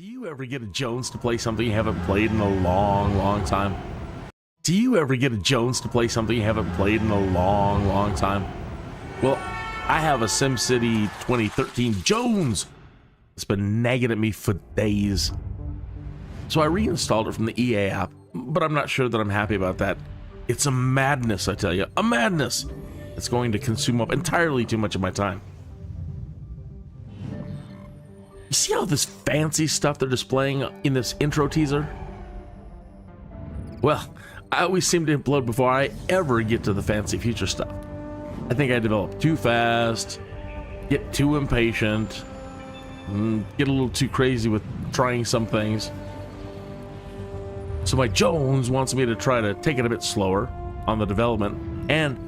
Do you ever get a Jones to play something you haven't played in a long time? Do you ever get a Jones to play something you haven't played in a long time? Well, I have a SimCity 2013 Jones. It's been nagging at me for days. So I reinstalled it from the EA app, but I'm not sure that I'm happy about that. It's a madness, I tell you, a madness. It's going to consume up entirely too much of my time. You see all this fancy stuff they're displaying in this intro teaser? Well, I always seem to implode before I ever get to the fancy future stuff. I think I develop too fast, get too impatient, get a little too crazy with trying some things. So my Jones wants me to try to take it a bit slower on the development and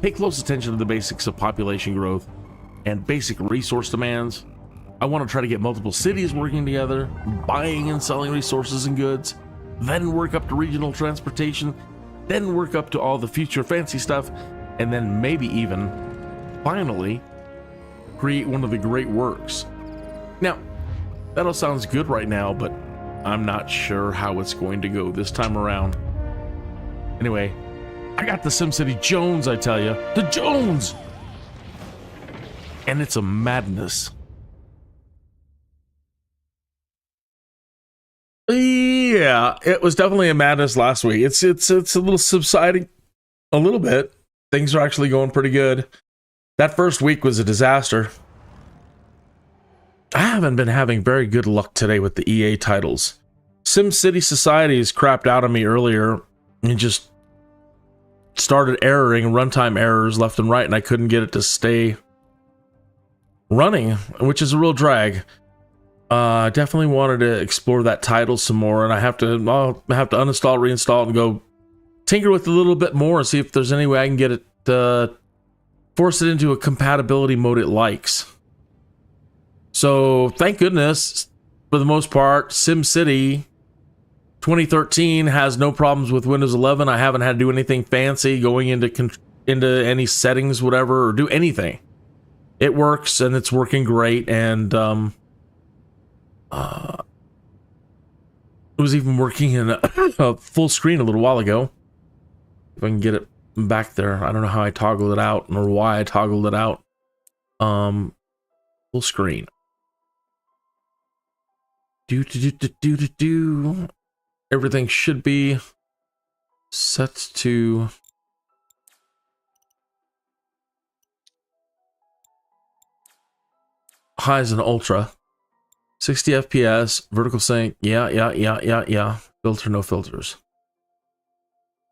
pay close attention to the basics of population growth and basic resource demands. I want to try to get multiple cities working together, buying and selling resources and goods, then work up to regional transportation, then work up to all the future fancy stuff, and then maybe even, finally, create one of the great works. Now, that all sounds good right now, but I'm not sure how it's going to go this time around. Anyway, I got the SimCity Jones, I tell you. The Jones! And it's a madness. Yeah, it was definitely a madness last week. It's a little subsiding a little bit. Things are actually going pretty good. That first week was a disaster. I haven't been having very good luck today with the EA titles. SimCity Societies crapped out on me earlier and just started erroring, runtime errors left and right, and I couldn't get it to stay running, which is a real drag. I definitely wanted to explore that title some more, and I'll have to uninstall, reinstall it, and go tinker with it a little bit more and see if there's any way I can get it force it into a compatibility mode it likes. So thank goodness, for the most part, SimCity 2013 has no problems with Windows 11. I haven't had to do anything fancy going into any settings, whatever, or do anything. It works, and it's working great, and it was even working in a full screen a little while ago. If I can get it back there. I don't know how I toggled it out or why I toggled it out. Full screen. Everything should be set to highs and ultra. 60 FPS, vertical sync, yeah. Filter, no filters.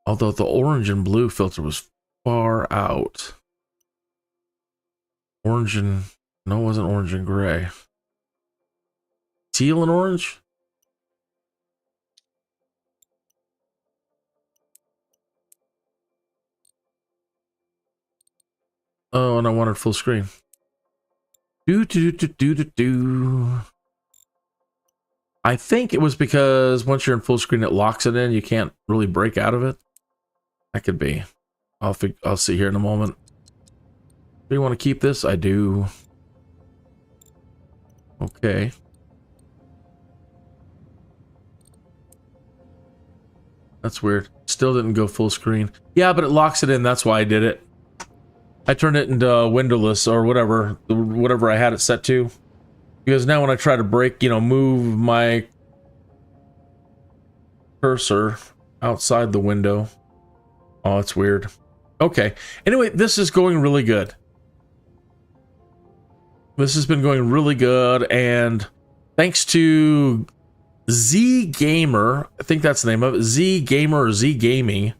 Although the orange and blue filter was far out. Orange and, no, it wasn't orange and gray. Teal and orange? Oh, and I wanted full screen. I think it was because once you're in full screen, it locks it in. You can't really break out of it. That could be. I'll see here in a moment. Do you want to keep this? I do. Okay. That's weird. Still didn't go full screen. Yeah, but it locks it in. That's why I did it. I turned it into windowless or whatever I had it set to. Because now when I try to break, move my cursor outside the window. Oh, it's weird. Okay. Anyway, this is going really good. This has been going really good, and thanks to Z Gamer, I think that's the name of it, Z Gamer or Z Gaming,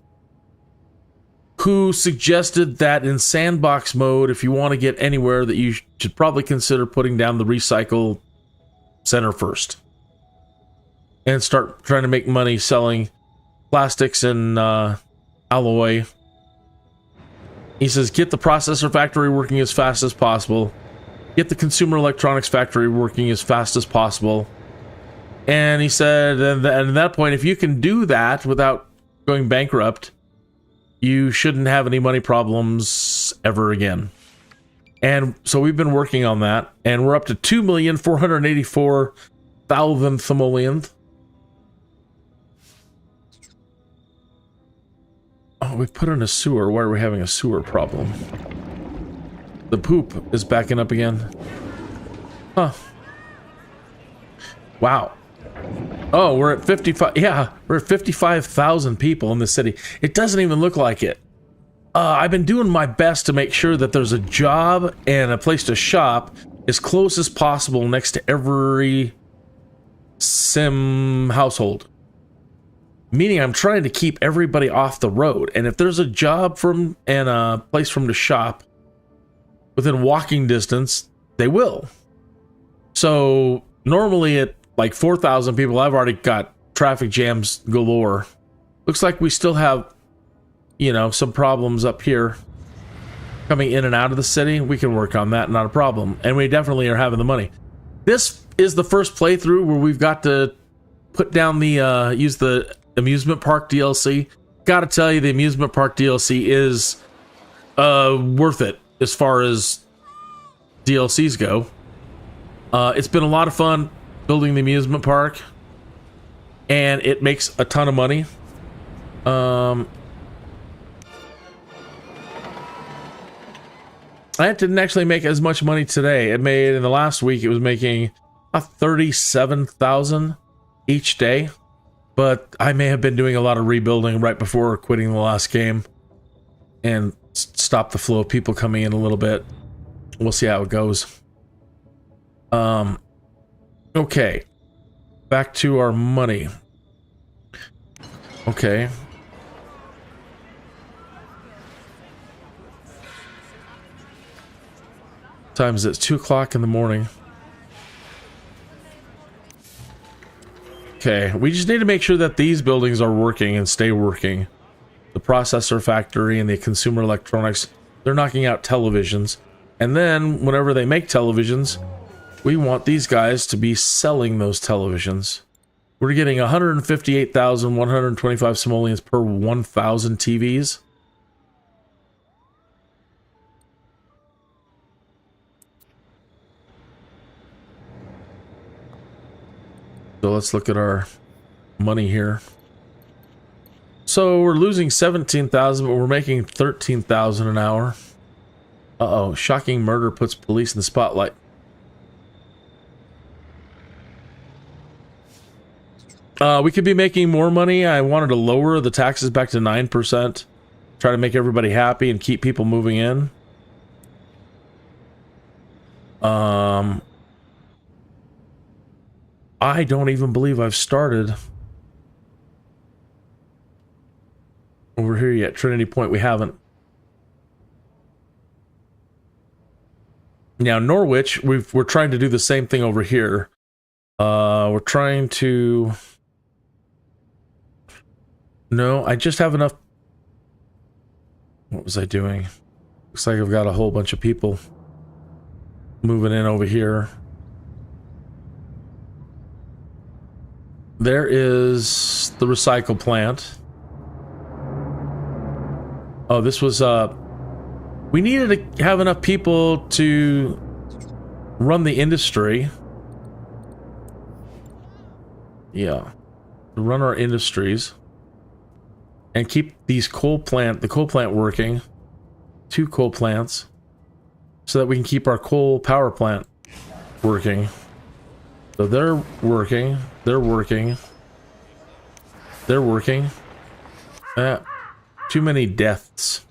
who suggested that in Sandbox mode, if you want to get anywhere, that you should probably consider putting down the recycle center first. And start trying to make money selling plastics and alloy. He says, get the processor factory working as fast as possible. Get the consumer electronics factory working as fast as possible. And he said, and at that point, if you can do that without going bankrupt, you shouldn't have any money problems ever again. And so we've been working on that, and we're up to 2,484,000 1,000 simoleons. Oh, we put in a sewer. Why are we having a sewer problem? The poop is backing up again. Huh. Wow. Oh, we're at 55. Yeah, we're at 55,000 people in the city. It doesn't even look like it. I've been doing my best to make sure that there's a job and a place to shop as close as possible next to every sim household. Meaning I'm trying to keep everybody off the road. And if there's a job from and a place for them to shop within walking distance, they will. So normally at like 4,000 people, I've already got traffic jams galore. Looks like we still have, you know, some problems up here coming in and out of the city. We can work on that, not a problem. And we definitely are having the money. This is the first playthrough where we've got to put down the, use the amusement park DLC. Gotta tell you, the amusement park DLC is worth it as far as DLCs go. It's been a lot of fun building the amusement park, and it makes a ton of money. I didn't actually make as much money today. It made, in the last week, it was making 37,000 each day. But I may have been doing a lot of rebuilding right before quitting the last game and stop the flow of people coming in a little bit. We'll see how it goes. Okay. Back to our money. Okay. Time is it? 2 o'clock in the morning. Okay, we just need to make sure that these buildings are working and stay working. The processor factory and the consumer electronics, they're knocking out televisions. And then, whenever they make televisions, we want these guys to be selling those televisions. We're getting 158,125 simoleons per 1,000 TVs. So let's look at our money here. So we're losing 17,000, but we're making 13,000 an hour. Uh-oh, shocking murder puts police in the spotlight. We could be making more money. I wanted to lower the taxes back to 9%. Try to make everybody happy and keep people moving in. I don't even believe I've started over here yet. Trinity Point, we haven't. Now, Norwich, we're trying to do the same thing over here. We're trying to... No, I just have enough... What was I doing? Looks like I've got a whole bunch of people moving in over here. There is the recycle plant. Oh, this was, we needed to have enough people to run the industry. Yeah. To run our industries. And keep these the coal plant working. 2 coal plants. So that we can keep our coal power plant working. So they're working. They're working. They're working. Too many deaths.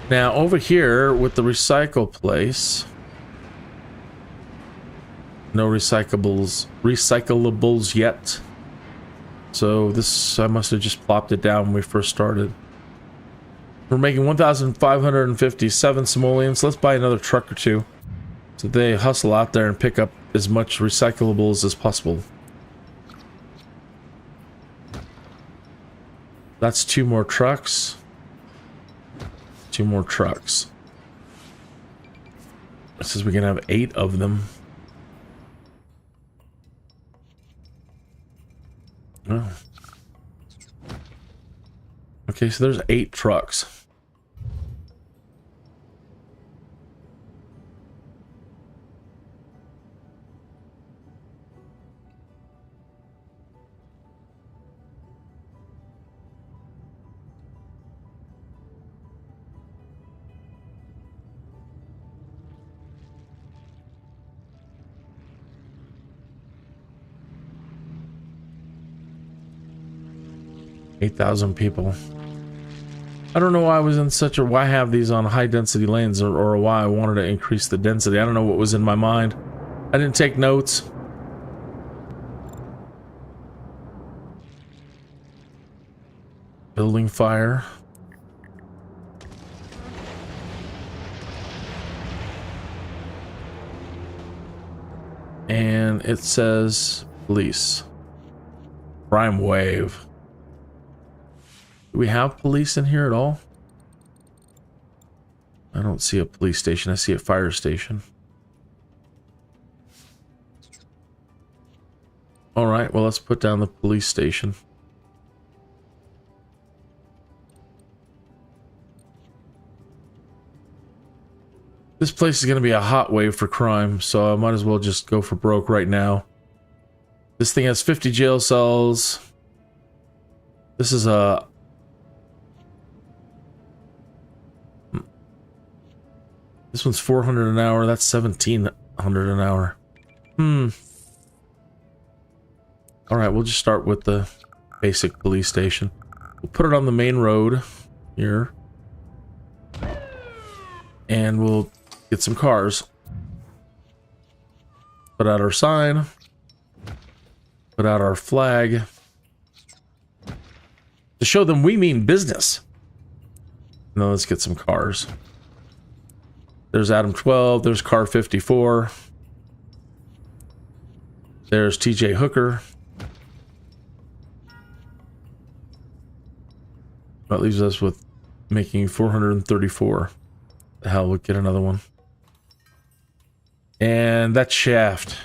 Now, over here with the recycle place... No recyclables yet. So this, I must have just plopped it down when we first started. We're making 1,557 simoleons. Let's buy another truck or two, so they hustle out there and pick up as much recyclables as possible. That's 2 more trucks. 2 more trucks. It says we can have 8 of them. Oh. Okay, so there's 8 trucks. 8,000 people. I don't know why I was in such a... Why have these on high density lanes, or why I wanted to increase the density. I don't know what was in my mind. I didn't take notes. Building fire. And it says police. Crime wave. Do we have police in here at all? I don't see a police station. I see a fire station. All right, well, let's put down the police station. This place is going to be a hot wave for crime, so I might as well just go for broke right now. This thing has 50 jail cells. This is a... This one's 400 an hour. That's 1,700 an hour. All right, we'll just start with the basic police station. We'll put it on the main road here. And we'll get some cars. Put out our sign. Put out our flag. To show them we mean business. Now let's get some cars. There's Adam 12. There's Car 54. There's TJ Hooker. That leaves us with making 434. The hell, we'll get another one. And that shaft.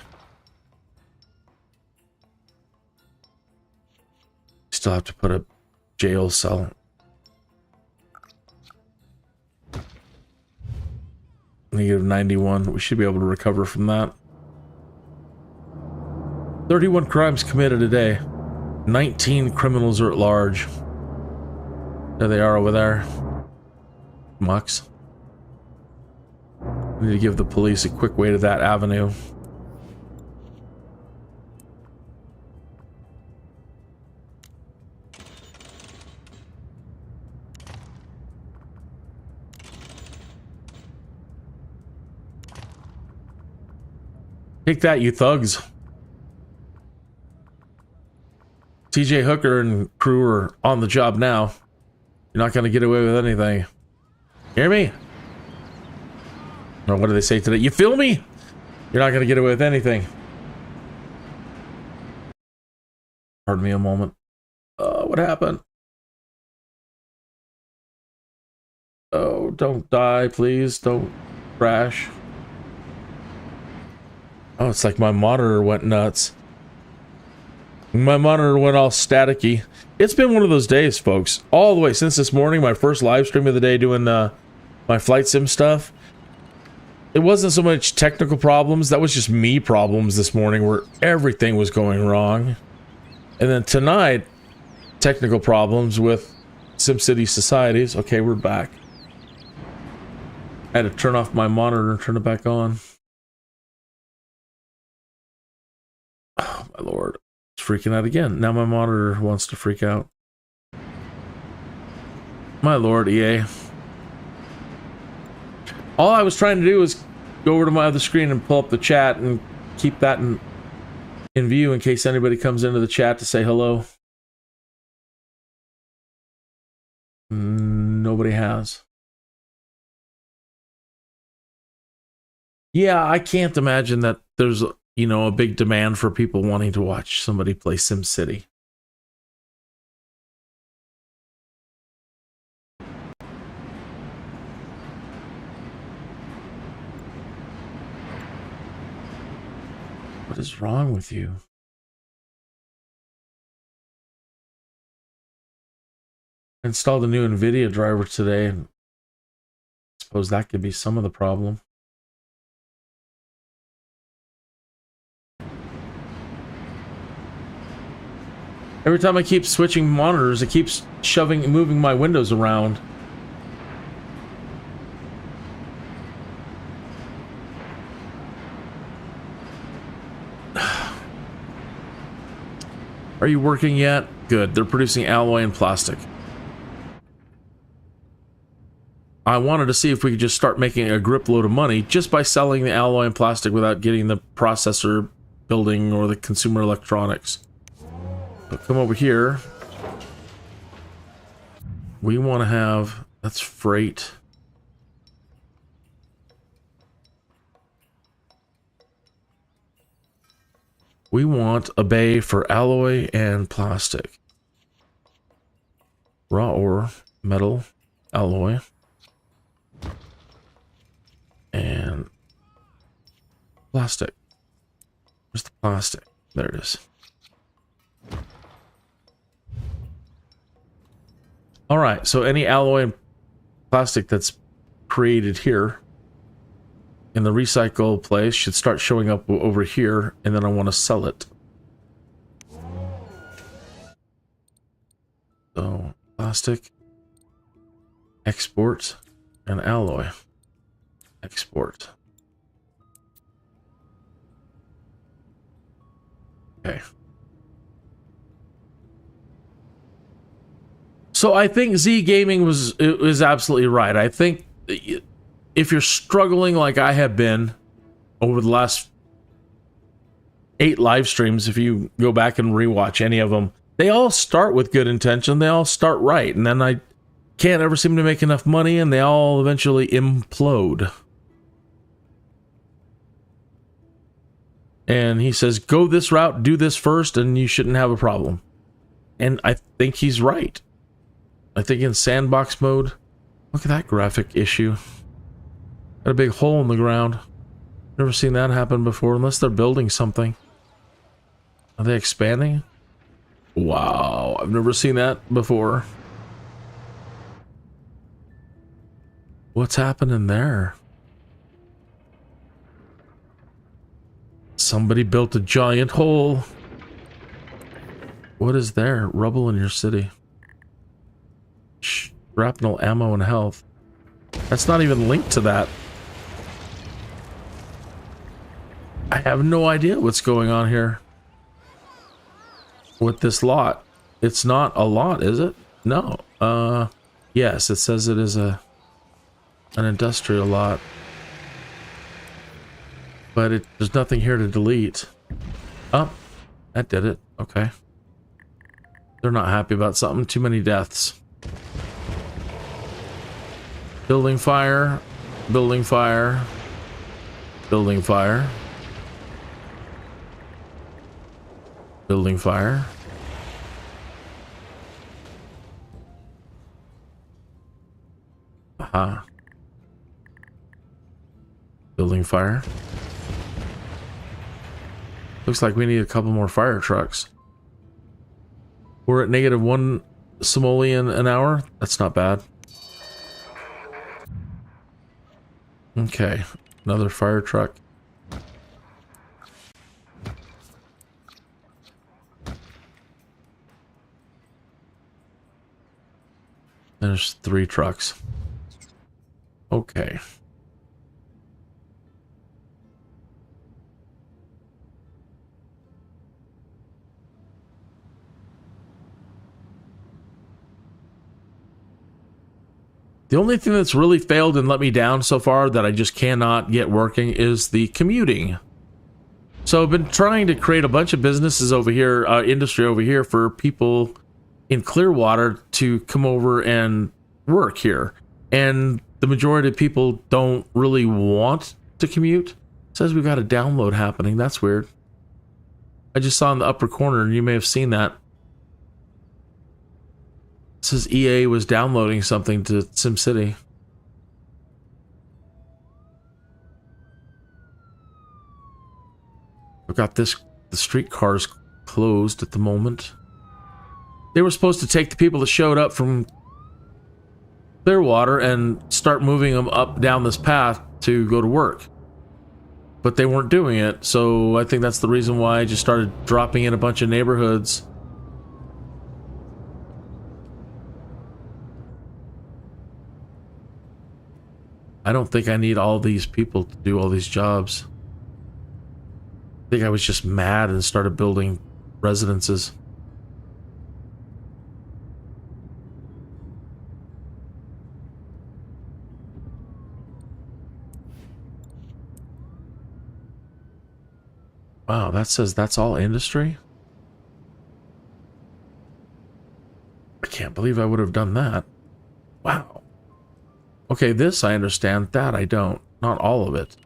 Still have to put a jail cell. Negative 91. We should be able to recover from that. 31 crimes committed a day. 19 criminals are at large. There they are over there. Mucks. We need to give the police a quick way to that avenue. Take that, you thugs. TJ Hooker and crew are on the job now. You're not going to get away with anything. Hear me? Or what do they say today? You feel me? You're not going to get away with anything. Pardon me a moment. What happened? Oh, don't die, please. Don't crash. Oh, it's like my monitor went nuts. My monitor went all staticky. It's been one of those days, folks. All the way since this morning, my first live stream of the day doing my flight sim stuff. It wasn't so much technical problems. That was just me problems this morning where everything was going wrong. And then tonight, technical problems with SimCity Societies. Okay, we're back. I had to turn off my monitor and turn it back on. Oh, my lord. It's freaking out again. Now my monitor wants to freak out. My lord, EA. All I was trying to do was go over to my other screen and pull up the chat and keep that in view in case anybody comes into the chat to say hello. Nobody has. Yeah, I can't imagine that there's, you know, a big demand for people wanting to watch somebody play SimCity. What is wrong with you? I installed a new NVIDIA driver today, and I suppose that could be some of the problem. Every time I keep switching monitors, it keeps moving my windows around. Are you working yet? Good. They're producing alloy and plastic. I wanted to see if we could just start making a grip load of money just by selling the alloy and plastic without getting the processor building or the consumer electronics. But come over here. We want to have... That's freight. We want a bay for alloy and plastic. Raw ore, metal, alloy. And plastic. Where's the plastic? There it is. All right, so any alloy and plastic that's created here in the recycle place should start showing up over here, and then I want to sell it. So, plastic, export, and alloy. Export. Okay. So I think Z Gaming was absolutely right. I think if you're struggling like I have been over the last 8 live streams, if you go back and rewatch any of them, they all start with good intention. They all start right, and then I can't ever seem to make enough money, and they all eventually implode. And he says, go this route, do this first, and you shouldn't have a problem. And I think he's right. I think in sandbox mode, look at that graphic issue. Got a big hole in the ground. Never seen that happen before, unless they're building something. Are they expanding? Wow, I've never seen that before. What's happening there? Somebody built a giant hole. What is there? Rubble in your city. Shrapnel, ammo, and health. That's not even linked to that. I have no idea what's going on here with this lot. It's not a lot, is it? No. Yes, it says it is an industrial lot. But there's nothing here to delete. Oh, that did it. Okay. They're not happy about something. Too many deaths. Building fire. Building fire. Building fire. Building fire. Aha. Building fire. Looks like we need a couple more fire trucks. We're at -1 simoleon an hour. That's not bad. Okay, another fire truck. There's 3 trucks. Okay. The only thing that's really failed and let me down so far that I just cannot get working is the commuting. So I've been trying to create a bunch of businesses over here, industry over here for people in Clearwater to come over and work here. And the majority of people don't really want to commute. It says we've got a download happening. That's weird. I just saw in the upper corner, and you may have seen that. It says EA was downloading something to SimCity. I've got this, the streetcars closed at the moment. They were supposed to take the people that showed up from Clearwater and start moving them up down this path to go to work. But they weren't doing it, so I think that's the reason why I just started dropping in a bunch of neighborhoods. I don't think I need all these people to do all these jobs. I think I was just mad and started building residences. Wow, that says that's all industry? I can't believe I would have done that. Wow. Okay, this I understand. That I don't. Not all of it.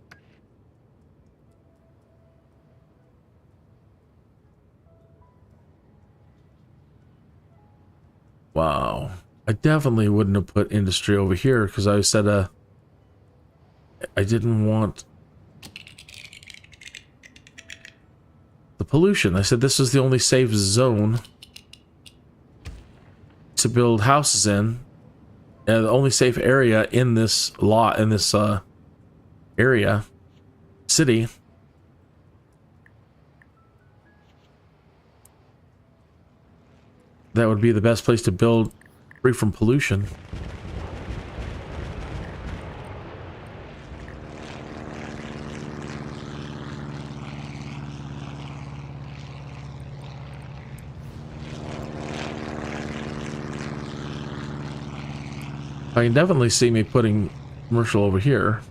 Wow. I definitely wouldn't have put industry over here because I said I didn't want the pollution. I said this is the only safe zone to build houses in. And the only safe area in this lot, in this area, city. That would be the best place to build free from pollution. I can definitely see me putting commercial over here.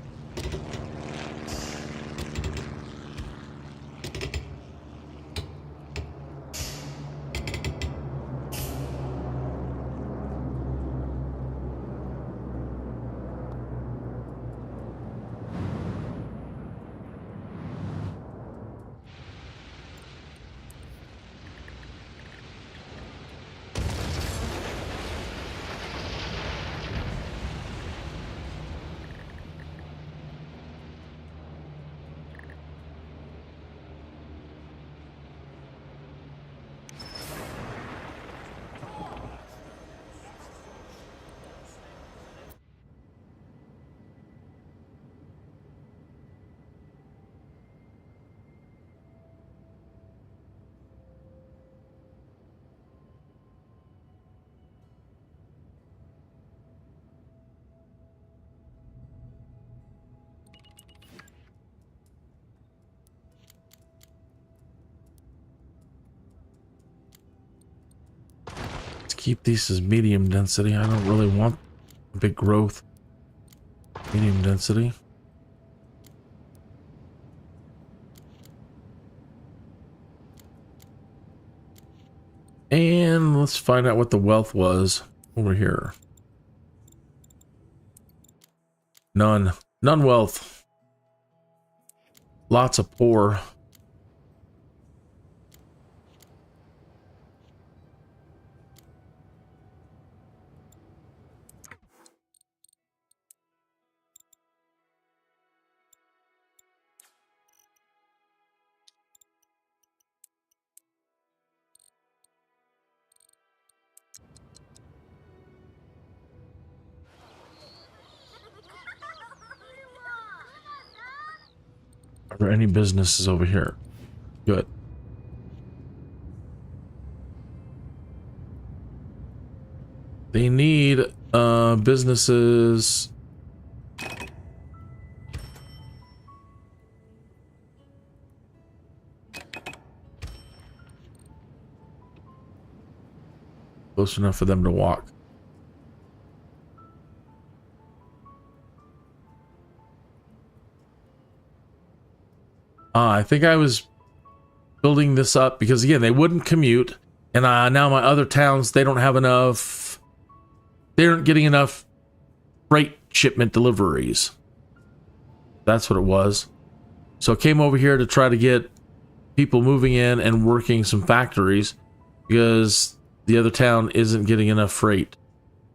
Keep these as medium density. I don't really want big growth. Medium density. And let's find out what the wealth was over here. None. None wealth. Lots of poor. Are there any businesses over here? Good. They need businesses. Close enough for them to walk. I think I was building this up because, again, they wouldn't commute. And now my other towns, they don't have enough. They aren't getting enough freight shipment deliveries. That's what it was. So I came over here to try to get people moving in and working some factories because the other town isn't getting enough freight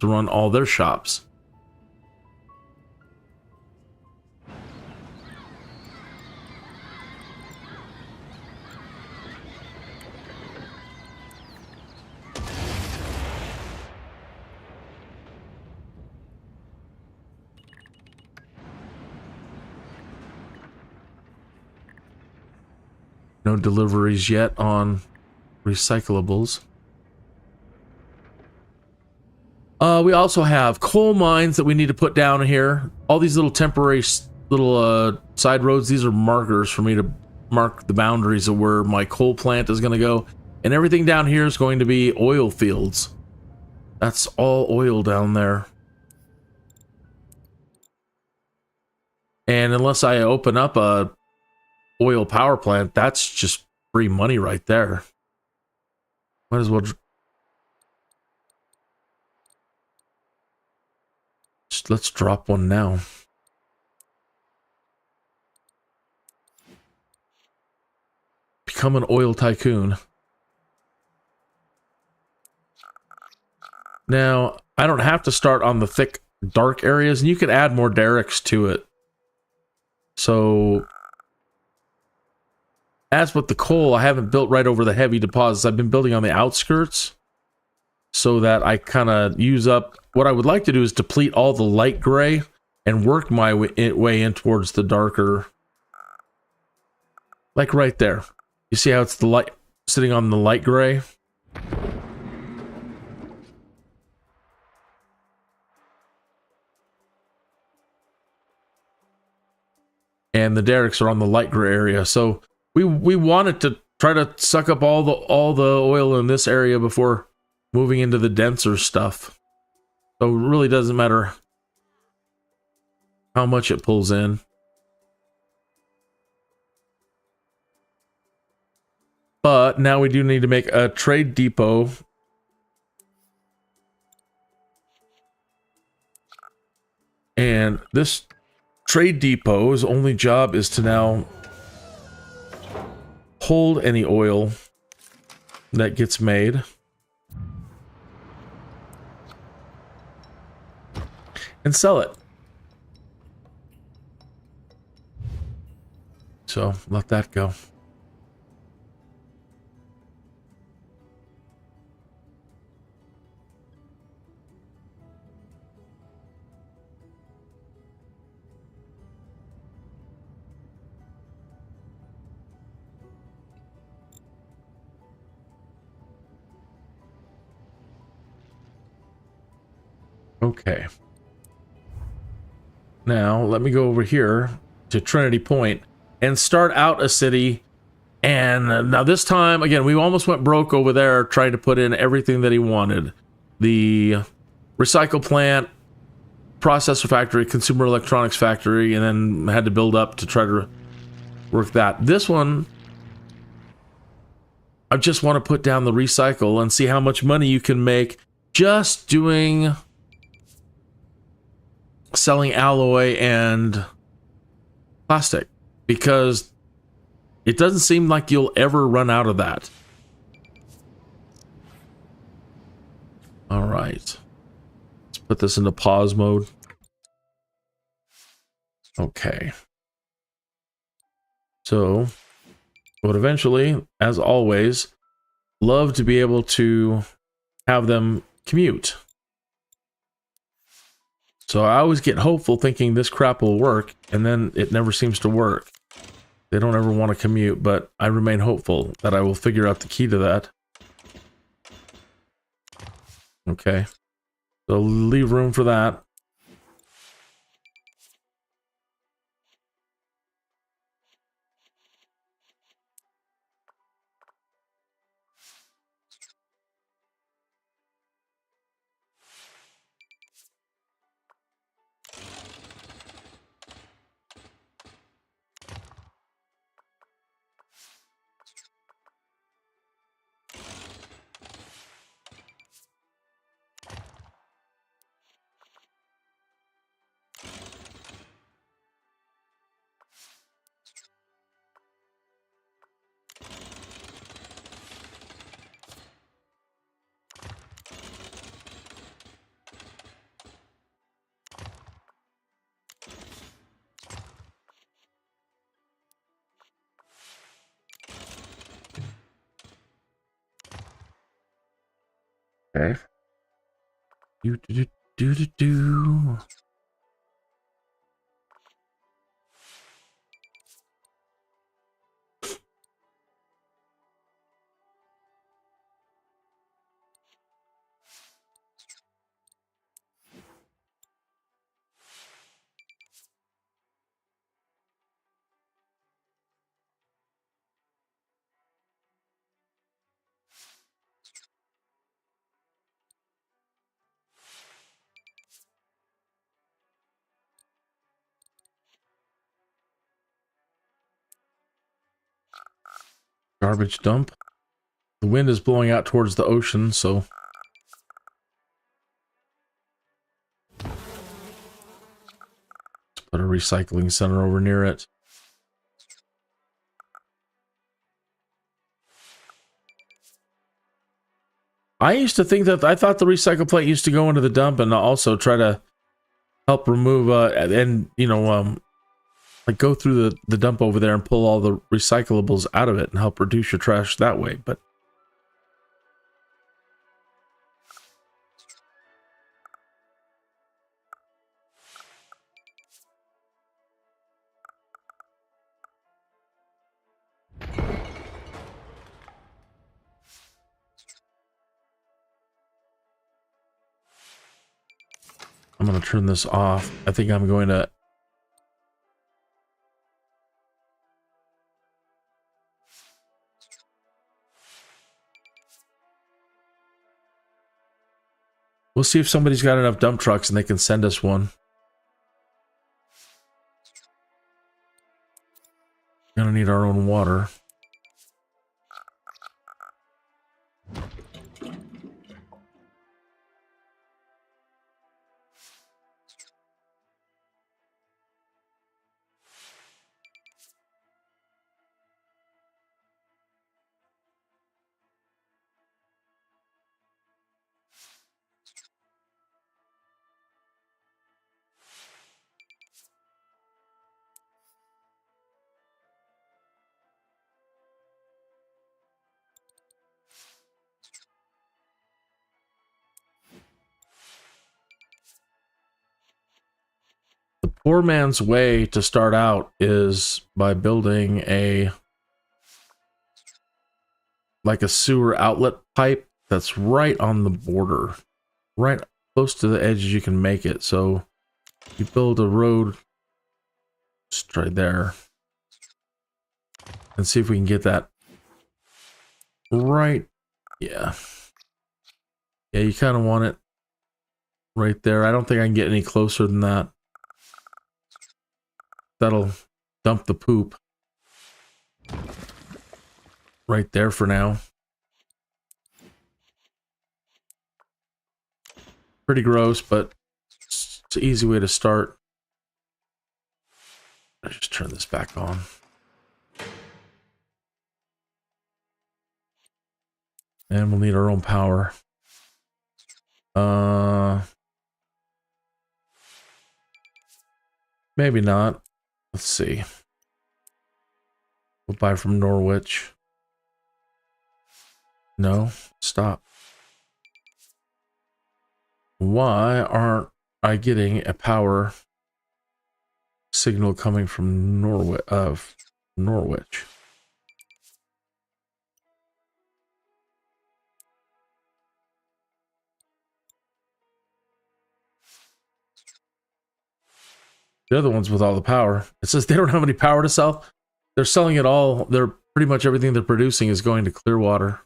to run all their shops. No deliveries yet on recyclables. We also have coal mines that we need to put down here. All these little temporary little side roads, these are markers for me to mark the boundaries of where my coal plant is going to go. And everything down here is going to be oil fields. That's all oil down there. And unless I open up a oil power plant, that's just free money right there. Might as well let's drop one now. Become an oil tycoon. Now, I don't have to start on the thick, dark areas, and you can add more derricks to it. So, as with the coal, I haven't built right over the heavy deposits. I've been building on the outskirts so that I kind of use up... What I would like to do is deplete all the light gray and work my way in towards the darker... Like right there. You see how it's the light sitting on the light gray? And the derricks are on the light gray area. So we wanted to try to suck up all the oil in this area before moving into the denser stuff. So it really doesn't matter how much it pulls in. But now we do need to make a trade depot. And this trade depot's only job is to now hold any oil that gets made. And sell it. So let that go. Okay. Now, let me go over here to Trinity Point and start out a city. And now this time, again, we almost went broke over there trying to put in everything that he wanted. The recycle plant, processor factory, consumer electronics factory, and then had to build up to try to work that. This one, I just want to put down the recycle and see how much money you can make just doing... selling alloy and plastic, because it doesn't seem like you'll ever run out of that. All right, let's put this into pause mode. Okay, so but eventually, as always, love to be able to have them commute. So I always get hopeful thinking this crap will work, and then it never seems to work. They don't ever want to commute, but I remain hopeful that I will figure out the key to that. Okay. So leave room for that. Okay. Do. Garbage dump. The wind is blowing out towards the ocean, so let's put a recycling center over near it. I used to think that I thought the recycle plate used to go into the dump and also try to help remove and you know like go through the dump over there and pull all the recyclables out of it and help reduce your trash that way, but I'm going to turn this off. I think I'm going to we'll see if somebody's got enough dump trucks and they can send us one. Gonna need our own water. The poor man's way to start out is by building a sewer outlet pipe that's right on the border, right close to the edge as you can make it. So you build a road just right there and see if we can get that right. Yeah, you kind of want it right there. I don't think I can get any closer than that. That'll dump the poop right there for now. Pretty gross, but it's an easy way to start. Let's just turn this back on. And we'll need our own power. Maybe not. Let's see. We'll buy from Norwich. No, stop. Why aren't I getting a power signal coming from Norwich? They're the ones with all the power. It says they don't have any power to sell. They're selling it all. They're pretty much everything they're producing is going to Clearwater.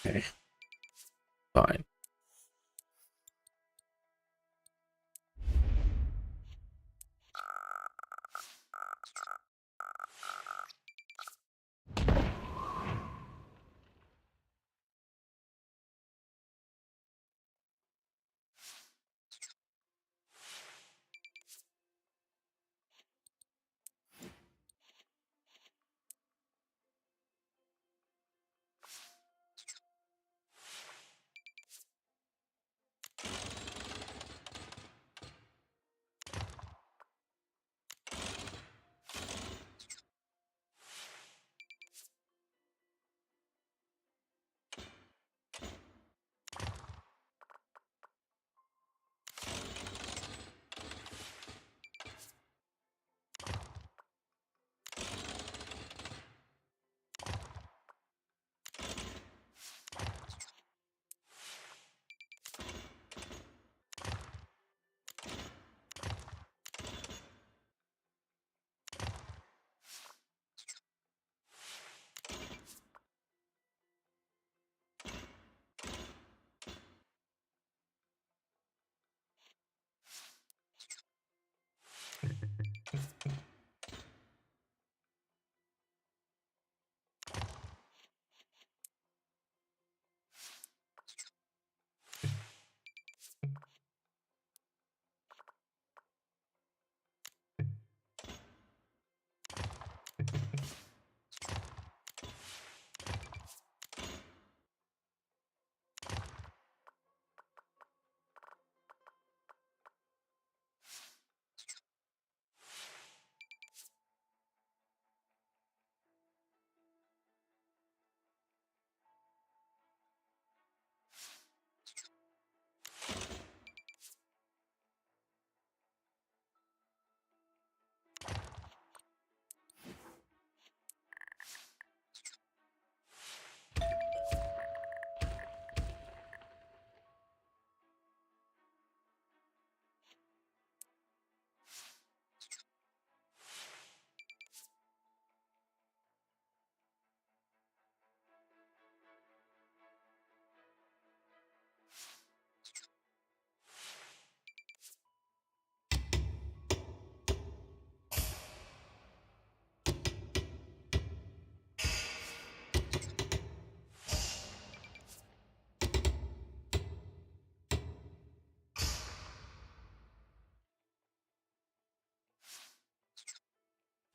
Okay. Fine.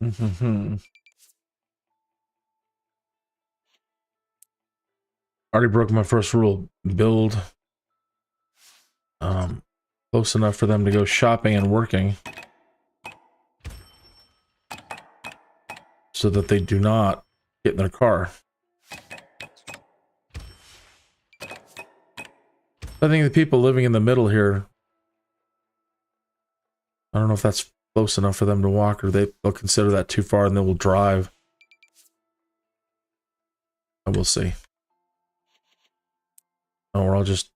Already broke my first rule. Build close enough for them to go shopping and working, so that they do not get in their car. I think the people living in the middle here, I don't know if that's close enough for them to walk, or they'll consider that too far and they will drive. I will see. Or I'll just...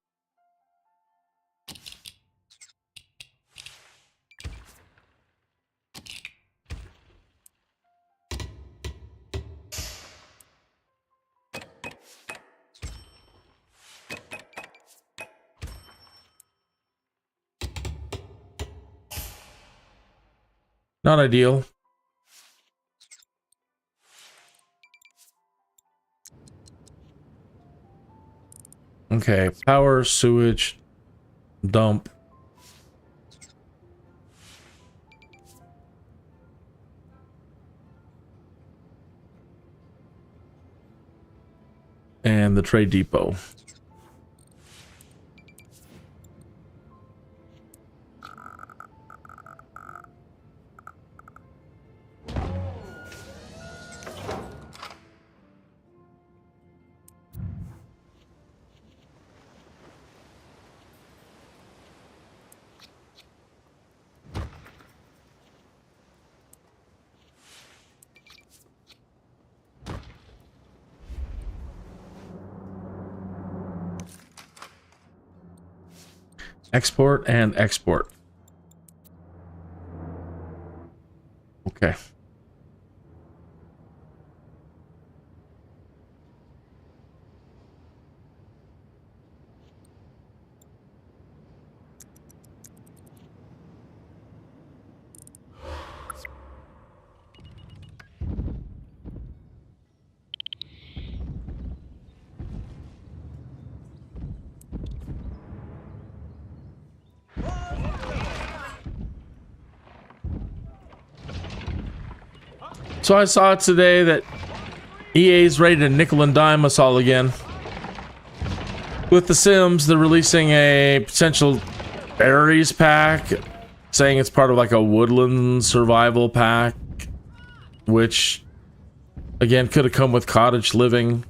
Not ideal. Okay, power, sewage, dump. And the trade depot. Export and export. Okay. So I saw today that EA's ready to nickel and dime us all again. With The Sims, they're releasing a potential berries pack, saying it's part of like a woodland survival pack, which again could have come with cottage living,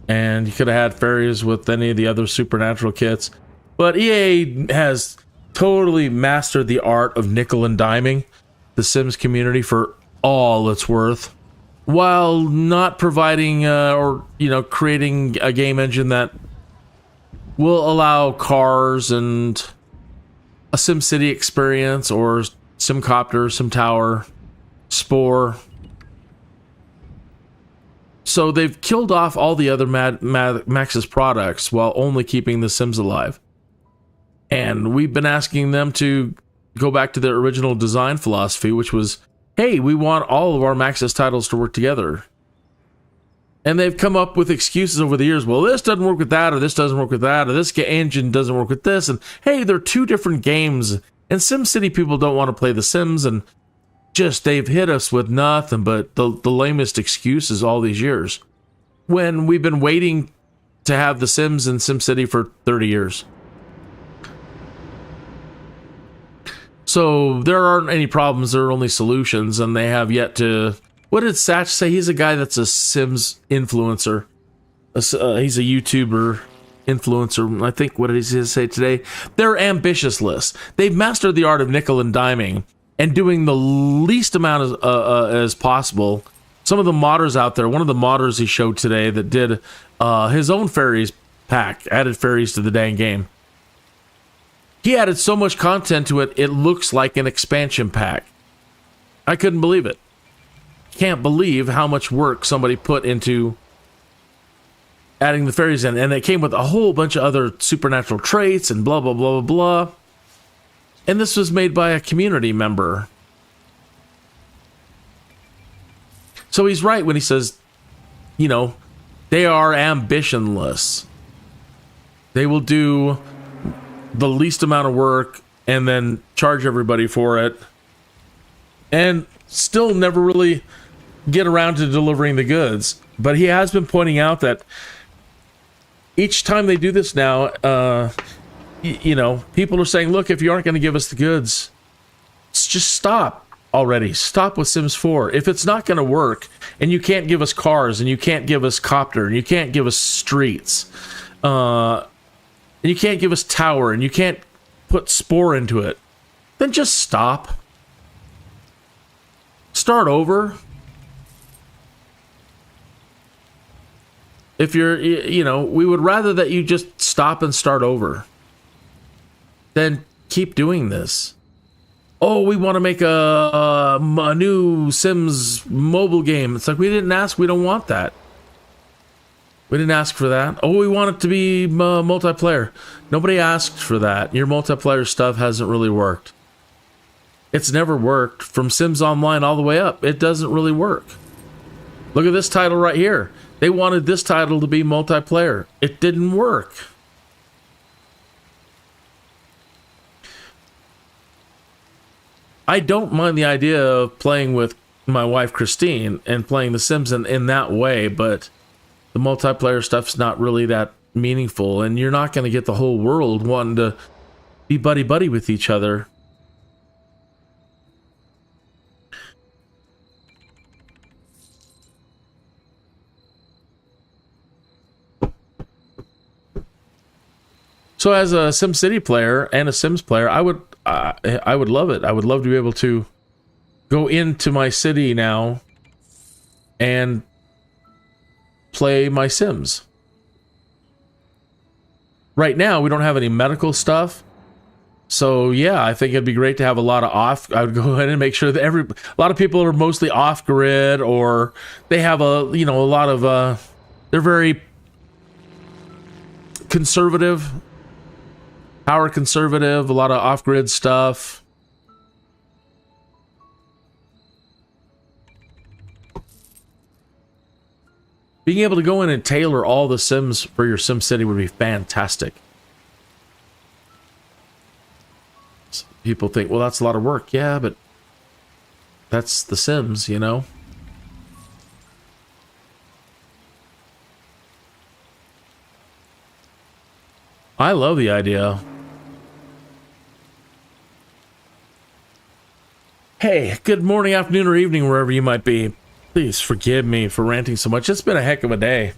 and you could have had fairies with any of the other supernatural kits. But EA has totally mastered the art of nickel and diming the Sims community for all it's worth, while not providing or creating a game engine that will allow cars and a Simcity experience, or Simcopter, Simtower, Spore. So they've killed off all the other Maxis products while only keeping the Sims alive. And we've been asking them to go back to their original design philosophy, which was, hey, we want all of our Maxis titles to work together. And they've come up with excuses over the years. Well, this doesn't work with that, or this doesn't work with that, or this engine doesn't work with this. And hey, they're two different games. And SimCity people don't want to play The Sims. And just, they've hit us with nothing but the lamest excuses all these years, when we've been waiting to have The Sims and SimCity for 30 years. So there aren't any problems, there are only solutions, and they have yet to... What did Satch say? He's a guy that's a Sims influencer. He's a YouTuber influencer. I think, what did he say today? They're ambitious lists. They've mastered the art of nickel and diming and doing the least amount as possible. Some of the modders out there, one of the modders he showed today that did his own fairies pack, added fairies to the dang game. He added so much content to it, it looks like an expansion pack. I couldn't believe it. Can't believe how much work somebody put into adding the fairies in. And it came with a whole bunch of other supernatural traits and blah, blah, blah, blah, blah. And this was made by a community member. So he's right when he says, they are ambitionless. They will do the least amount of work and then charge everybody for it. and still never really get around to delivering the goods. But he has been pointing out that each time they do this now, you know, people are saying, look, if you aren't going to give us the goods, just stop already. Stop with Sims 4. If it's not going to work, and you can't give us cars, and you can't give us copter, and you can't give us streets, and you can't give us tower, and you can't put spore into it, then just stop. Start over. If you're, you know, we would rather that you just stop and start over than keep doing this. Oh, we want to make a new Sims mobile game. It's like, we didn't ask. We don't want that. We didn't ask for that. Oh, we want it to be multiplayer. Nobody asked for that. Your multiplayer stuff hasn't really worked. It's never worked from Sims Online all the way up. It doesn't really work. Look at this title right here. They wanted this title to be multiplayer. It didn't work. I don't mind the idea of playing with my wife Christine and playing The Sims in that way, but the multiplayer stuff's not really that meaningful, and you're not going to get the whole world wanting to be buddy-buddy with each other. So as a SimCity player and a Sims player, I would love it. I would love to be able to go into my city now and play my Sims. Right now, we don't have any medical stuff. So yeah, I think it'd be great to have a lot of off. I would go ahead and make sure that a lot of people are mostly off grid, or they have a lot of they're very conservative. Power conservative, a lot of off-grid stuff. Being able to go in and tailor all the Sims for your SimCity would be fantastic. Some people think, well, that's a lot of work. Yeah, but that's the Sims, you know? I love the idea. Hey, good morning, afternoon, or evening, wherever you might be. Please forgive me for ranting so much. It's been a heck of a day.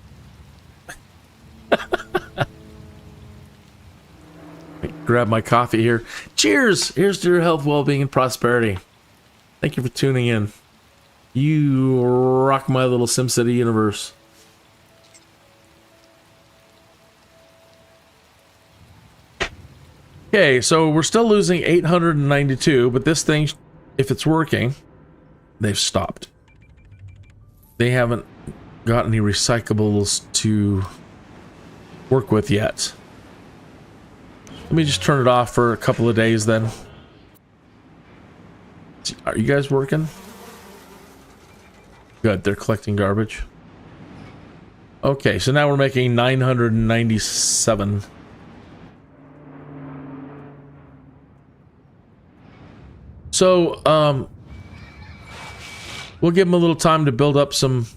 Grab my coffee here. Cheers! Here's to your health, well-being, and prosperity. Thank you for tuning in. You rock my little SimCity universe. Okay, so we're still losing 892, but this thing, if it's working, they've stopped. They haven't got any recyclables to work with yet. Let me just turn it off for a couple of days then. Are you guys working? Good, they're collecting garbage. Okay, so now we're making 997. So, we'll give them a little time to build up some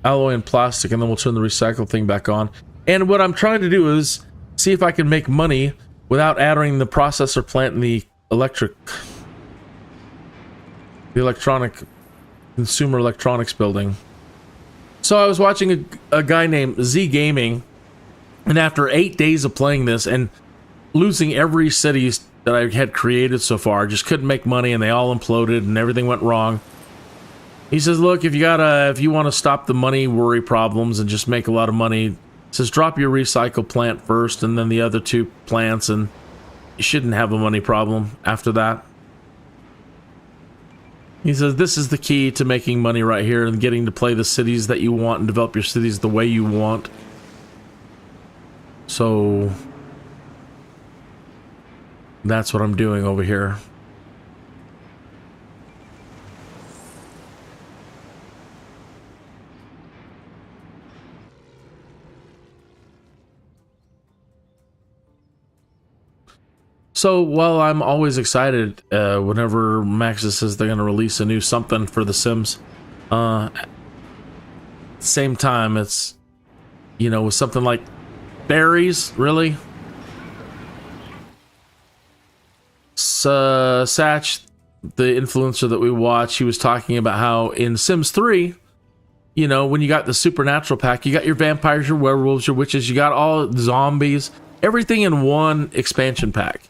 alloy and plastic, and then we'll turn the recycle thing back on. And what I'm trying to do is see if I can make money without adding the processor plant and the electronic consumer electronics building. So I was watching a guy named Z Gaming, and after 8 days of playing this and losing every city that I had created so far, just couldn't make money, and they all imploded and everything went wrong. He says, look, if you want to stop the money worry problems and just make a lot of money, he says drop your recycle plant first and then the other two plants, and you shouldn't have a money problem after that. He says this is the key to making money right here and getting to play the cities that you want and develop your cities the way you want. So that's what I'm doing over here. So while I'm always excited whenever Maxis says they're going to release a new something for The Sims, at the same time, it's, you know, with something like berries, really? Satch, the influencer that we watch, he was talking about how in Sims 3, you know, when you got the supernatural pack, you got your vampires, your werewolves, your witches, you got all zombies, everything in one expansion pack.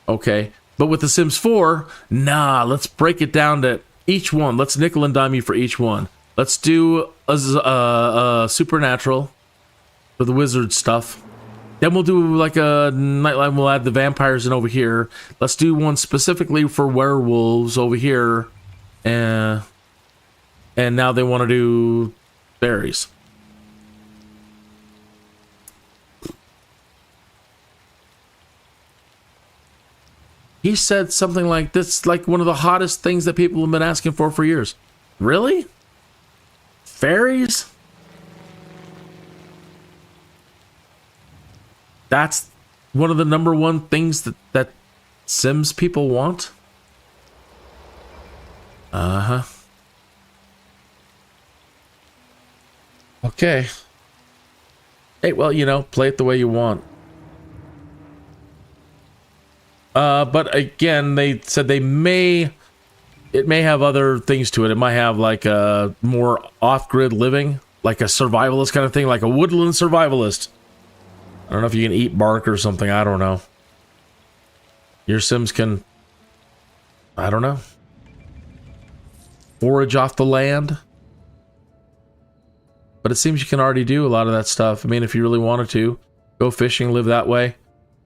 Okay, but with the Sims 4, nah, let's break it down to each one. Let's nickel and dime you for each one. Let's do a supernatural for the wizard stuff. Then we'll do like a nightlife. We'll add the vampires in over here. Let's do one specifically for werewolves over here. And now they want to do berries. He said something like this, like one of the hottest things that people have been asking for years. Really? Fairies? That's one of the number one things that Sims people want? Uh-huh. Okay. Hey, well, you know, play it the way you want. But again, they said it may have other things to it. It might have like a more off-grid living, like a survivalist kind of thing, like a woodland survivalist. I don't know if you can eat bark or something. I don't know. Your Sims can, I don't know, forage off the land. But it seems you can already do a lot of that stuff. I mean, if you really wanted to, go fishing, live that way.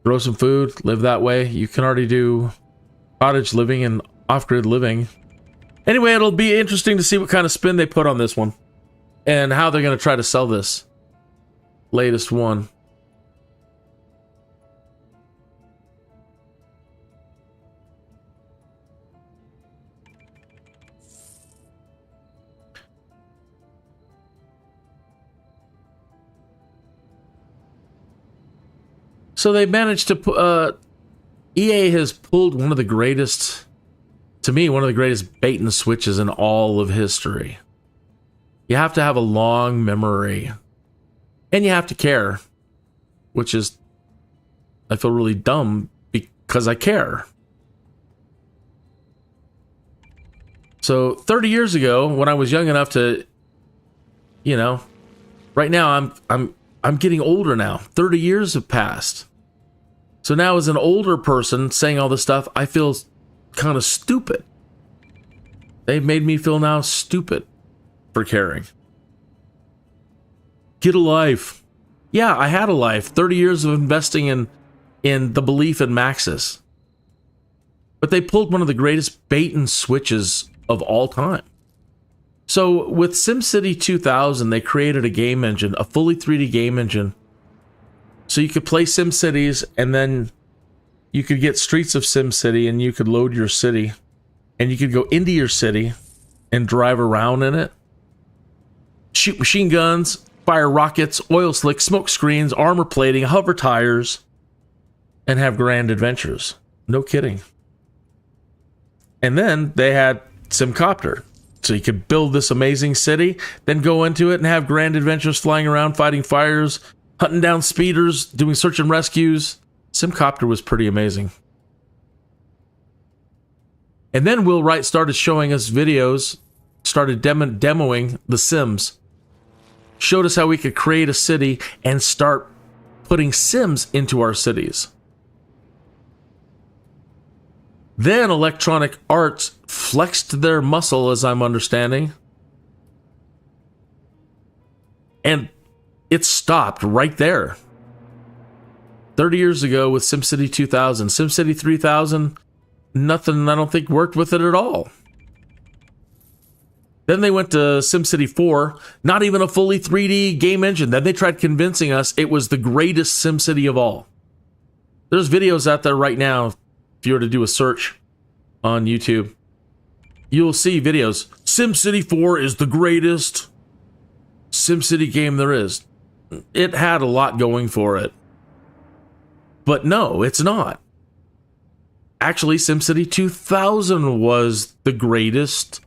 Grow some food, live that way. You can already do cottage living and off-grid living. Anyway, it'll be interesting to see what kind of spin they put on this one. And how they're going to try to sell this latest one. So they managed to EA has pulled one of the greatest, to me, one of the greatest bait and switches in all of history. You have to have a long memory. And you have to care. Which is, I feel really dumb because I care. So 30 years ago, when I was young enough to, you know, right now I'm getting older now. 30 years have passed. So now as an older person saying all this stuff, I feel kind of stupid. They've made me feel now stupid for caring. Get a life. Yeah, I had a life. 30 years of investing in the belief in Maxis. But they pulled one of the greatest bait and switches of all time. So with SimCity 2000, they created a game engine, a fully 3D game engine. So you could play SimCities, and then you could get Streets of SimCity, and you could load your city, and you could go into your city and drive around in it. Shoot machine guns, fire rockets, oil slicks, smoke screens, armor plating, hover tires, and have grand adventures. No kidding. And then they had Simcopter. So you could build this amazing city, then go into it and have grand adventures flying around, fighting fires, hunting down speeders, doing search and rescues. Simcopter was pretty amazing. And then Will Wright started showing us videos, started demoing The Sims. Showed us how we could create a city and start putting Sims into our cities. Then Electronic Arts flexed their muscle, as I'm understanding. And it stopped right there. 30 years ago with SimCity 2000. SimCity 3000, nothing I don't think worked with it at all. Then they went to SimCity 4, not even a fully 3D game engine. Then they tried convincing us it was the greatest SimCity of all. There's videos out there right now. If you were to do a search on YouTube, you'll see videos. SimCity 4 is the greatest SimCity game there is. It had a lot going for it. But no, it's not. Actually, SimCity 2000 was the greatest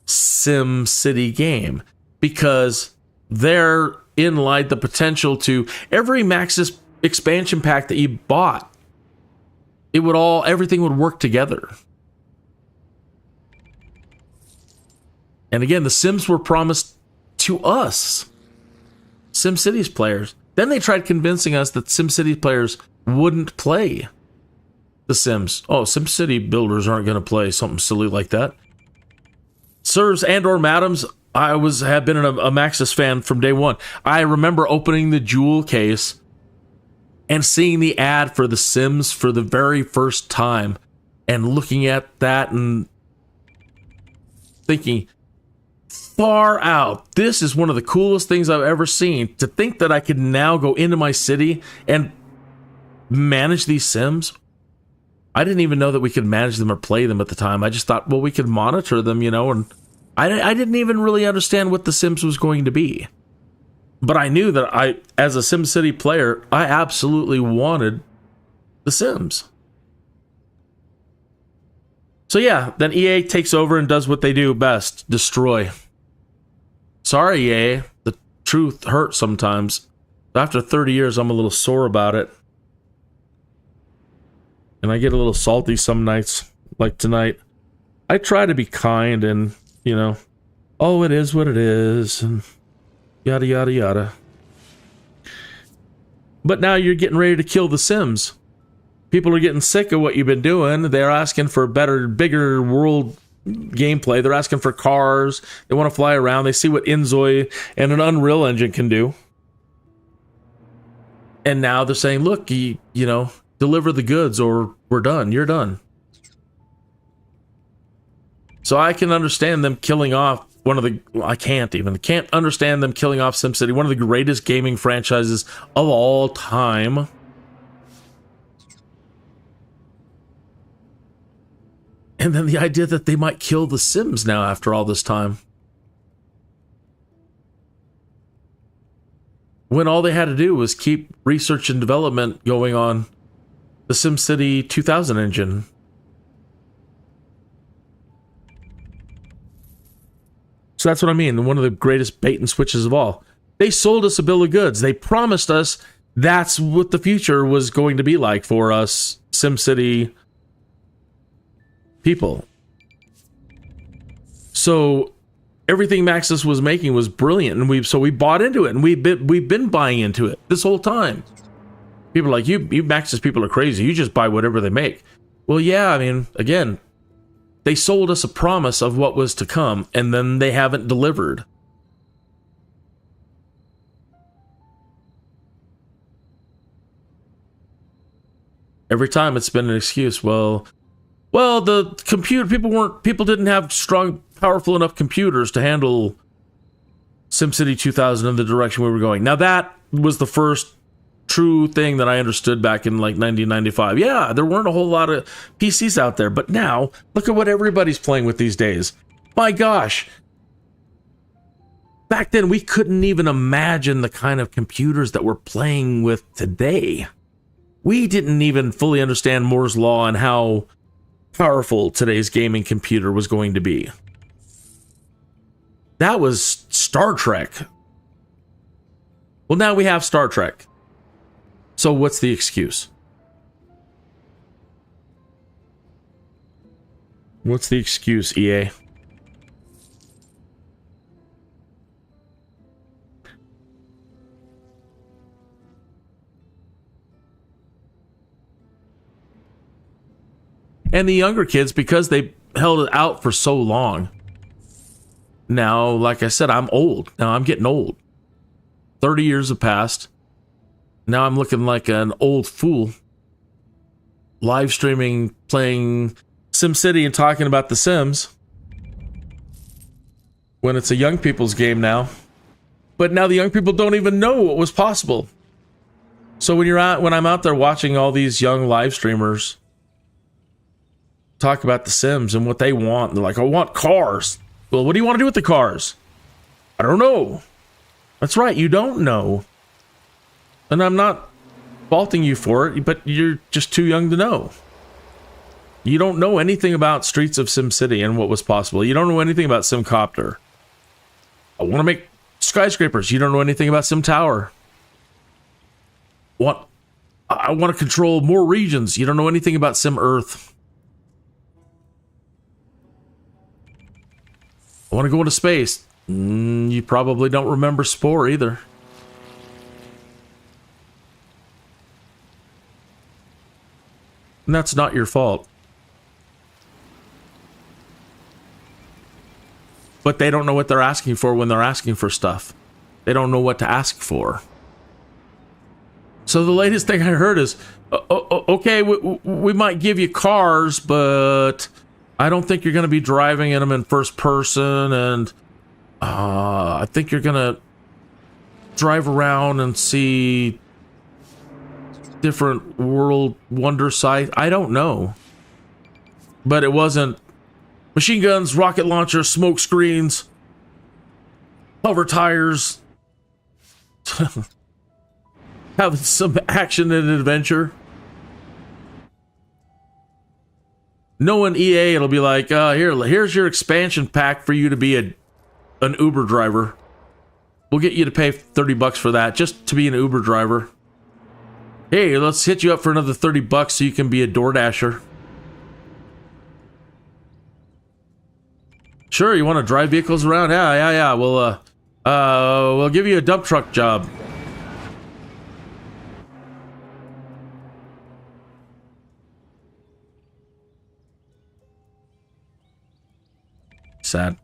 SimCity game because therein lied the potential to every Maxis expansion pack that you bought. Everything would work together. And again, the Sims were promised to us, SimCity's players. Then they tried convincing us that SimCity players wouldn't play The Sims. Oh, SimCity builders aren't going to play something silly like that. Sirs and or madams, I have been a Maxis fan from day one. I remember opening the jewel case and seeing the ad for The Sims for the very first time and looking at that and thinking, far out, this is one of the coolest things I've ever seen. To think that I could now go into my city and manage these Sims. I didn't even know that we could manage them or play them at the time. I just thought, well, we could monitor them, and I didn't even really understand what The Sims was going to be. But I knew that as a SimCity player, I absolutely wanted The Sims. So yeah, then EA takes over and does what they do best, destroy. Sorry, EA, the truth hurts sometimes. After 30 years, I'm a little sore about it. And I get a little salty some nights, like tonight. I try to be kind and, oh, it is what it is, and yada, yada, yada. But now you're getting ready to kill The Sims. People are getting sick of what you've been doing. They're asking for better, bigger world gameplay. They're asking for cars. They want to fly around. They see what Inzoi and an Unreal Engine can do. And now they're saying, look, deliver the goods or we're done. You're done. So I can understand them killing off I can't understand them killing off SimCity, one of the greatest gaming franchises of all time. And then the idea that they might kill The Sims now after all this time. When all they had to do was keep research and development going on the SimCity 2000 engine. So that's what I mean. One of the greatest bait and switches of all. They sold us a bill of goods. They promised us that's what the future was going to be like for us SimCity people. So everything Maxis was making was brilliant, and we bought into it, and we've been buying into it this whole time. People are like, you Maxis people are crazy. You just buy whatever they make. Well, yeah, I mean, again, they sold us a promise of what was to come, and then they haven't delivered. Every time it's been an excuse. Well, the people didn't have strong, powerful enough computers to handle SimCity 2000 in the direction we were going. Now that was the first true thing that I understood back in like 1995. Yeah, there weren't a whole lot of PCs out there, but now look at what everybody's playing with these days. My gosh. Back then we couldn't even imagine the kind of computers that we're playing with today. We didn't even fully understand Moore's Law and how powerful today's gaming computer was going to be. That was Star Trek. Well, now we have Star Trek. So what's the excuse? What's the excuse, EA? And the younger kids, because they held it out for so long. Now, like I said, I'm old. Now I'm getting old. 30 years have passed. Now I'm looking like an old fool. Live streaming, playing SimCity and talking about The Sims. When it's a young people's game now. But now the young people don't even know what was possible. So when I'm out there watching all these young live streamers talk about The Sims and what they want, they're like, I want cars. Well, what do you want to do with the cars? I don't know. That's right, you don't know. And I'm not faulting you for it, but you're just too young to know. You don't know anything about Streets of SimCity and what was possible. You don't know anything about SimCopter. I want to make skyscrapers. You don't know anything about SimTower. What? I want to control more regions. You don't know anything about SimEarth. I want to go into space. You probably don't remember Spore either. And that's not your fault. But they don't know what they're asking for when they're asking for stuff. They don't know what to ask for. So the latest thing I heard is, okay, we might give you cars, but I don't think you're going to be driving in them in first person, and I think you're going to drive around and see different world wonder sites. I don't know. But it wasn't machine guns, rocket launchers, smoke screens, hover tires, having some action and adventure. Knowing EA, it'll be like, here's your expansion pack for you to be an Uber driver. We'll get you to pay $30 for that, just to be an Uber driver. Hey, let's hit you up for another $30 so you can be a DoorDasher. Sure, you want to drive vehicles around? Yeah. We'll give you a dump truck job. Sad.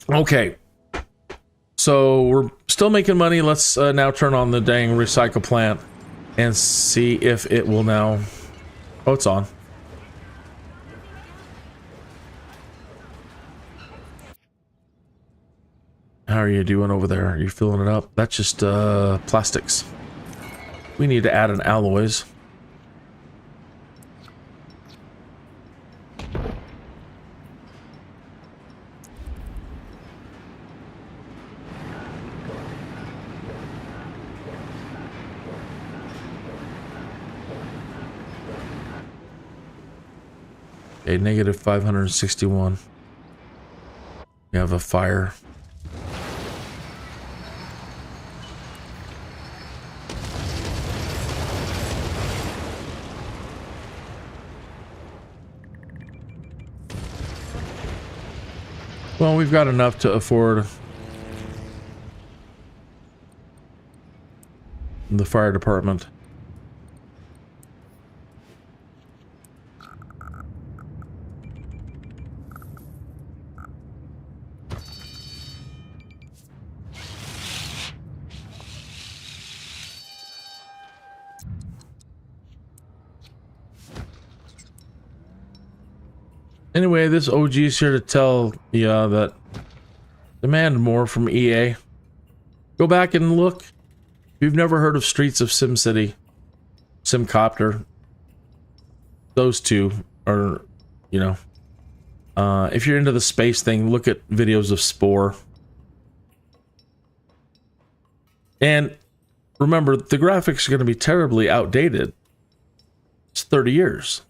Okay. So we're still making money. Let's now turn on the dang recycle plant and see if it will now... Oh, it's on. How are you doing over there? Are you filling it up? That's just plastics. We need to add an alloys. Okay, negative 561. We have a fire. Well, we've got enough to afford the fire department. Anyway, this OG is here to tell you that demand more from EA. Go back and look. If you've never heard of Streets of SimCity, SimCopter, those two are, you know, if you're into the space thing, look at videos of Spore. And remember, the graphics are going to be terribly outdated. It's 30 years.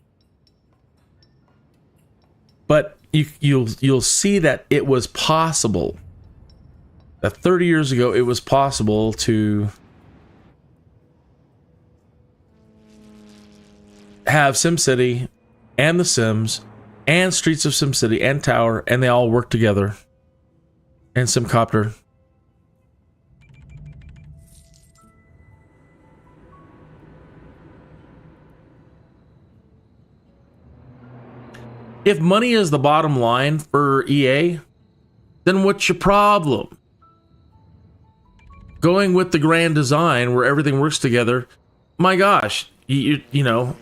But you'll see that it was possible. That 30 years ago, it was possible to have SimCity and The Sims and Streets of SimCity and Tower, and they all work together. And SimCopter. If money is the bottom line for EA, then what's your problem? Going with the grand design where everything works together, my gosh, you know,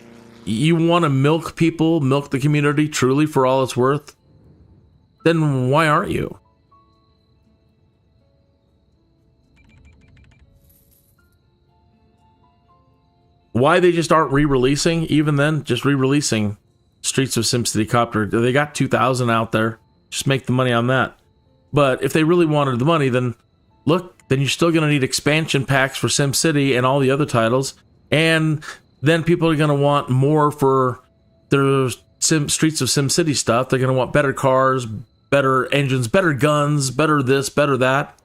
you want to milk people, milk the community truly for all it's worth, then why aren't you? Why they just aren't re-releasing, even then, just re-releasing Streets of SimCity Copter. They got 2,000 out there. Just make the money on that. But if they really wanted the money, then look, then you're still going to need expansion packs for SimCity and all the other titles. And then people are going to want more for their Streets of SimCity stuff. They're going to want better cars, better engines, better guns, better this, better that.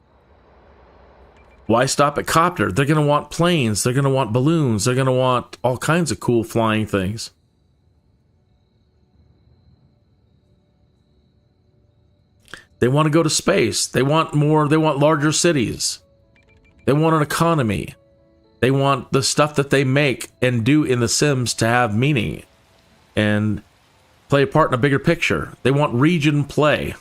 Why stop at copter? They're going to want planes. They're going to want balloons. They're going to want all kinds of cool flying things. They want to go to space. They want more. They want larger cities. They want an economy. They want the stuff that they make and do in The Sims to have meaning and play a part in a bigger picture. They want region play.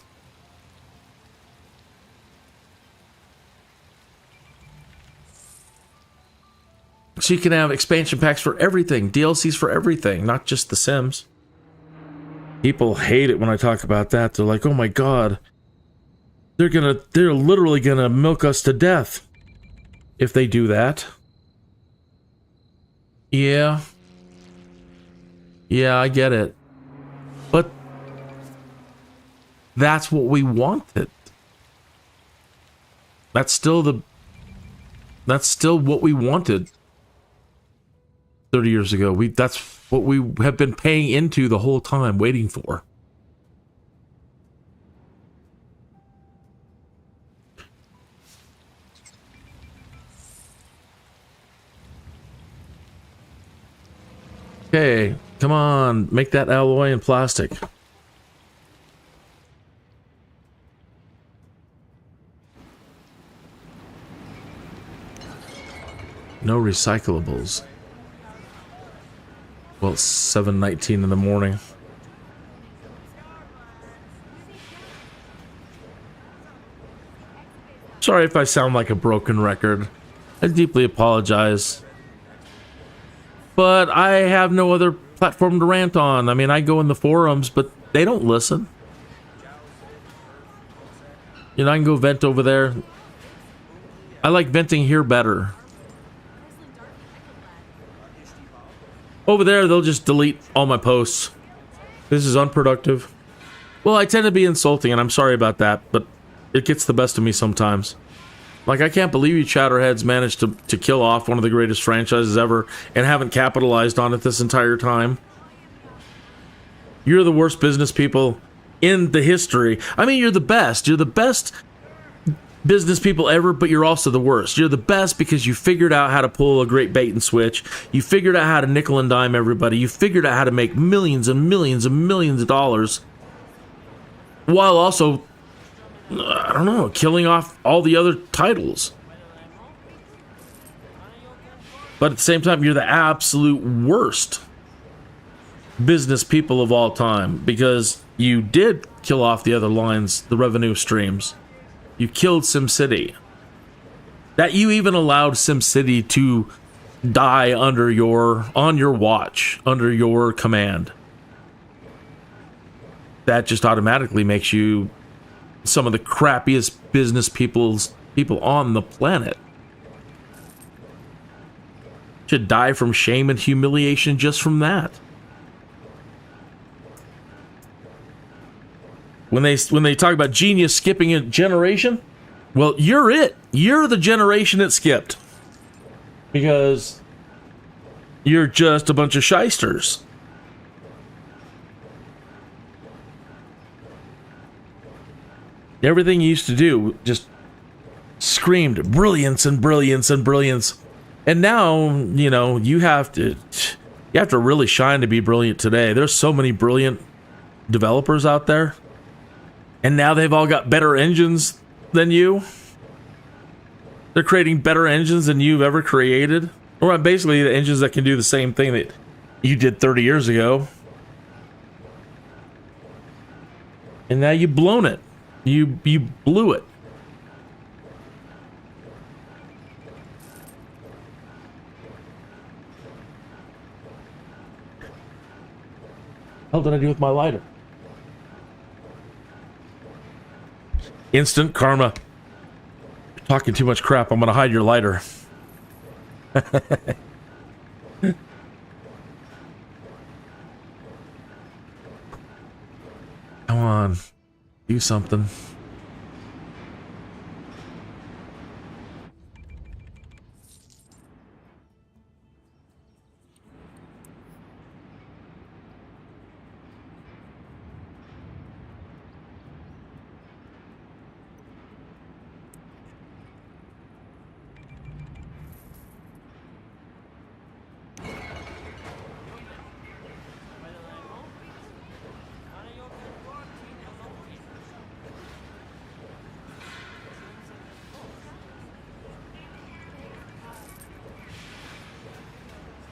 So you can have expansion packs for everything, DLCs for everything, not just The Sims. People hate it when I talk about that. They're like, "Oh my God, they're literally gonna milk us to death if they do that." Yeah, I get it, but that's what we wanted. That's still what we wanted 30 years ago. That's what we have been paying into the whole time, waiting for. Okay, come on, make that alloy and plastic. No recyclables. Well, it's 7:19 in the morning. Sorry if I sound like a broken record. I deeply apologize. But I have no other platform to rant on. I mean, I go in the forums, but they don't listen. You know, I can go vent over there. I like venting here better. Over there, they'll just delete all my posts. This is unproductive. Well, I tend to be insulting, and I'm sorry about that, but it gets the best of me sometimes. Like, I can't believe you chatterheads managed to kill off one of the greatest franchises ever and haven't capitalized on it this entire time. You're the worst business people in the history. I mean, you're the best. You're the best business people ever, but you're also the worst. You're the best because you figured out how to pull a great bait and switch. You figured out how to nickel and dime everybody. You figured out how to make millions and millions and millions of dollars while also, I don't know, killing off all the other titles. But at the same time, you're the absolute worst business people of all time because you did kill off the other lines, the revenue streams. You killed SimCity. That you even allowed SimCity to die on your watch, under your command. That just automatically makes you some of the crappiest business people on the planet. Should die from shame and humiliation just from that. When they talk about genius skipping a generation, well, you're it. You're the generation it skipped. Because you're just a bunch of shysters. Everything you used to do just screamed brilliance and brilliance and brilliance. And now, you know, you have to really shine to be brilliant today. There's so many brilliant developers out there. And now they've all got better engines than you. They're creating better engines than you've ever created. Or basically the engines that can do the same thing that you did 30 years ago. And now you've blown it. You blew it. What the hell did I do with my lighter? Instant karma. You're talking too much crap. I'm gonna hide your lighter. Come on. Do something.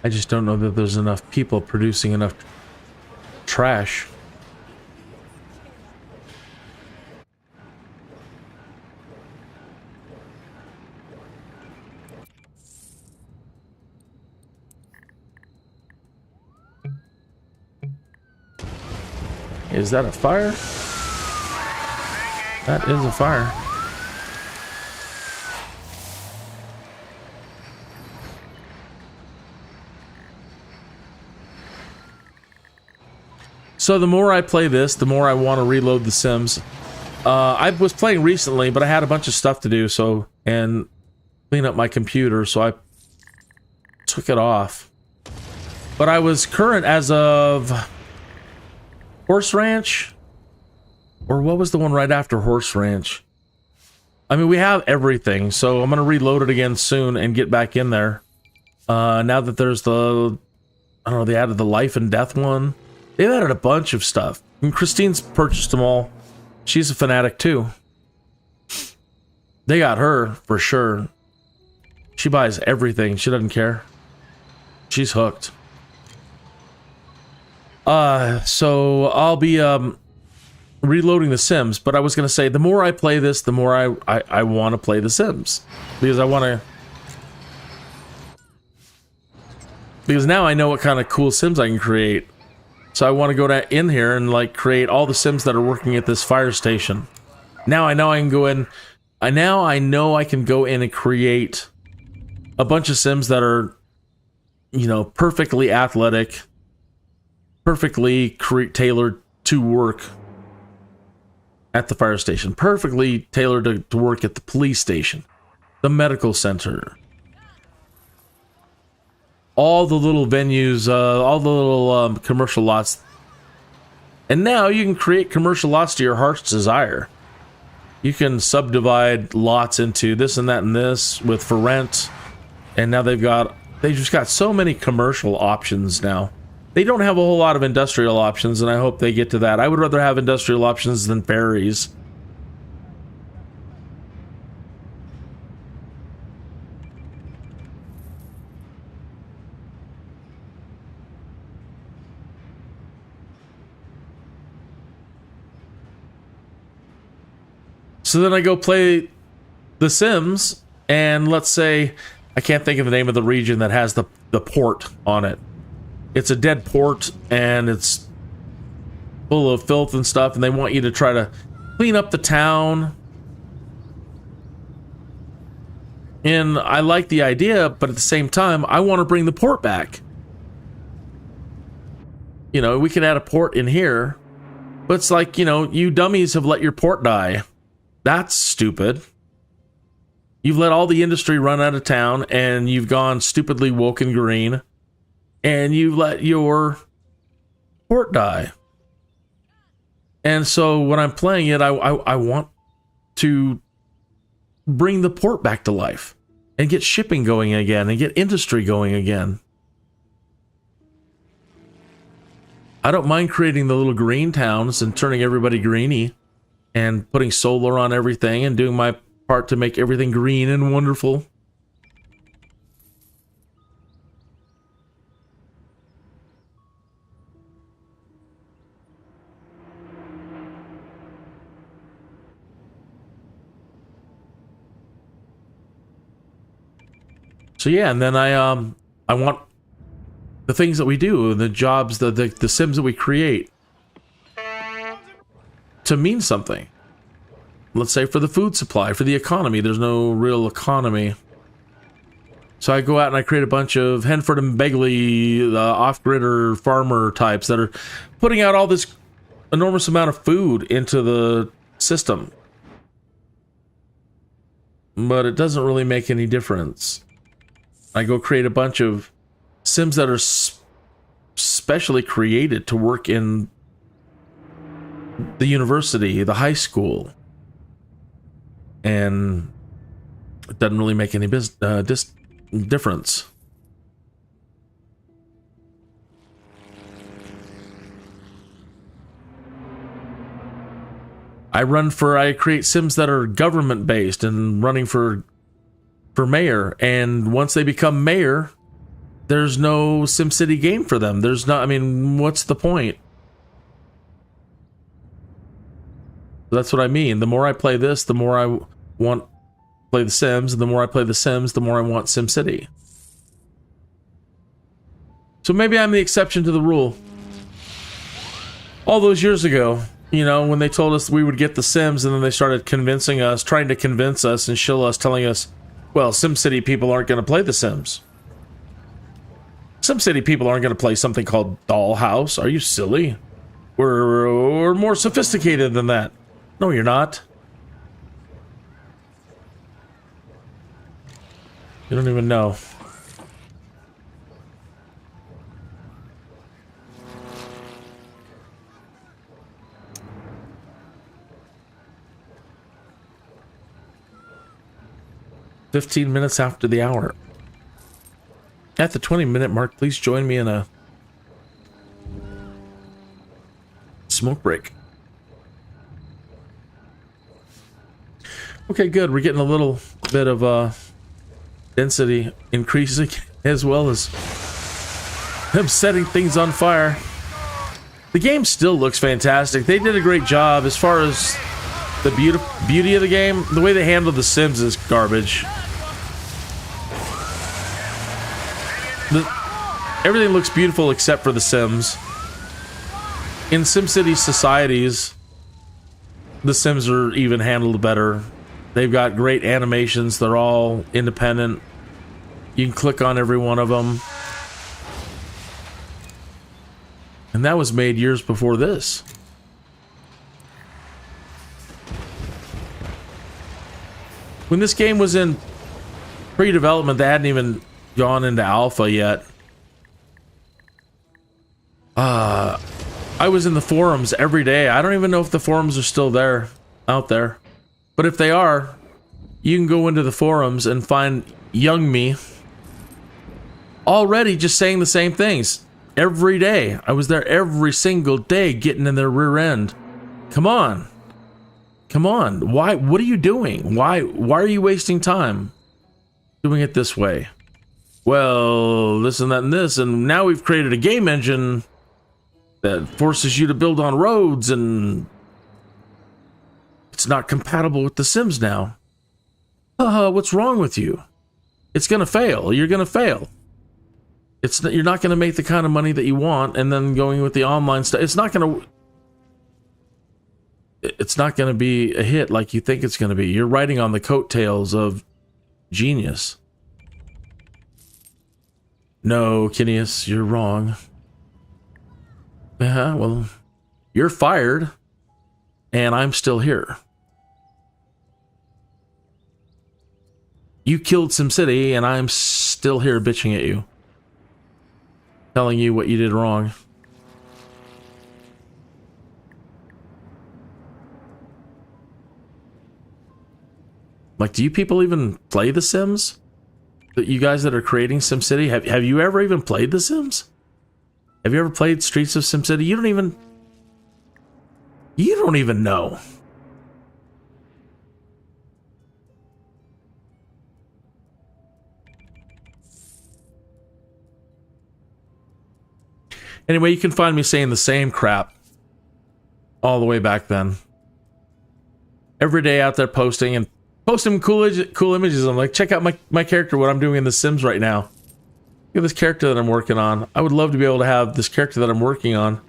I just don't know that there's enough people producing enough trash. Is that a fire? That is a fire. So the more I play this, the more I want to reload The Sims. I was playing recently, but I had a bunch of stuff to do, so and clean up my computer, so I took it off. But I was current as of Horse Ranch, or what was the one right after Horse Ranch? I mean, we have everything, so I'm gonna reload it again soon and get back in there. Now that there's the, I don't know, they added the life and death one. They've added a bunch of stuff. And Christine's purchased them all. She's a fanatic too. They got her for sure. She buys everything. She doesn't care. She's hooked. So I'll be reloading The Sims, but I was gonna say the more I play this, the more I want to play The Sims, because because now I know what kind of cool Sims I can create. So I want to go in here and like create all the Sims that are working at this fire station. Now I know I can go in. Now I know I can go in and create a bunch of Sims that are, you know, perfectly athletic, perfectly tailored to work at the fire station, perfectly tailored to work at the police station, the medical center, all the little venues, all the little commercial lots. And now you can create commercial lots to your heart's desire. You can subdivide lots into this and that and this with for rent. And now they just got so many commercial options now. They don't have a whole lot of industrial options, and I hope they get to that. I would rather have industrial options than ferries. So then I go play The Sims, and let's say, I can't think of the name of the region that has the port on it. It's a dead port, and it's full of filth and stuff, and they want you to try to clean up the town. And I like the idea, but at the same time, I want to bring the port back. You know, we can add a port in here, but it's like, you know, you dummies have let your port die. That's stupid. You've let all the industry run out of town, and you've gone stupidly woke and green, and you let your port die. And so when I'm playing it, I want to bring the port back to life and get shipping going again and get industry going again. I don't mind creating the little green towns and turning everybody greeny and putting solar on everything and doing my part to make everything green and wonderful. So yeah, and then I want the things that we do, the jobs, the Sims that we create to mean something. Let's say for the food supply, for the economy. There's no real economy. So I go out and I create a bunch of Henford and Begley off-gridder farmer types that are putting out all this enormous amount of food into the system. But it doesn't really make any difference. I go create a bunch of Sims that are specially created to work in the university, the high school. And it doesn't really make any difference. I create Sims that are government based and running for mayor, and once they become mayor, there's no SimCity game for them. There's not, I mean, what's the point? That's what I mean. The more I play this, the more I want to play The Sims, and the more I play The Sims, the more I want SimCity. So maybe I'm the exception to the rule. All those years ago, you know, when they told us we would get The Sims, and then they started convincing us, trying to convince us and shill us, telling us, well, SimCity people aren't going to play The Sims. SimCity people aren't going to play something called Dollhouse. Are you silly? We're more sophisticated than that. No, you're not. You don't even know. "15 minutes after the hour. At the 20-minute mark, please join me in a smoke break." Okay, good. We're getting a little bit of density increasing, as well as them setting things on fire. The game still looks fantastic. They did a great job as far as the beauty of the game. The way they handle The Sims is garbage. Everything looks beautiful except for The Sims. In SimCity societies, The Sims are even handled better. They've got great animations. They're all independent. You can click on every one of them. And that was made years before this. When this game was in pre-development, they hadn't even gone into alpha yet. I was in the forums every day. I don't even know if the forums are still there, out there. But if they are, you can go into the forums and find young me already just saying the same things every day. I was there every single day getting in their rear end. Come on. Come on. Why? What are you doing? Why are you wasting time doing it this way? Well, this and that and this, and now we've created a game engine that forces you to build on roads, and it's not compatible with The Sims now. What's wrong with you? It's gonna fail. You're gonna fail. You're not gonna make the kind of money that you want, and then going with the online stuff, it's not gonna be a hit like you think it's gonna be. You're riding on the coattails of genius. No, Kinneas, you're wrong. Well, you're fired, and I'm still here. You killed SimCity, and I'm still here bitching at you. Telling you what you did wrong. Like, do you people even play The Sims? You guys that are creating SimCity, have you ever even played The Sims? Have you ever played Streets of SimCity? You don't even know. Anyway, you can find me saying the same crap all the way back then. Every day out there posting cool images. I'm like, check out my character, what I'm doing in The Sims right now. Look at this character that I'm working on. I would love to be able to have this character that I'm working on.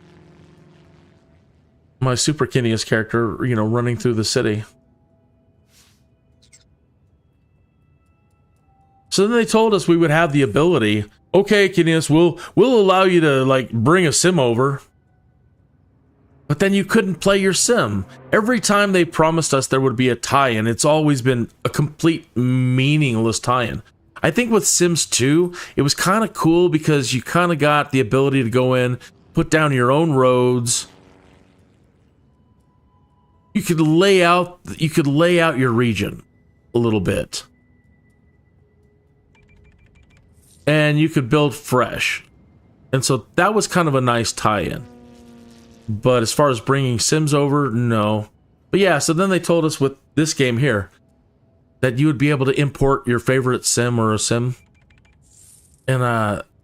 My Super Kinneas character, you know, running through the city. So then they told us we would have the ability, okay, Kinneas, we'll allow you to, like, bring a sim over. But then you couldn't play your sim. Every time they promised us there would be a tie-in, it's always been a complete meaningless tie-in. I think with Sims 2, it was kind of cool because you kind of got the ability to go in, put down your own roads. You could lay out your region a little bit. And you could build fresh. And so that was kind of a nice tie-in. But as far as bringing Sims over, no. But yeah, so then they told us with this game here that you would be able to import your favorite sim or a sim. And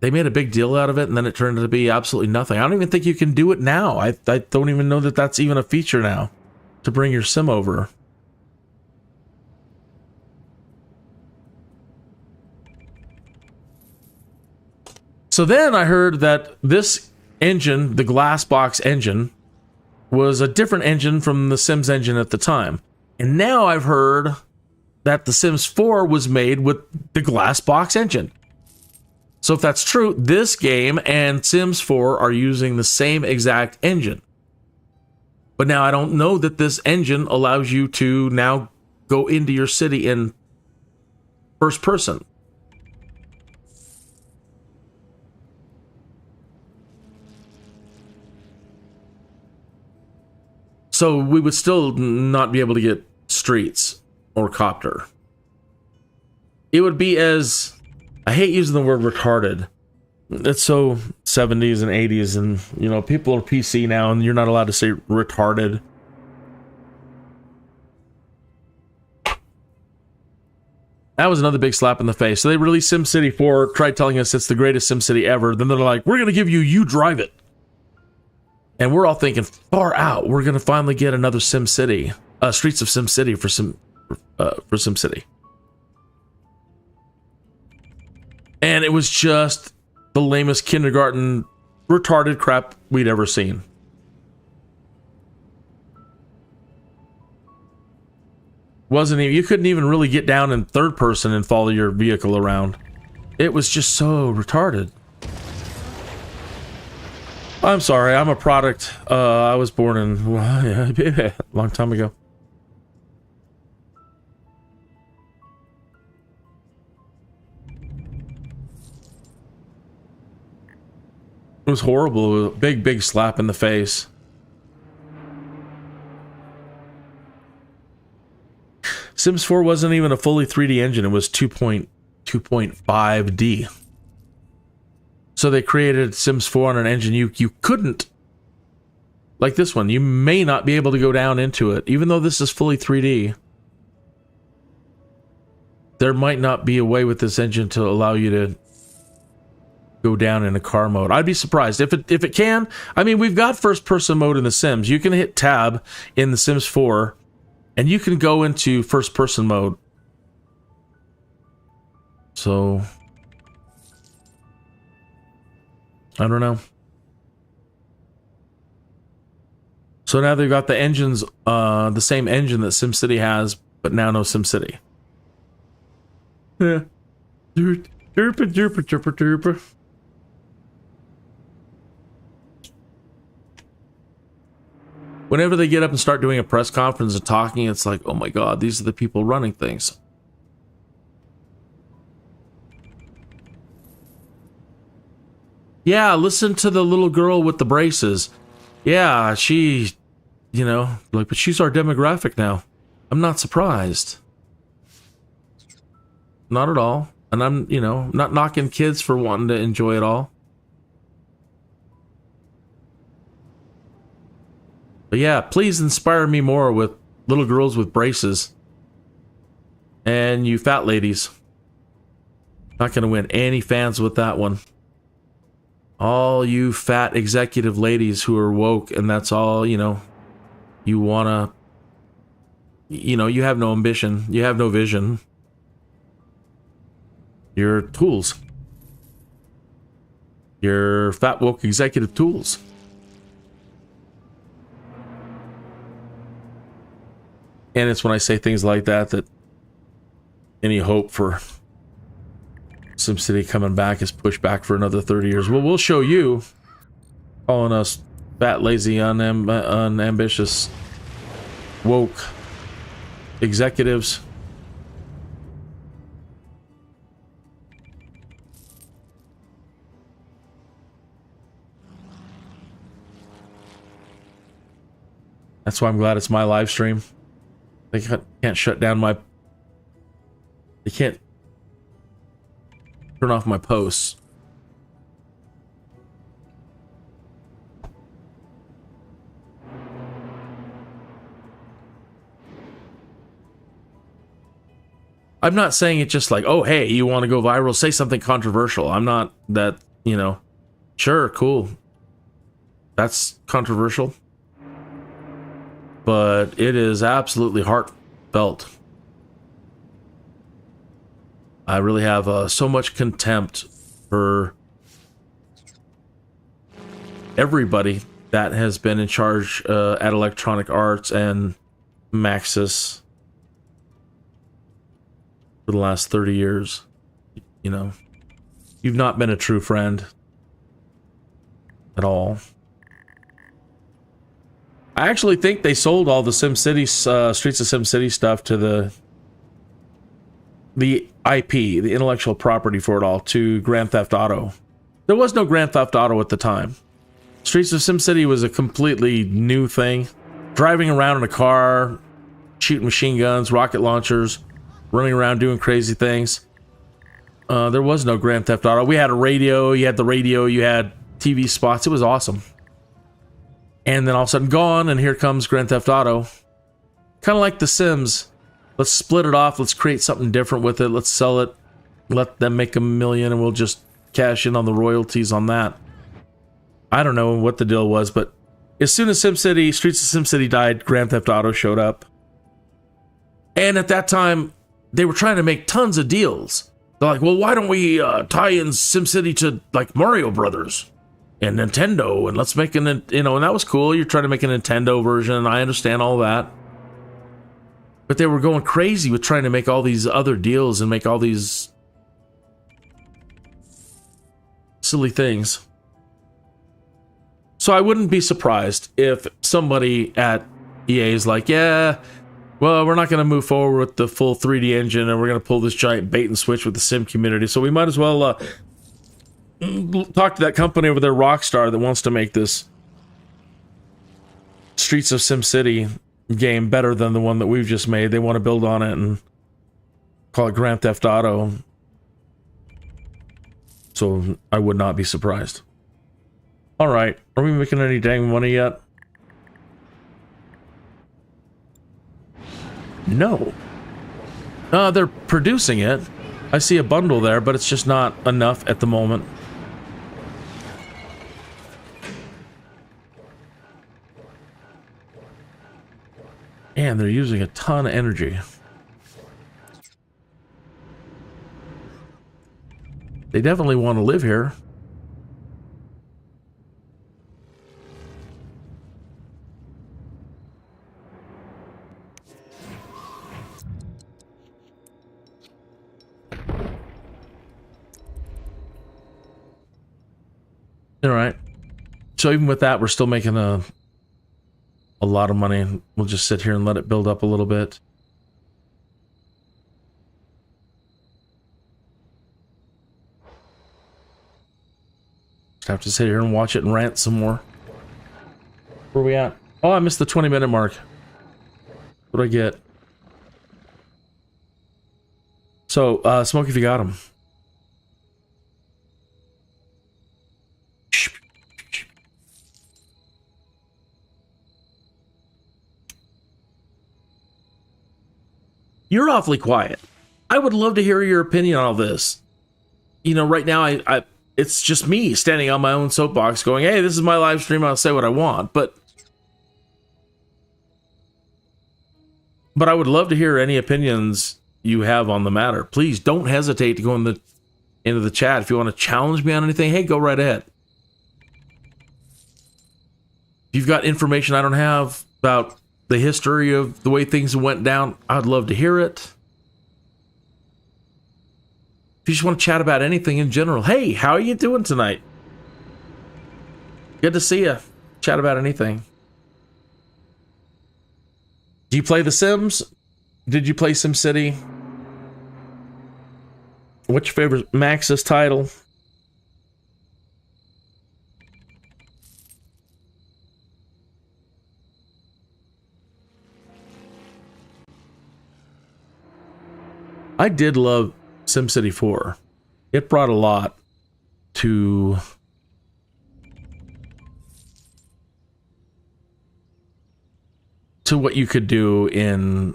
they made a big deal out of it, and then it turned out to be absolutely nothing. I don't even think you can do it now. I don't even know that that's even a feature now to bring your sim over. So then I heard that this engine, the Glassbox engine, was a different engine from the Sims engine at the time. And now I've heard that the Sims 4 was made with the Glassbox engine. So if that's true, this game and Sims 4 are using the same exact engine. But now I don't know that this engine allows you to now go into your city in first person. So we would still not be able to get streets or copter. It would be as... I hate using the word retarded. It's so 70s and 80s, and, you know, people are PC now, and you're not allowed to say retarded. That was another big slap in the face. So they released SimCity 4, tried telling us it's the greatest SimCity ever. Then they're like, we're going to give you drive it. And we're all thinking, far out, we're going to finally get another SimCity. Streets of SimCity for SimCity. And it was just the lamest kindergarten retarded crap we'd ever seen. Wasn't even, you couldn't even really get down in third person and follow your vehicle around. It was just so retarded. I'm sorry, I'm a product. I was born in a long time ago. It was horrible. A big slap in the face. Sims 4 wasn't even a fully 3D engine. It was 2.5D. So they created Sims 4 on an engine you couldn't. Like this one, you may not be able to go down into it. Even though this is fully 3D. There might not be a way with this engine to allow you to go down in a car mode. I'd be surprised if it can. I mean, we've got first person mode in the Sims. You can hit tab in the Sims 4 and you can go into first person mode. So I don't know. So now they've got the engines, the same engine that SimCity has, but now no SimCity. Yeah. Derp. Whenever they get up and start doing a press conference and talking, it's like, oh my god, these are the people running things. Yeah, listen to the little girl with the braces. Yeah, she, you know, like, but she's our demographic now. I'm not surprised. Not at all. And I'm, you know, not knocking kids for wanting to enjoy it all. But yeah, please inspire me more with little girls with braces. And you fat ladies. Not going to win any fans with that one. All you fat executive ladies who are woke and that's all, you know, you want to, you know, you have no ambition. You have no vision. You're tools. You're fat woke executive tools. And it's when I say things like that that any hope for SimCity coming back is pushed back for another 30 years. Well, we'll show you, calling us fat, lazy, unambitious, woke executives. That's why I'm glad it's my live stream. They can't shut down my... They can't turn off my posts. I'm not saying it just like, oh, hey, you want to go viral? Say something controversial. I'm not that you know, sure, cool. That's controversial. But it is absolutely heartfelt. I really have so much contempt for everybody that has been in charge at Electronic Arts and Maxis for the last 30 years. You know, you've not been a true friend at all. I actually think they sold all the SimCity, Streets of SimCity stuff to the IP, the intellectual property for it all, to Grand Theft Auto. There was no Grand Theft Auto at the time. Streets of SimCity was a completely new thing. Driving around in a car, shooting machine guns, rocket launchers, running around doing crazy things. There was no Grand Theft Auto. We had a radio, you had the radio, you had TV spots. It was awesome. And then all of a sudden gone, and here comes Grand Theft Auto. Kind of like The Sims. Let's split it off, let's create something different with it, let's sell it, let them make $1 million, and we'll just cash in on the royalties on that. I don't know what the deal was, but as soon as SimCity, Streets of SimCity died, Grand Theft Auto showed up. And at that time, they were trying to make tons of deals. They're like, well, why don't we tie in SimCity to, like, Mario Brothers and Nintendo, and let's make an, you know, and that was cool. You're trying to make a Nintendo version, I understand all that. But they were going crazy with trying to make all these other deals and make all these silly things. So I wouldn't be surprised if somebody at EA is like, yeah, well, we're not going to move forward with the full 3D engine, and we're going to pull this giant bait and switch with the sim community. So we might as well talk to that company over there, Rockstar, that wants to make this Streets of SimCity game better than the one that we've just made. They want to build on it and call it Grand Theft Auto. So I would not be surprised. All right, are we making any dang money yet? No. They're producing it. I see a bundle there, but it's just not enough at the moment. And they're using a ton of energy. They definitely want to live here. All right. So even with that, we're still making a lot of money. We'll just sit here and let it build up a little bit. Just have to sit here and watch it and rant some more. Where are we at? Oh, I missed the 20-minute mark. What do I get? So, Smoke if you got him. You're awfully quiet. I would love to hear your opinion on all this. You know, right now, it's just me standing on my own soapbox going, hey, this is my live stream, I'll say what I want. But I would love to hear any opinions you have on the matter. Please don't hesitate to go into the chat. If you want to challenge me on anything, hey, go right ahead. If you've got information I don't have about the history of the way things went down, I'd love to hear it. If you just want to chat about anything in general, hey, how are you doing tonight? Good to see you. Chat about anything. Do you play The Sims? Did you play SimCity? What's your favorite Maxis title? I did love SimCity 4. It brought a lot to what you could do in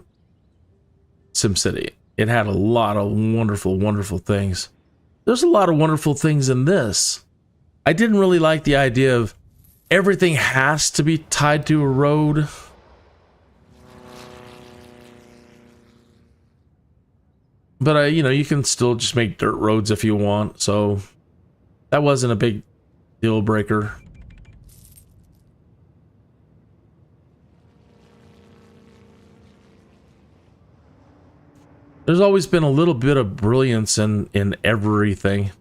SimCity. It had a lot of wonderful, wonderful things. There's a lot of wonderful things in this. I didn't really like the idea of everything has to be tied to a road. But you know, you can still just make dirt roads if you want, so that wasn't a big deal breaker. There's always been a little bit of brilliance in everything.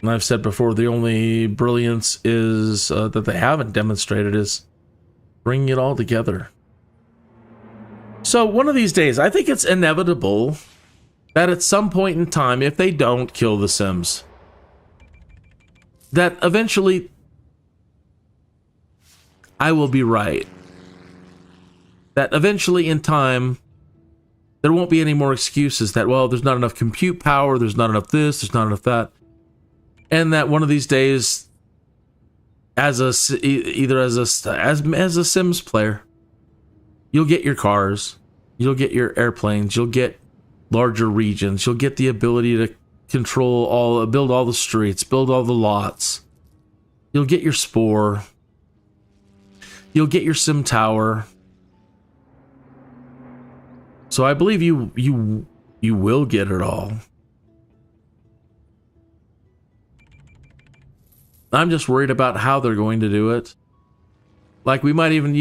And I've said before, the only brilliance is that they haven't demonstrated is bringing it all together. So one of these days, I think it's inevitable that at some point in time, if they don't kill the Sims, that eventually I will be right. That eventually in time, there won't be any more excuses that, well, there's not enough compute power, there's not enough this, there's not enough that. And that one of these days, as a Sims player, you'll get your cars, you'll get your airplanes, you'll get larger regions, you'll get the ability to build all the streets, build all the lots. You'll get your Spore. You'll get your Sim Tower. So I believe you will get it all. I'm just worried about how they're going to do it. Like you might even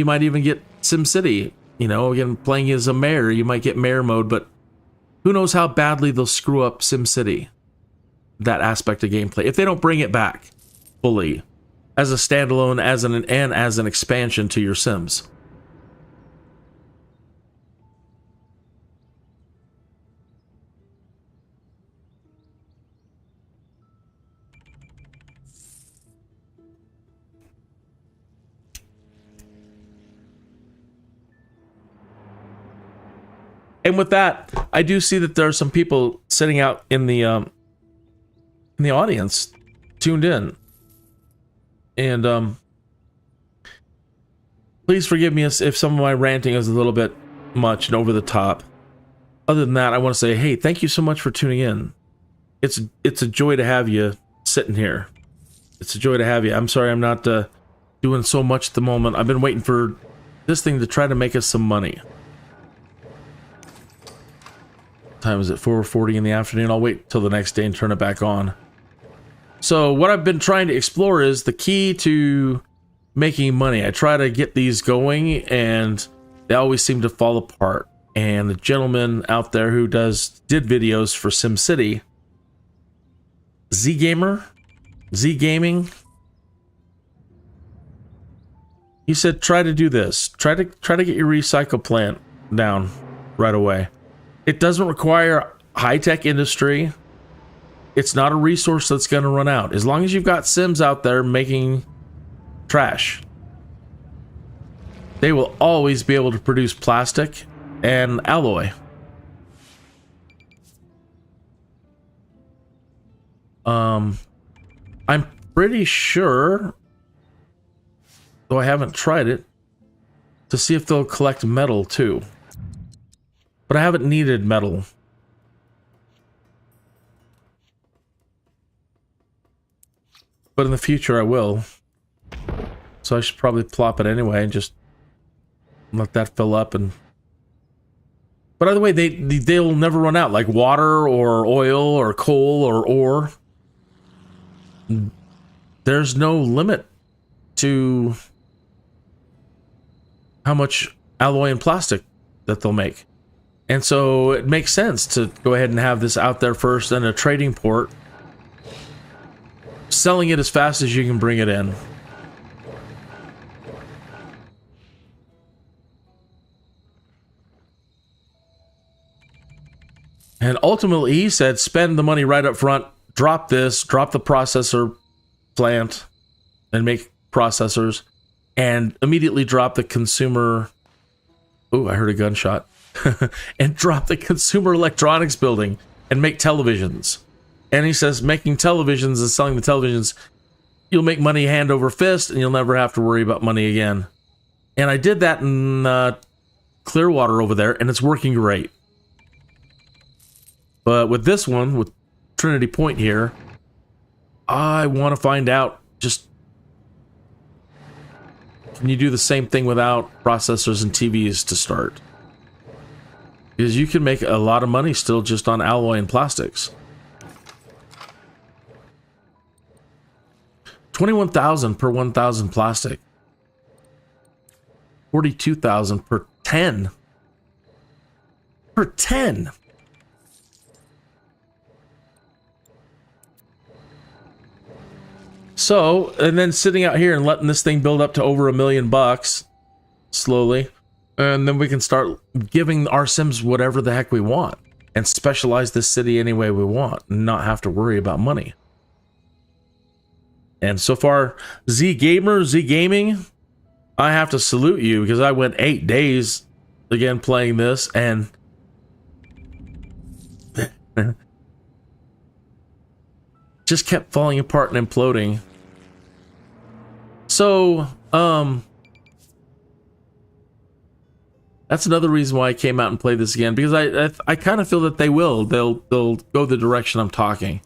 get Simcity, you know, again playing as a mayor, you might get mayor mode, but who knows how badly they'll screw up Simcity, that aspect of gameplay, if they don't bring it back fully as a standalone, as an expansion to your Sims. And with that, I do see that there are some people sitting out in the audience, tuned in, and please forgive me if some of my ranting is a little bit much and over the top. Other than that, I want to say, hey, thank you so much for tuning in. It's a joy to have you sitting here. It's a joy to have you. I'm sorry I'm not doing so much at the moment. I've been waiting for this thing to try to make us some money. Time is it? 4:40 in the afternoon. I'll wait till the next day and turn it back on. So what I've been trying to explore is the key to making money. I try to get these going and they always seem to fall apart. And the gentleman out there who did videos for SimCity, Z Gaming, he said try to do this. Try to get your recycle plant down right away. It doesn't require high-tech industry. It's not a resource that's going to run out. As long as you've got Sims out there making trash, they will always be able to produce plastic and alloy. I'm pretty sure, though I haven't tried it, to see if they'll collect metal too. But I haven't needed metal. But in the future I will. So I should probably plop it anyway and just let that fill up. And but either way, they'll never run out, like water or oil or coal or ore. There's no limit to how much alloy and plastic that they'll make. And so it makes sense to go ahead and have this out there first in a trading port, selling it as fast as you can bring it in. And ultimately, he said, spend the money right up front, drop the processor plant and make processors, and immediately drop the consumer... Ooh, I heard a gunshot. And drop the consumer electronics building and make televisions. And he says making televisions and selling the televisions, you'll make money hand over fist and you'll never have to worry about money again. And I did that in Clearwater over there, and it's working great. But with this one, with Trinity Point here, I want to find out, just, can you do the same thing without processors and TVs to start? Because you can make a lot of money still just on alloy and plastics. 21,000 per 1,000 plastic. 42,000 per 10. Per 10. So, and then sitting out here and letting this thing build up to over $1 million slowly. And then we can start giving our Sims whatever the heck we want and specialize this city any way we want and not have to worry about money. And so far, Z Gaming, I have to salute you because I went 8 days again playing this and just kept falling apart and imploding. So, that's another reason why I came out and played this again, because I kind of feel that they'll go the direction I'm talking.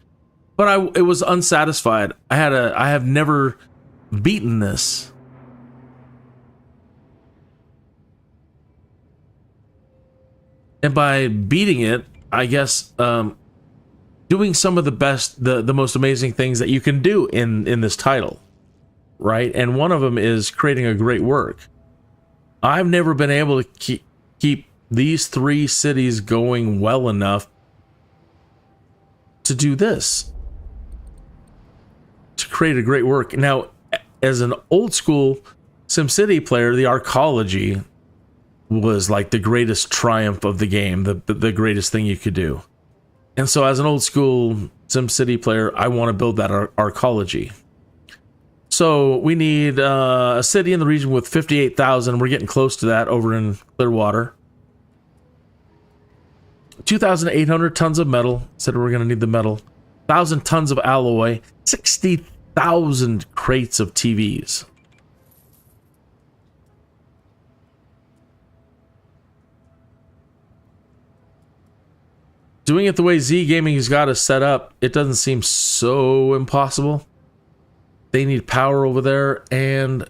But it was unsatisfied. I have never beaten this. And by beating it, I guess doing some of the best, the most amazing things that you can do in this title, right? And one of them is creating a great work. I've never been able to keep these 3 cities going well enough to do this, to create a great work. Now, as an old school SimCity player, the arcology was like the greatest triumph of the game, the greatest thing you could do. And so as an old school SimCity player, I want to build that arcology. So we need a city in the region with 58,000. We're getting close to that over in Clearwater. 2,800 tons of metal. Said we're going to need the metal. 1,000 tons of alloy. 60,000 crates of TVs. Doing it the way Z Gaming has got us set up, it doesn't seem so impossible. They need power over there, and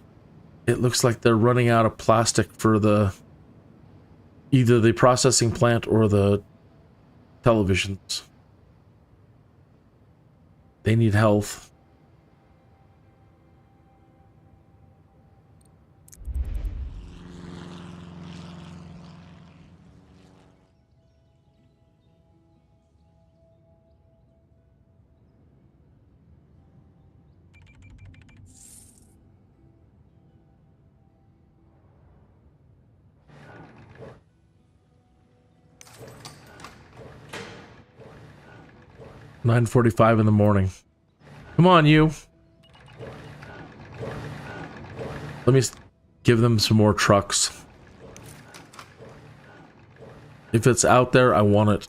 it looks like they're running out of plastic for either the processing plant or the televisions. They need health. $9:45 in the morning. Come on, you. Let me give them some more trucks. If it's out there, I want it.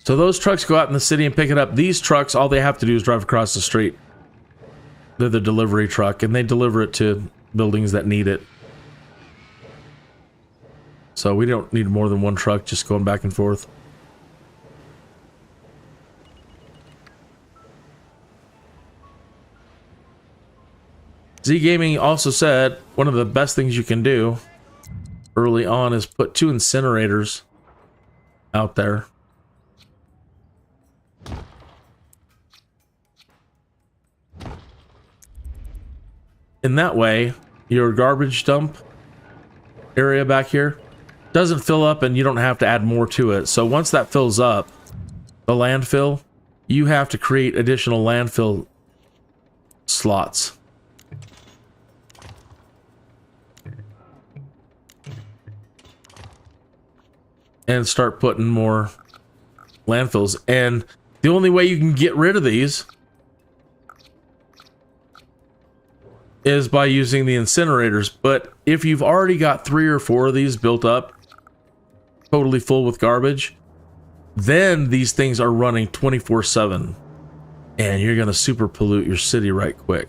So those trucks go out in the city and pick it up. These trucks, all they have to do is drive across the street. They're the delivery truck, and they deliver it to buildings that need it. So we don't need more than one truck just going back and forth. Z Gaming also said one of the best things you can do early on is put 2 incinerators out there. In that way, your garbage dump area back here doesn't fill up and you don't have to add more to it. So once that fills up, the landfill, you have to create additional landfill slots. And start putting more landfills. And the only way you can get rid of these is by using the incinerators. But if you've already got 3 or 4 of these built up, totally full with garbage, then these things are running 24/7, and you're gonna super pollute your city right quick.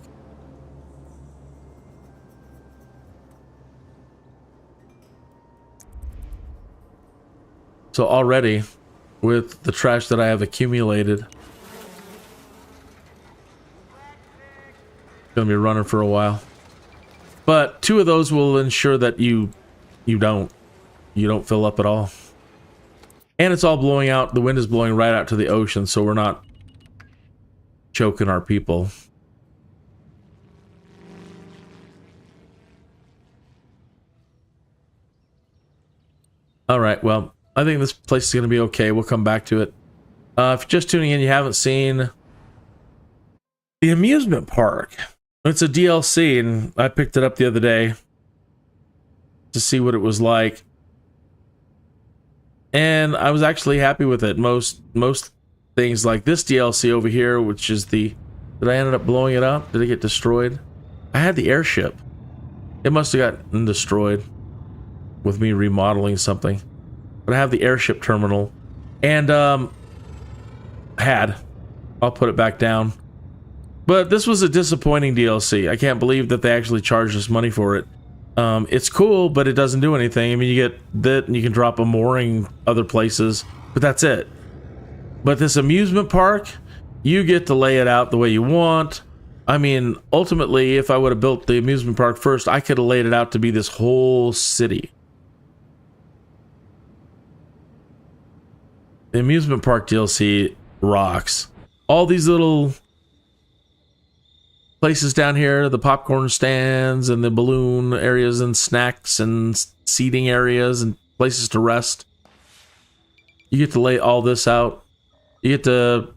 So already, with the trash that I have accumulated, gonna be running for a while. But 2 of those will ensure that you don't fill up at all. And it's all blowing out. The wind is blowing right out to the ocean, so we're not choking our people. All right, well, I think this place is going to be okay. We'll come back to it. If you're just tuning in, you haven't seen the amusement park. It's a DLC, and I picked it up the other day to see what it was like. And I was actually happy with it. Most things like this DLC over here, which is the... Did I end up blowing it up? Did it get destroyed? I had the airship. It must have gotten destroyed with me remodeling something. But I have the airship terminal. And, I'll put it back down. But this was a disappointing DLC. I can't believe that they actually charged us money for it. It's cool, but it doesn't do anything. I mean, you get that, and you can drop a mooring other places, but that's it. But this amusement park, you get to lay it out the way you want. I mean, ultimately, if I would have built the amusement park first, I could have laid it out to be this whole city. The amusement park DLC rocks. All these little places down here, the popcorn stands and the balloon areas and snacks and seating areas and places to rest. You get to lay all this out. You get to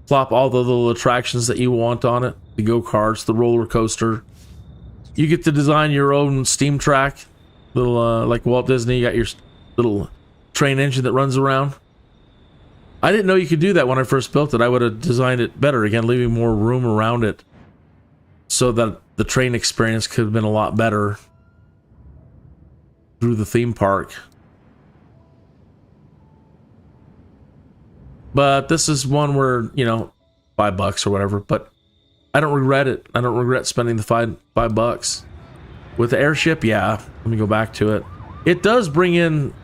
plop all the little attractions that you want on it. The go-karts, the roller coaster. You get to design your own steam track. Little, like Walt Disney, you got your little train engine that runs around. I didn't know you could do that when I first built it. I would have designed it better, again, leaving more room around it, so that the train experience could have been a lot better through the theme park. But this is one where, you know, $5 or whatever, but I don't regret it. I don't regret spending the $5. With the airship, yeah, let me go back to it. It does bring in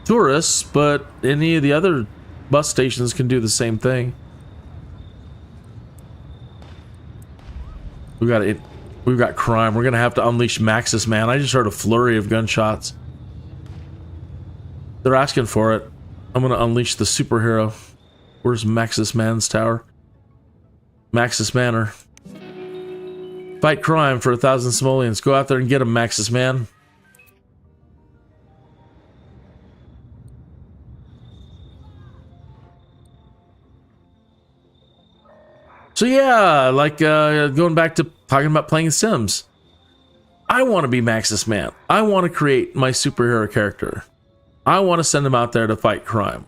tourists, but any of the other bus stations can do the same thing. We've got crime. We're gonna have to unleash Maxis Man. I just heard a flurry of gunshots. They're asking for it. I'm gonna unleash the superhero. Where's Maxis Man's tower? Maxis Manor. Fight crime for 1,000 simoleons. Go out there and get him, Maxis Man. So yeah, like going back to talking about playing Sims. I want to be Maxis Man. I want to create my superhero character. I want to send them out there to fight crime,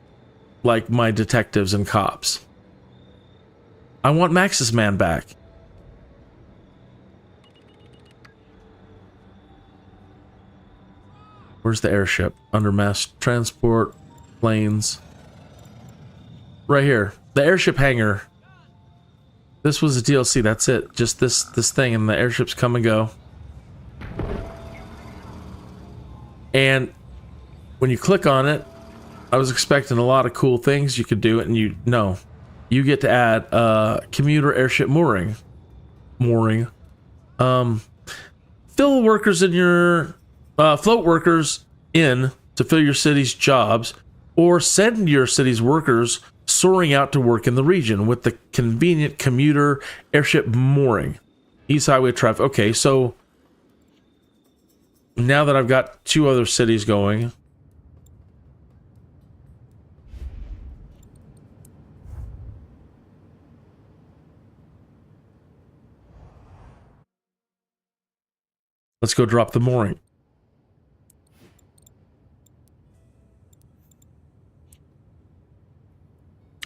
like my detectives and cops. I want Maxis Man back. Where's the airship? Under mass transport, planes. Right here. The airship hangar. This was a DLC, that's it. Just this thing, and the airships come and go. And when you click on it, I was expecting a lot of cool things you could do, and you get to add commuter airship mooring. Fill workers in your float workers in to fill your city's jobs, or send your city's workers soaring out to work in the region with the convenient commuter airship mooring. East Highway traffic. Okay, so now that I've got 2 other cities going, let's go drop the mooring.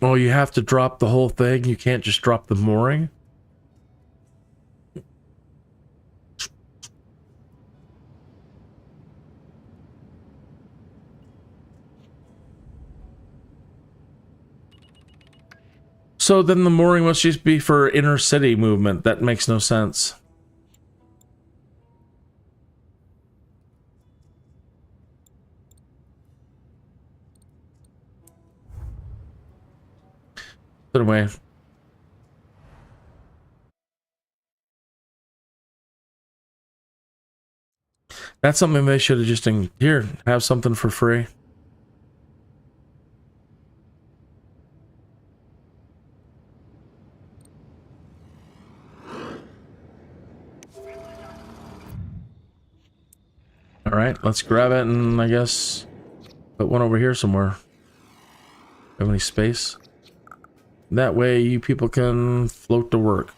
Oh, you have to drop the whole thing? You can't just drop the mooring? So then the mooring must just be for inner city movement. That makes no sense. Put it away. That's something they should have just here, have something for free. All right, let's grab it and I guess put one over here somewhere. Have any space? That way you people can float to work.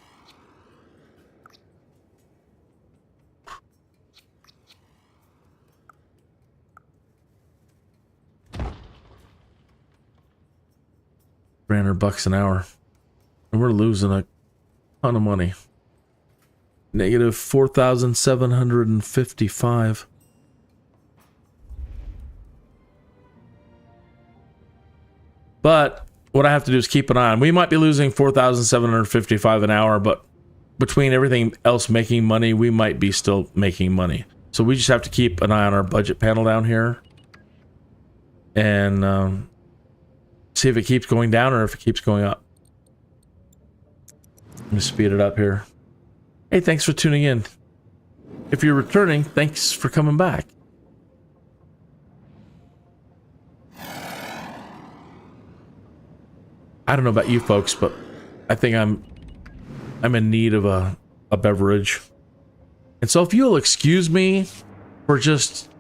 $300 an hour. And we're losing a ton of money. Negative 4,755. But what I have to do is keep an eye on. We might be losing 4,755 an hour, but between everything else making money, we might be still making money. So we just have to keep an eye on our budget panel down here. And see if it keeps going down or if it keeps going up. Let me speed it up here. Hey, thanks for tuning in. If you're returning, thanks for coming back. I don't know about you folks, but I think I'm in need of a beverage. And so if you'll excuse me for just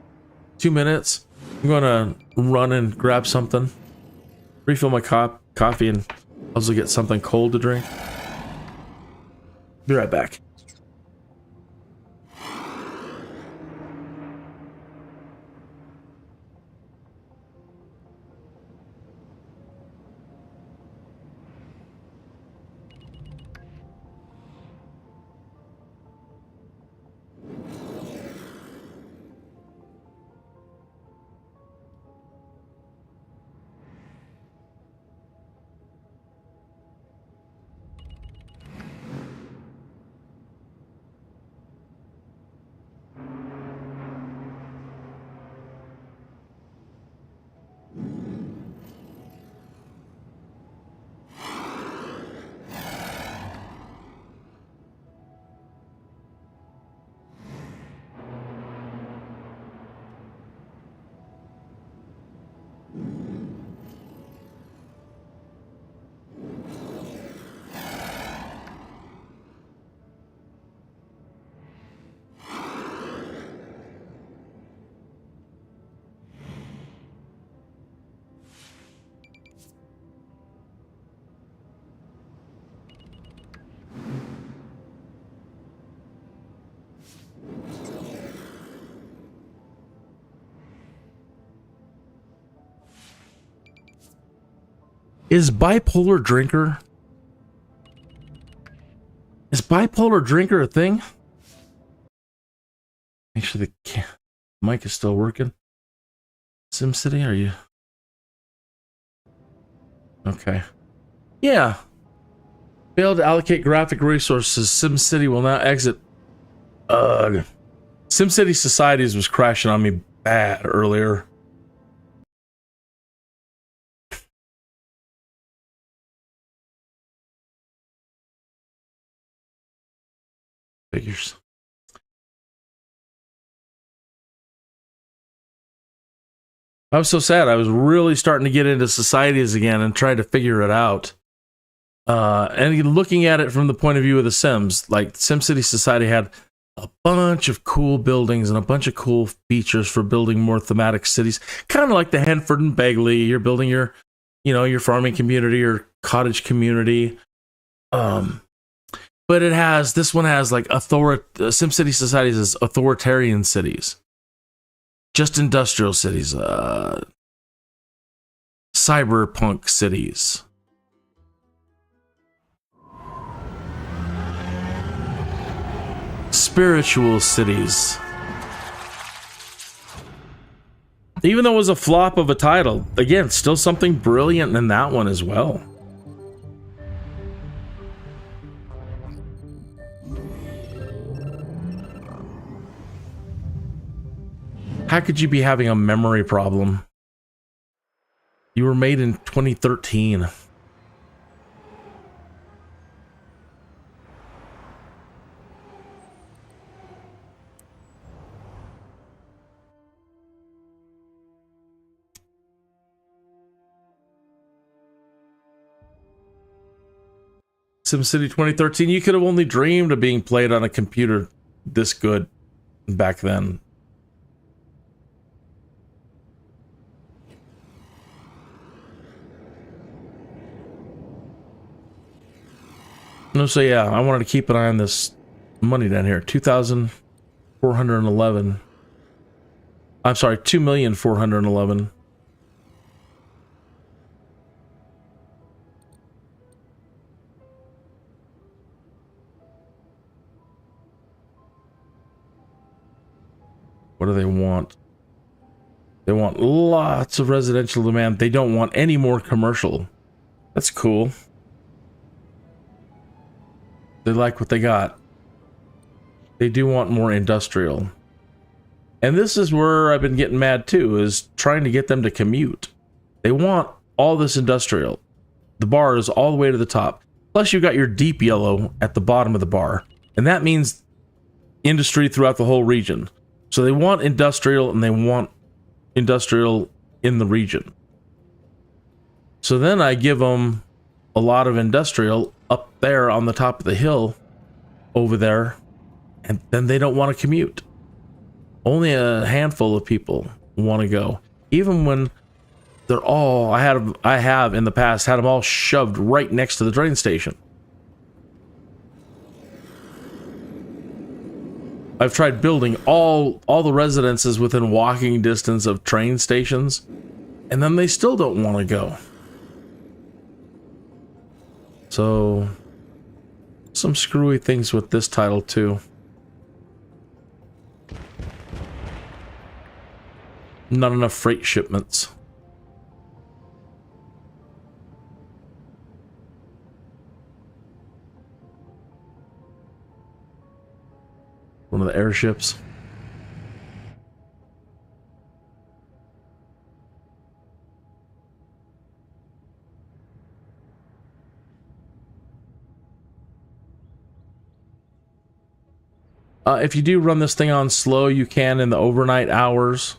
2 minutes, I'm going to run and grab something. Refill my coffee and also get something cold to drink. Be right back. Is bipolar drinker a thing? Make sure the mic is still working. SimCity, are you? Okay. Yeah. Failed to allocate graphic resources. SimCity will now exit. SimCity Societies was crashing on me bad earlier. Figures. I was so sad. I was really starting to get into societies again and try to figure it out. And looking at it from the point of view of the Sims, like SimCity Society had a bunch of cool buildings and a bunch of cool features for building more thematic cities, kind of like the Henford and Begley. You're building your, your farming community, your cottage community. But this one has like SimCity Society has authoritarian cities. Just industrial cities, cyberpunk cities. Spiritual cities. Even though it was a flop of a title, again, still something brilliant in that one as well. How could you be having a memory problem? You were made in 2013. SimCity 2013, you could have only dreamed of being played on a computer this good back then. No, so yeah, I wanted to keep an eye on this money down here. 2,411. I'm sorry, 2,411,000. What do they want? They want lots of residential demand. They don't want any more commercial. That's cool. They like what they got. They do want more industrial. And this is where I've been getting mad too, is trying to get them to commute. They want all this industrial. The bar is all the way to the top. Plus you've got your deep yellow at the bottom of the bar. And that means industry throughout the whole region. So they want industrial, and they want industrial in the region. So then I give them a lot of industrial up there on the top of the hill over there, and then they don't want to commute. Only a handful of people want to go. Even when they're all, I have in the past had them all shoved right next to the train station. I've tried building all the residences within walking distance of train stations, and then they still don't want to go. So, some screwy things with this title too. Not enough freight shipments. One of the airships. If you do run this thing on slow, you can in the overnight hours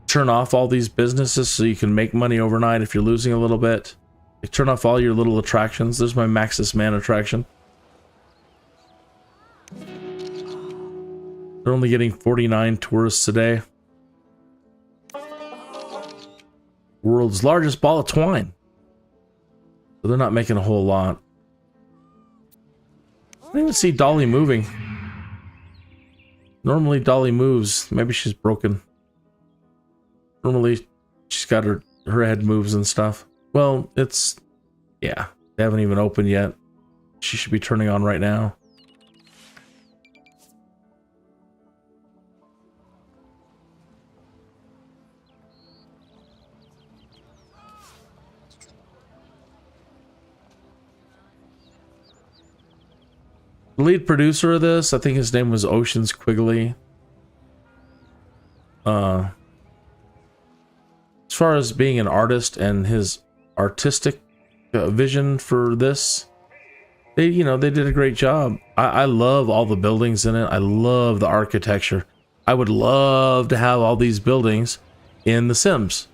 turn off all these businesses so you can make money overnight if you're losing a little bit. You turn off all your little attractions. There's my Maxis Man attraction. They're only getting 49 tourists a day. World's largest ball of twine. So they're not making a whole lot. I didn't even see Dolly moving. Normally Dolly moves. Maybe she's broken. Normally she's got her head moves and stuff. Well, it's... yeah. They haven't even opened yet. She should be turning on right now. The lead producer of this, I think his name was Oceans Quigley. As far as being an artist and his artistic vision for this, they did a great job. I love all the buildings in it. I love the architecture. I would love to have all these buildings in The Sims.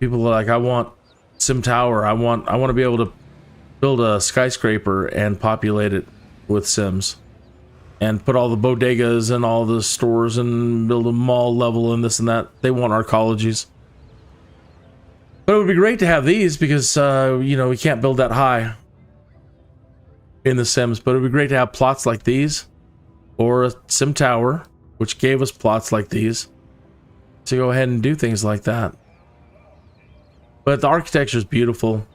People are like, I want Sim Tower. I want to be able to build a skyscraper and populate it with Sims, and put all the bodegas and all the stores and build a mall level and this and that. They want arcologies. But it would be great to have these because, we can't build that high in The Sims, but it would be great to have plots like these, or a Sim Tower, which gave us plots like these, to go ahead and do things like that. But the architecture is beautiful.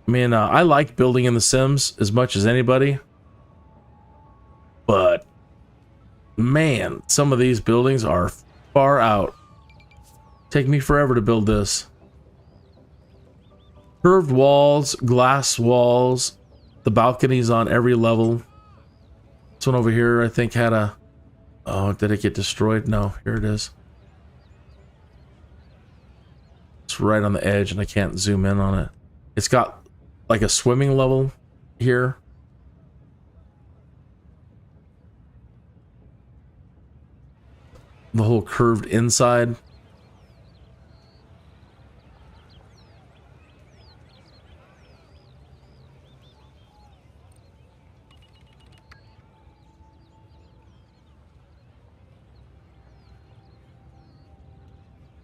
I mean, I like building in The Sims as much as anybody. But, man, some of these buildings are far out. Take me forever to build this. Curved walls, glass walls, the balconies on every level. This one over here, I think, had a... oh, did it get destroyed? No, here it is. It's right on the edge, and I can't zoom in on it. It's got like a swimming level here. The whole curved inside.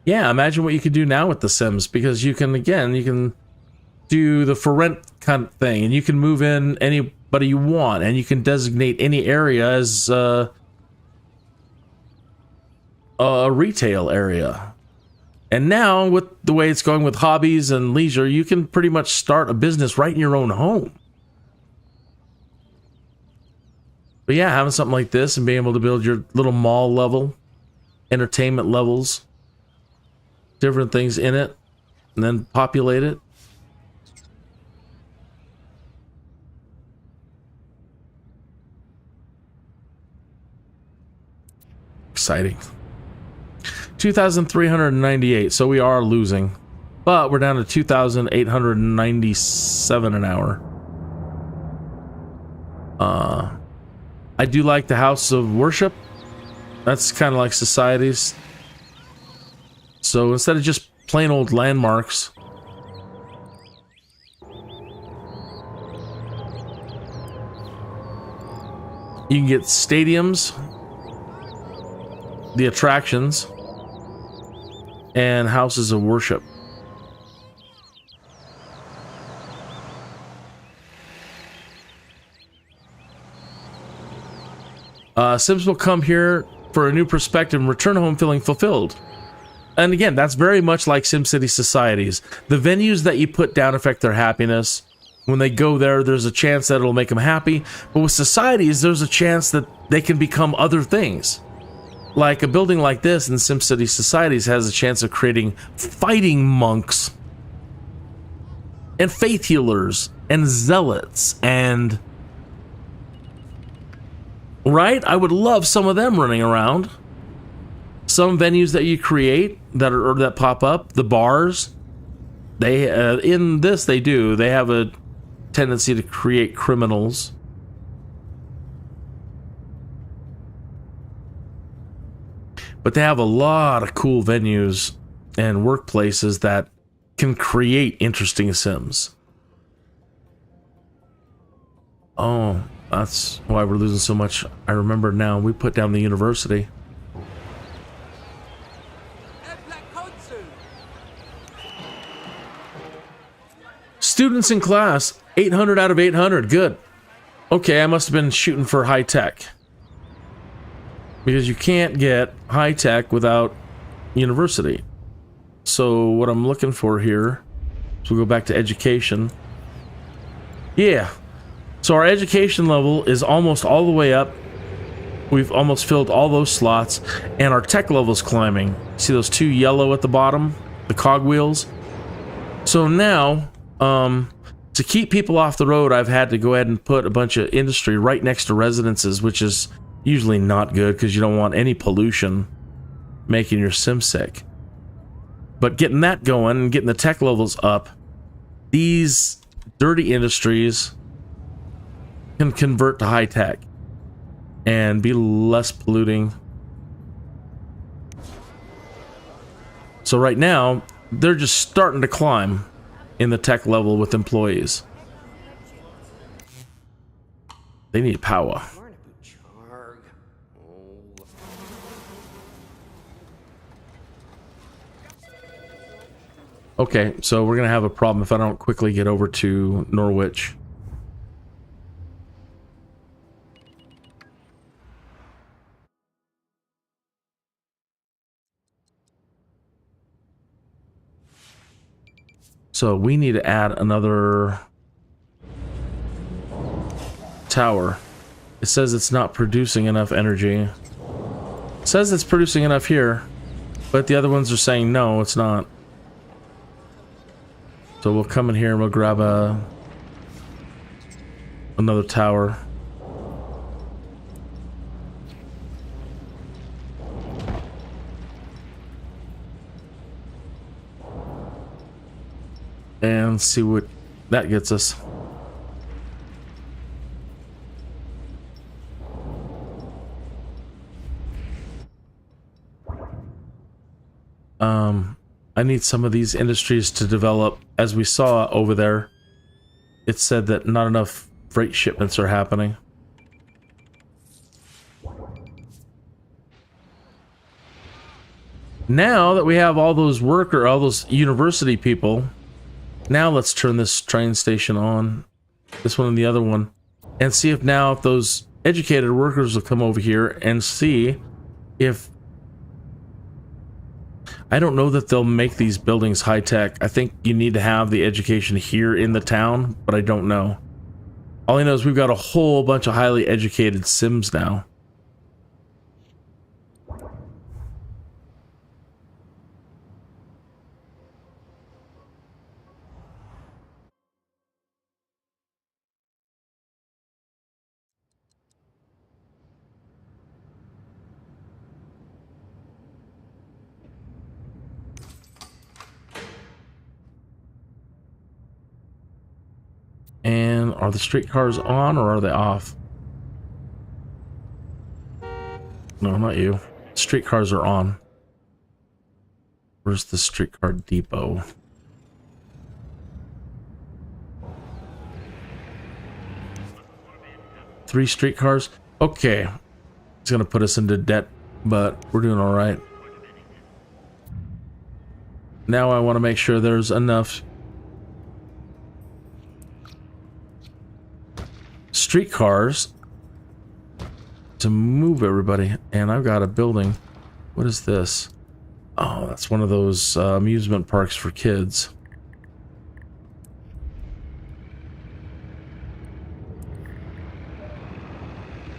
Yeah, imagine what you could do now with The Sims, because you can, again, you can do the for rent kind of thing, and you can move in anybody you want, and you can designate any area as a retail area. And now, with the way it's going with hobbies and leisure, you can pretty much start a business right in your own home. But yeah, having something like this and being able to build your little mall level, entertainment levels, different things in it, and then populate it. Exciting. 2,398, so we are losing. But we're down to 2,897 an hour. I do like the House of Worship. That's kind of like societies. So instead of just plain old landmarks, you can get stadiums, the attractions, and houses of worship. Sims will come here for a new perspective and return home feeling fulfilled. And again, that's very much like SimCity societies. The venues that you put down affect their happiness. When they go there, there's a chance that it'll make them happy. But with societies, there's a chance that they can become other things. Like a building like this in SimCity societies has a chance of creating fighting monks and faith healers and zealots and... Right? I would love some of them running around. Some venues that you create that pop up, the bars, they in this they do. They have a tendency to create criminals. But they have a lot of cool venues and workplaces that can create interesting Sims. Oh, that's why we're losing so much. I remember now. We put down the university. Students in class, 800 out of 800. Good. Okay, I must have been shooting for high tech. Because you can't get high tech without university. So what I'm looking for here, so we'll go back to education. Yeah. So our education level is almost all the way up. We've almost filled all those slots, and our tech level's climbing. See those two yellow at the bottom? The cogwheels? So now, to keep people off the road, I've had to go ahead and put a bunch of industry right next to residences, which is usually not good because you don't want any pollution making your sim sick. But getting that going and getting the tech levels up, these dirty industries can convert to high tech and be less polluting. So right now, they're just starting to climb in the tech level with employees. They need power. Okay, so we're gonna have a problem if I don't quickly get over to Norwich. So we need to add another tower. It says it's not producing enough energy. It says it's producing enough here, but the other ones are saying no, it's not. So we'll come in here and we'll grab another tower. And see what that gets us. I need some of these industries to develop. As we saw over there, it said that not enough freight shipments are happening. Now that we have all those all those university people, now let's turn this train station on, this one and the other one, and see if now if those educated workers will come over here and see if... I don't know that they'll make these buildings high-tech. I think you need to have the education here in the town, but I don't know. All I know is we've got a whole bunch of highly educated Sims now. And are the streetcars on or are they off? No, not you. Streetcars are on. Where's the streetcar depot? Three streetcars? Okay. It's gonna put us into debt, but we're doing all right. Now I want to make sure there's enough streetcars to move everybody. And I've got a building. What is this? Oh, that's one of those amusement parks for kids.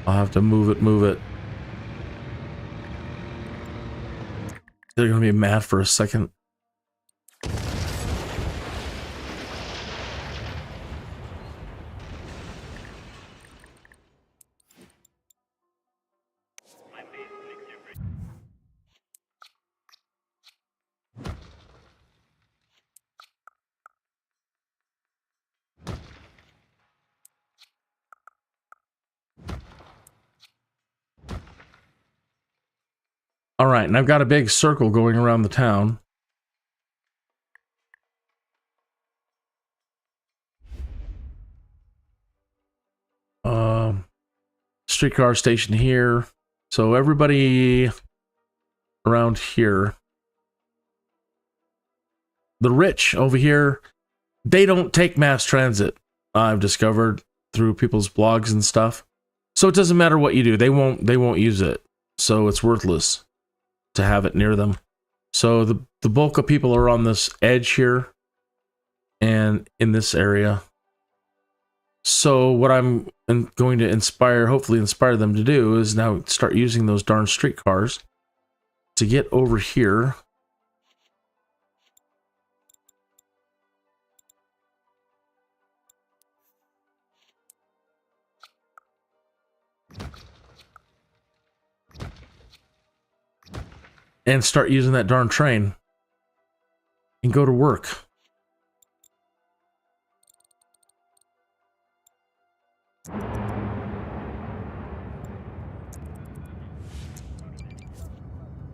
I'll have to move it. They're gonna be mad for a second. All right, and I've got a big circle going around the town. Streetcar station here. So everybody around here. The rich over here, they don't take mass transit. I've discovered through people's blogs and stuff. So it doesn't matter what you do. They won't use it. So it's worthless to have it near them. So the bulk of people are on this edge here and in this area. So what I'm going to hopefully inspire them to do is now start using those darn streetcars to get over here. And start using that darn train and go to work.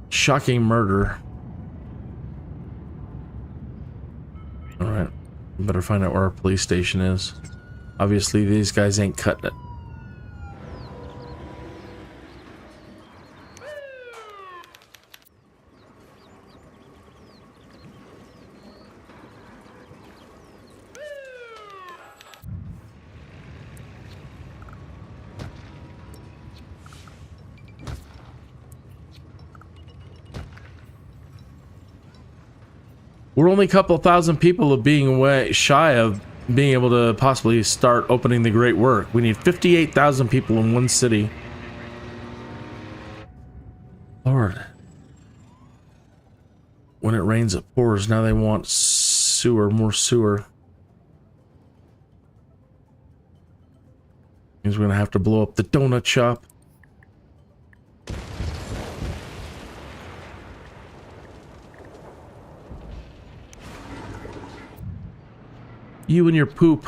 Shocking murder. All right, better find out where our police station is. Obviously, these guys ain't cutting it. We're only a couple thousand people of being way shy of being able to possibly start opening the great work. We need 58,000 people in one city. Lord. When it rains, it pours. Now they want sewer, more sewer. Means we're gonna have to blow up the donut shop. You and your poop.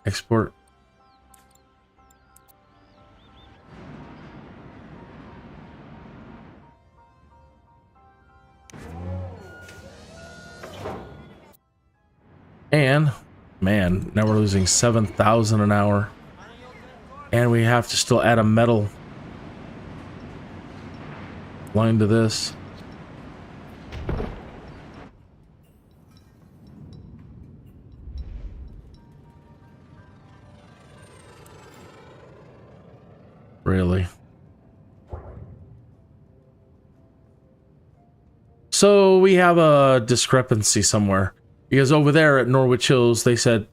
Export. And, man, now we're losing 7,000 an hour. And we have to still add a metal line to this. Really? So we have a discrepancy somewhere. Because over there at Norwich Hills, they said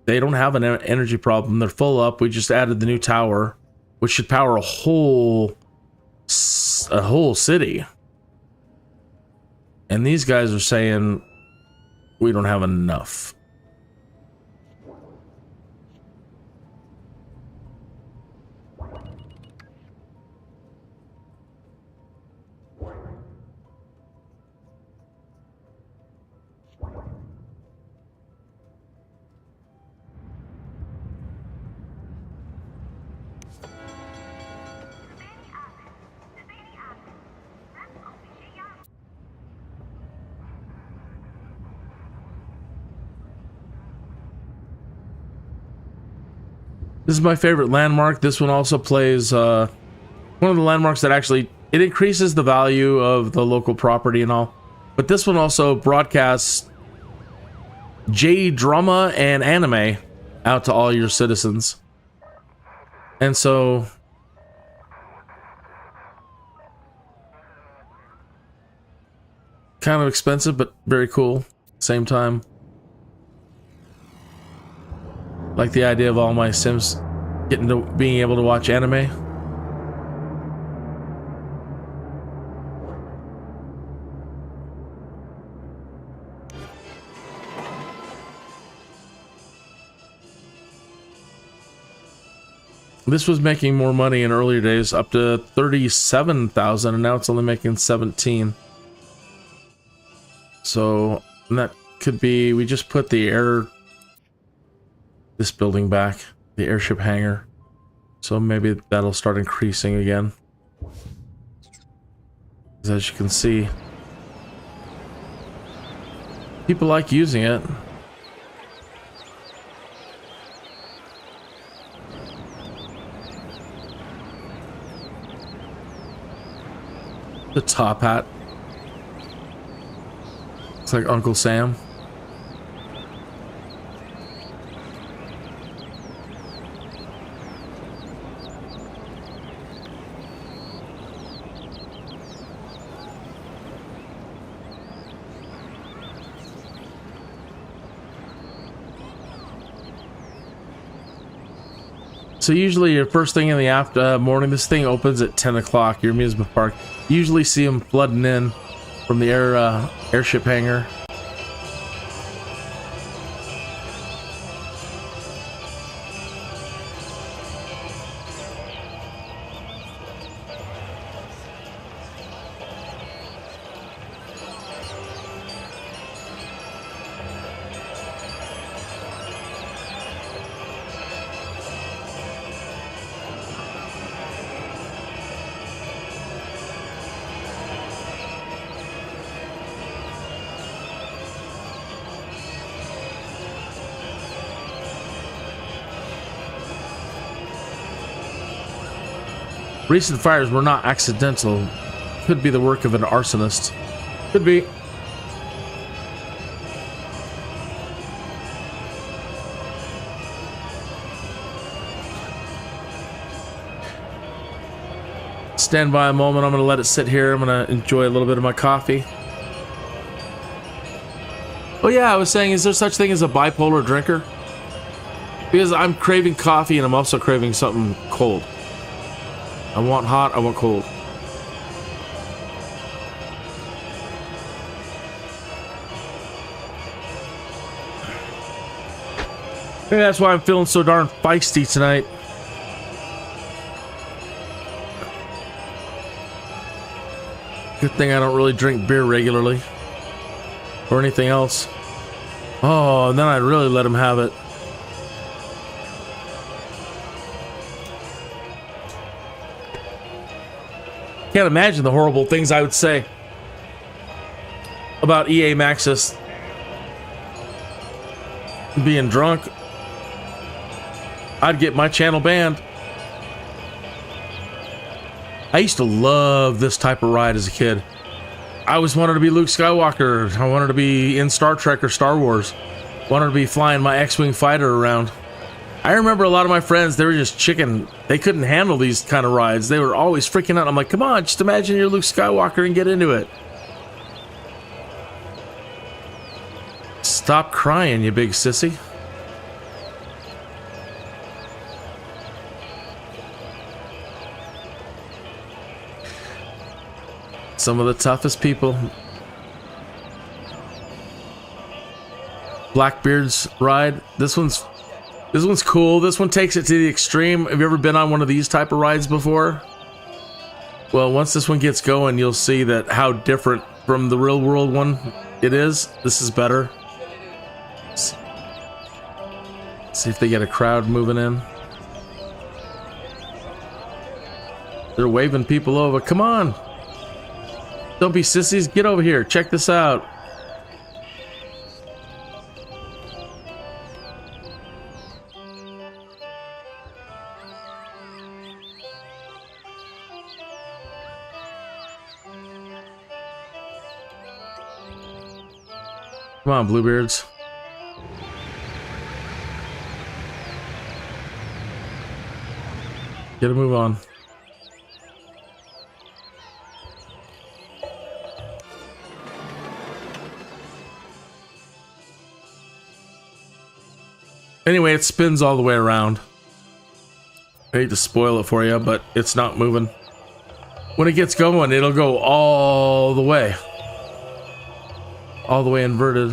they don't have an energy problem. They're full up. We just added the new tower, which should power a whole city. And these guys are saying we don't have enough. This is my favorite landmark. This one also plays one of the landmarks that actually it increases the value of the local property and all. But this one also broadcasts J-drama and anime out to all your citizens. And so kind of expensive, but very cool. Same time. Like the idea of all my Sims getting to being able to watch anime. This was making more money in earlier days, up to 37,000, and now it's only making 17. So that could be, we just put the this building back, the airship hangar. So maybe that'll start increasing again. As you can see, people like using it. The top hat. It's like Uncle Sam. So usually your first thing in the morning, this thing opens at 10 o'clock, your amusement park. You usually see them flooding in from the airship hangar. Recent fires were not accidental. Could be the work of an arsonist. Could be. Stand by a moment. I'm going to let it sit here. I'm going to enjoy a little bit of my coffee. Oh yeah, I was saying, is there such thing as a bipolar drinker? Because I'm craving coffee and I'm also craving something cold. I want hot, I want cold. Maybe that's why I'm feeling so darn feisty tonight. Good thing I don't really drink beer regularly. Or anything else. Oh, and then I'd really let him have it. Can't imagine the horrible things I would say about EA Maxis. being drunk, I'd get my channel banned. I used to love this type of ride as a kid. I always wanted to be Luke Skywalker. I wanted to be in Star Trek or Star Wars. Wanted to be flying my X-Wing fighter around. I remember a lot of my friends, they were just chicken. They couldn't handle these kind of rides. They were always freaking out. I'm like, come on, just imagine you're Luke Skywalker and get into it. Stop crying, you big sissy. Some of the toughest people. Blackbeard's ride. This one's cool. This one takes it to the extreme. Have you ever been on one of these type of rides before? Well, once this one gets going, you'll see that how different from the real world one it is. This is better. See if they get a crowd moving in. They're waving people over. Come on. Don't be sissies. Get over here. Check this out. Come on, Bluebeards. Get a move on. Anyway, it spins all the way around. I hate to spoil it for you, but it's not moving. When it gets going, it'll go all the way. All the way inverted.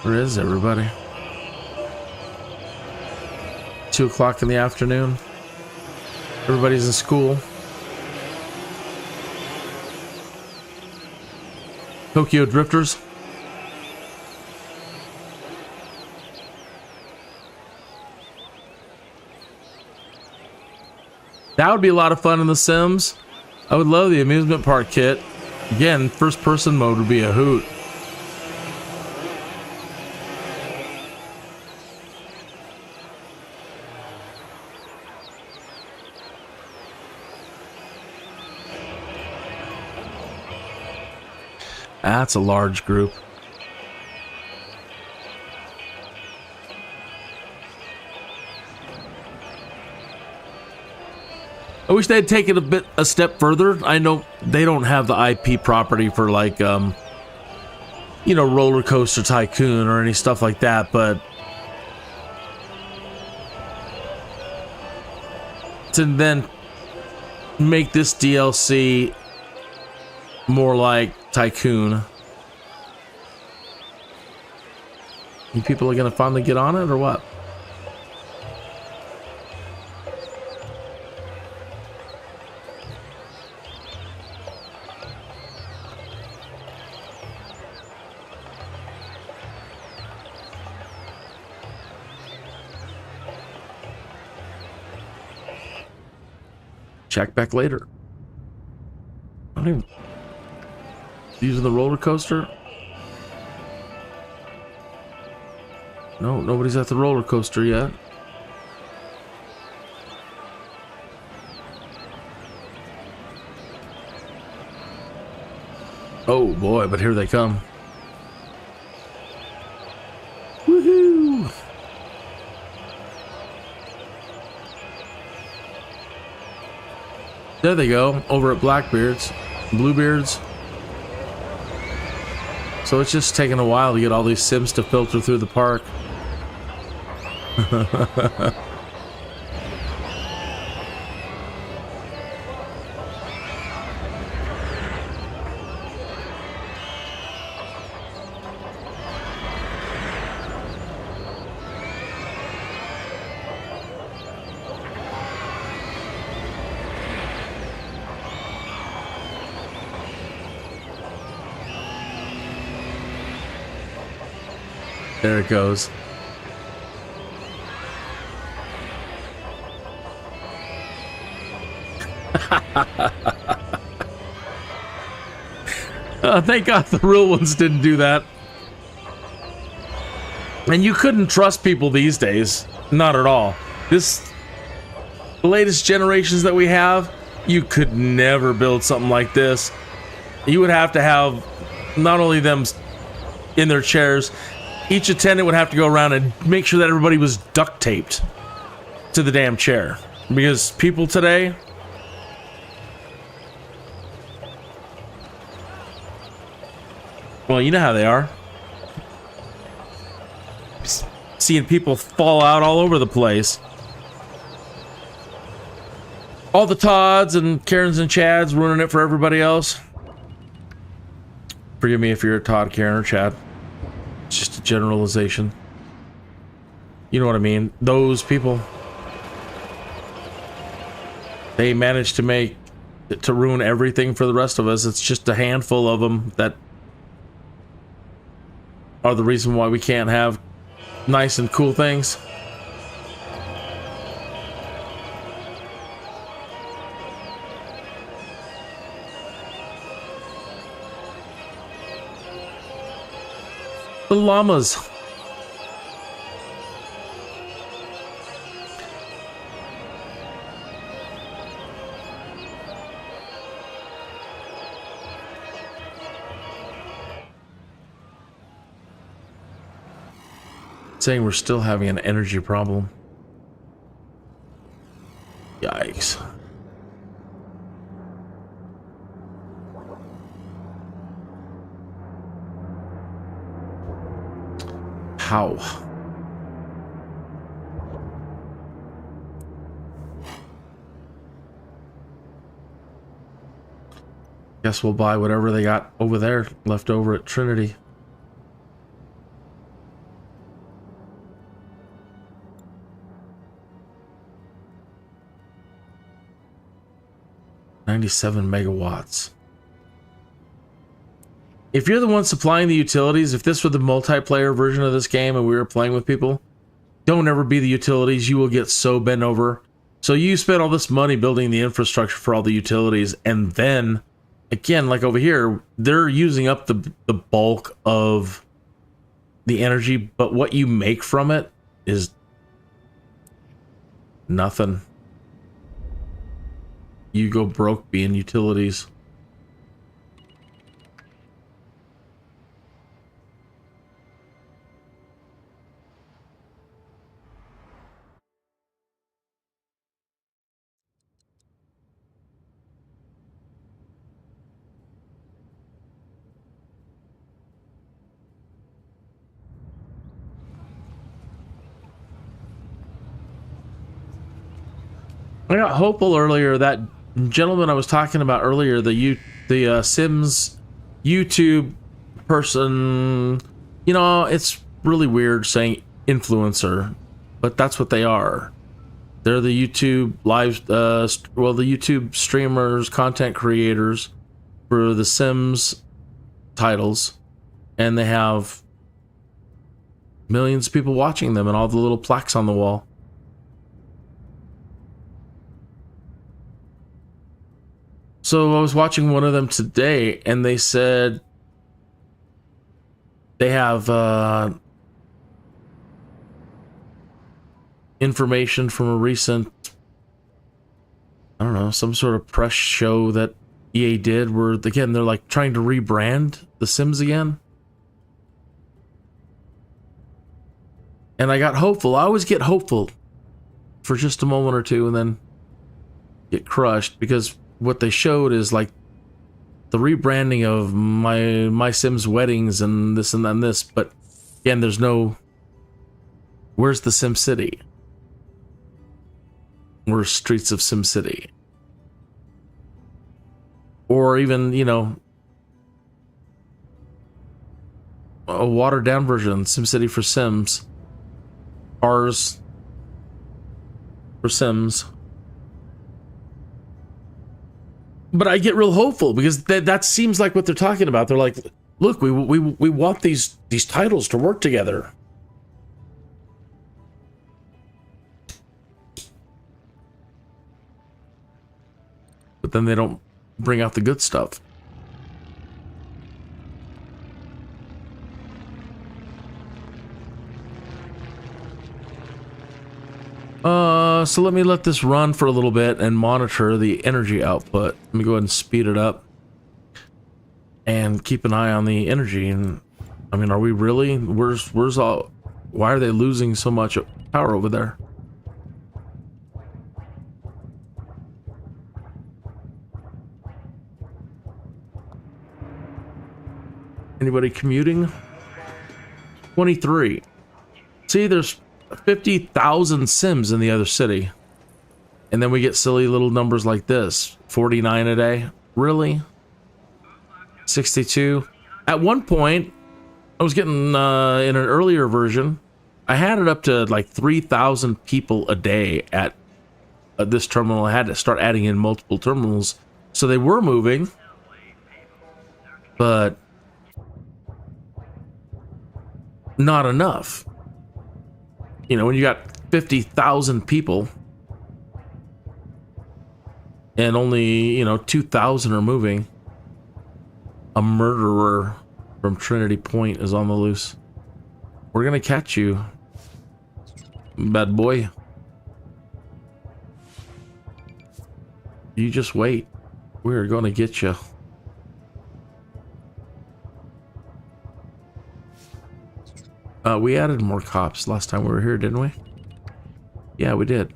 Where is everybody? 2 o'clock in the afternoon. Everybody's in school. Tokyo Drifters. That would be a lot of fun in The Sims. I would love the amusement park kit. Again, first person mode would be a hoot. That's a large group. I wish they'd take it a step further. I know they don't have the IP property for like, you know, Roller Coaster Tycoon or any stuff like that, but to then make this DLC more like Tycoon. You people are gonna finally get on it or what? Check back later. I don't even... Using the roller coaster? No, nobody's at the roller coaster yet. Oh boy, but here they come. Woohoo! There they go, over at Blackbeard's, Bluebeard's. So it's just taking a while to get all these Sims to filter through the park. There it goes. Thank God the real ones didn't do that. And you couldn't trust people these days. Not at all. The latest generations that we have, you could never build something like this. You would have to have not only them in their chairs, each attendant would have to go around and make sure that everybody was duct taped to the damn chair. Because people today, well, you know how they are. Seeing people fall out all over the place. All the Todds and Karens and Chads ruining it for everybody else. Forgive me if you're a Todd, Karen, or Chad. It's just a generalization. You know what I mean? Those people. They managed to ruin everything for the rest of us. It's just a handful of them that are the reason why we can't have nice and cool things. The llamas. Saying we're still having an energy problem. Yikes. How? Guess we'll buy whatever they got over there left over at Trinity. $97 megawatts. If you're the one supplying the utilities, if this were the multiplayer version of this game and we were playing with people, don't ever be the utilities. You will get so bent over. So you spend all this money building the infrastructure for all the utilities, and then, again, like over here, they're using up the bulk of the energy, but what you make from it is nothing. You go broke being utilities. I got hopeful earlier. That gentleman I was talking about earlier, the Sims YouTube person, you know, it's really weird saying influencer, but that's what they are. They're the YouTube live, the YouTube streamers, content creators for the Sims titles, and they have millions of people watching them and all the little plaques on the wall. So I was watching one of them today, and they said they have information from a recent, I don't know, some sort of press show that EA did where, again, they're like trying to rebrand The Sims again. And I got hopeful. I always get hopeful for just a moment or two and then get crushed, because what they showed is like the rebranding of my Sims weddings and this and that and this, but again, there's no, where's the Simcity? Where's Streets of Simcity? Or even, you know, a watered down version, SimCity for Sims, Cars for Sims. But I get real hopeful because that seems like what they're talking about. They're like, look, we want these titles to work together. but then they don't bring out the good stuff. So let this run for a little bit and monitor the energy output. Let me go ahead and speed it up and keep an eye on the energy. And I mean, are we really? Where's all? Why are they losing so much power over there? Anybody commuting? 23. See, there's 50,000 Sims in the other city. And then we get silly little numbers like this. 49 a day. Really? 62. At one point, I was getting, in an earlier version, I had it up to like 3,000 people a day at this terminal. I had to start adding in multiple terminals. So they were moving. But not enough. You know, when you got 50,000 people and only, you know, 2,000 are moving, a murderer from Trinity Point is on the loose. We're gonna catch you, bad boy. You just wait. We're gonna get you. We added more cops last time we were here, didn't we? Yeah, we did.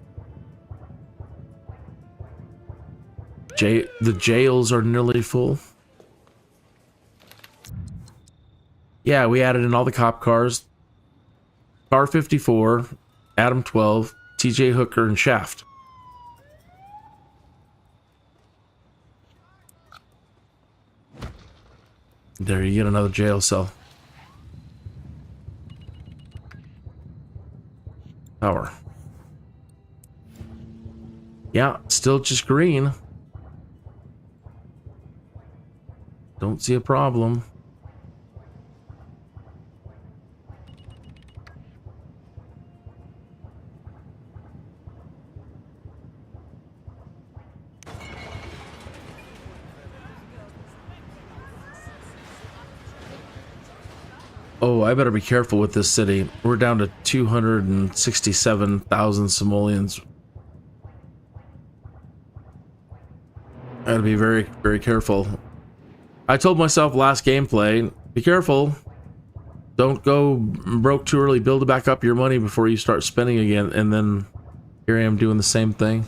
The jails are nearly full. Yeah, we added in all the cop cars. Car 54, Adam 12, TJ Hooker, and Shaft. There, you get another jail cell. Power. Yeah, still just green. Don't see a problem. Oh, I better be careful with this city. We're down to 267,000 simoleons. I gotta be very, very careful. I told myself last gameplay, be careful. Don't go broke too early. Build back up your money before you start spending again. And then here I am doing the same thing.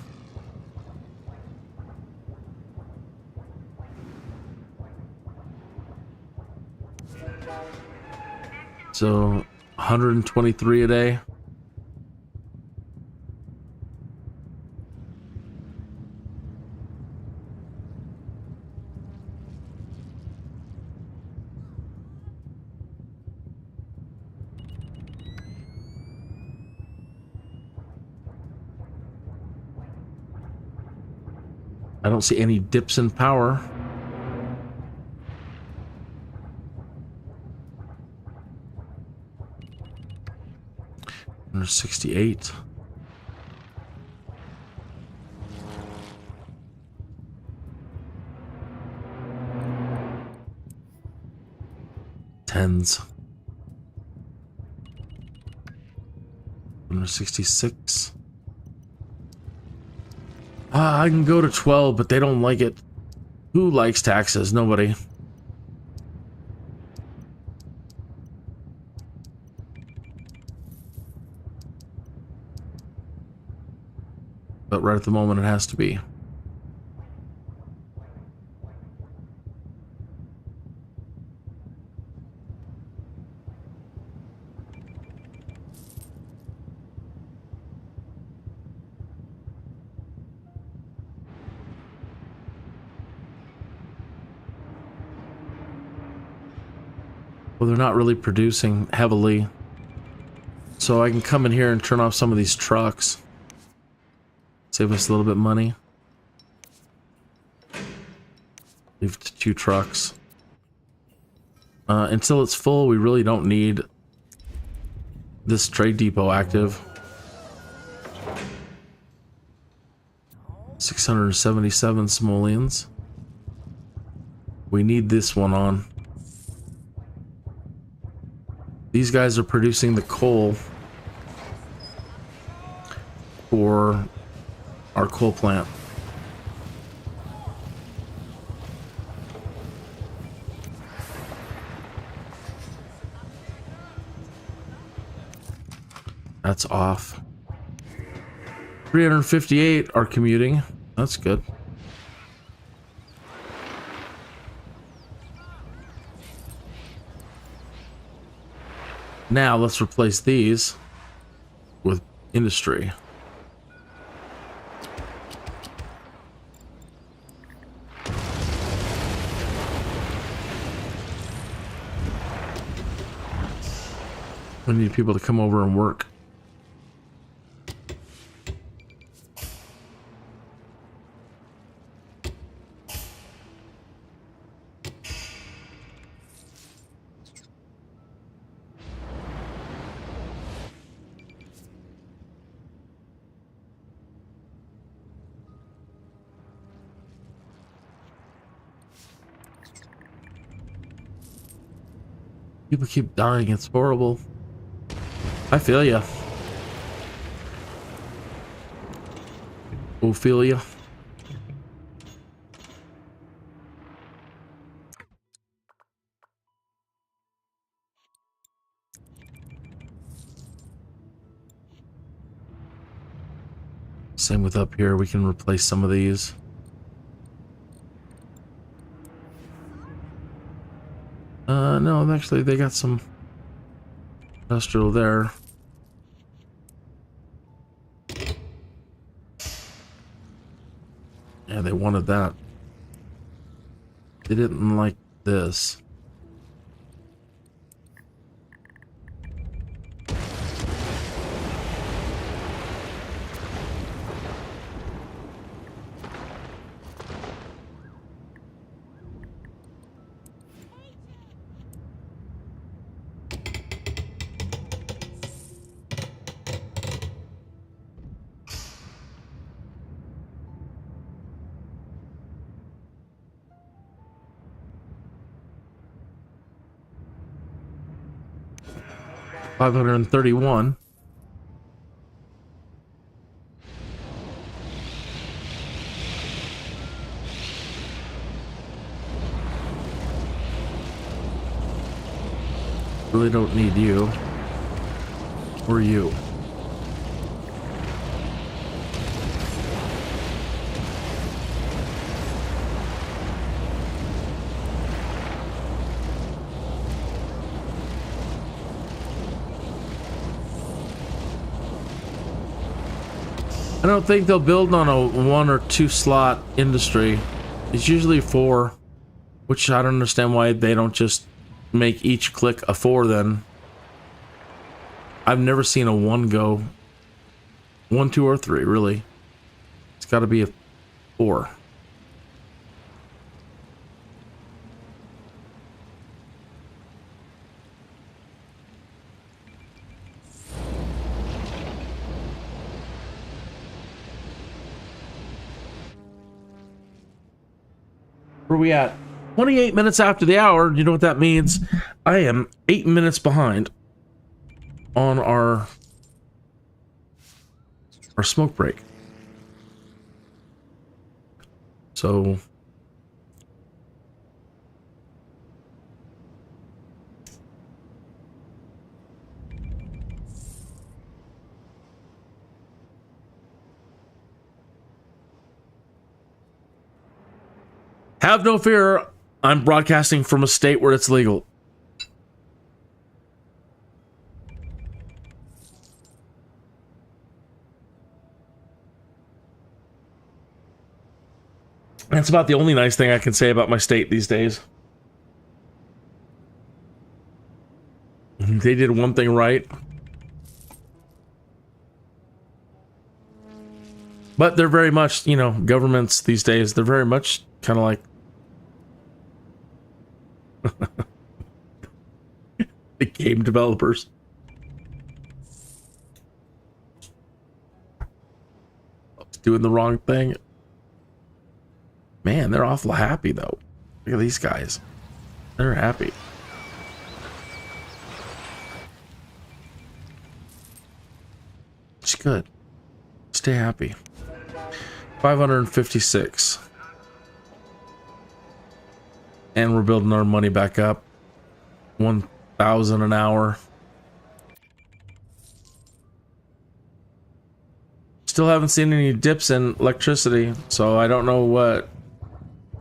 So 123 a day. I don't see any dips in power. Under 68. Tens. Under 66. I can go to 12, but they don't like it. Who likes taxes? Nobody. But right at the moment, it has to be. Well, they're not really producing heavily. So I can come in here and turn off some of these trucks. Save us a little bit of money. Leave 2 trucks. Until it's full, we really don't need this trade depot active. 677 simoleons. We need this one on. These guys are producing the coal for our coal plant. That's off. 358 are commuting. That's good. Now let's replace these with industry. We need people to come over and work. People keep dying, it's horrible. I feel ya. Ophelia. Same with up here, we can replace some of these. No, actually they got some industrial there. Yeah, they wanted that. They didn't like this. $531. Really don't need you. Or you. I don't think they'll build on a 1 or 2 slot industry. It's usually 4, which I don't understand why they don't just make each click a 4 then. I've never seen a 1 go 1, 2, or 3, really. It's got to be a 4. Where are we at? 28 minutes after the hour. You know what that means? I am 8 minutes behind on our smoke break. So have no fear, I'm broadcasting from a state where it's legal. That's about the only nice thing I can say about my state these days. They did one thing right. But they're very much, you know, governments these days, they're very much kind of like the game developers. I was doing the wrong thing. Man, they're awful happy though. Look at these guys. They're happy. It's good. Stay happy. 556. And we're building our money back up. 1,000 an hour. Still haven't seen any dips in electricity, so I don't know what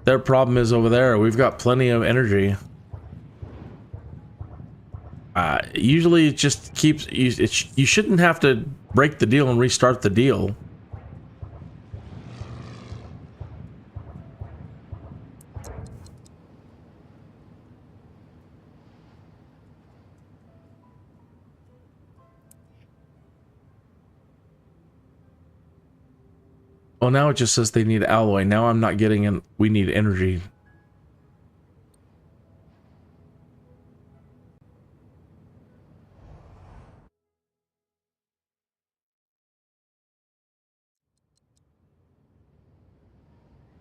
their problem is over there. We've got plenty of energy. Usually it just keeps... You shouldn't have to break the deal and restart the deal. Well, now it just says they need alloy. Now I'm not getting in. We need energy.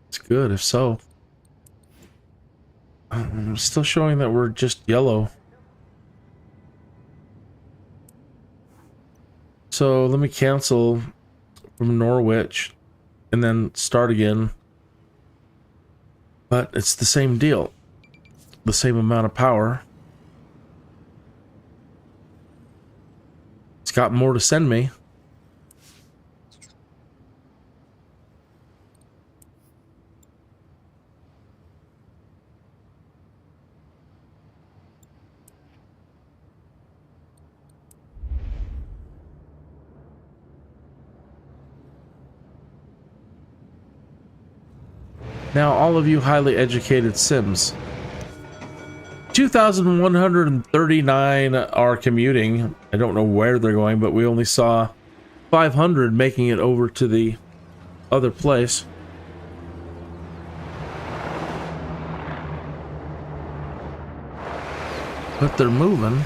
It's good if so. I'm still showing that we're just yellow. So let me cancel from Norwich and then start again. But it's the same deal. The same amount of power. It's got more to send me. Now, all of you highly educated Sims. 2,139 are commuting. I don't know where they're going, but we only saw 500 making it over to the other place. But they're moving.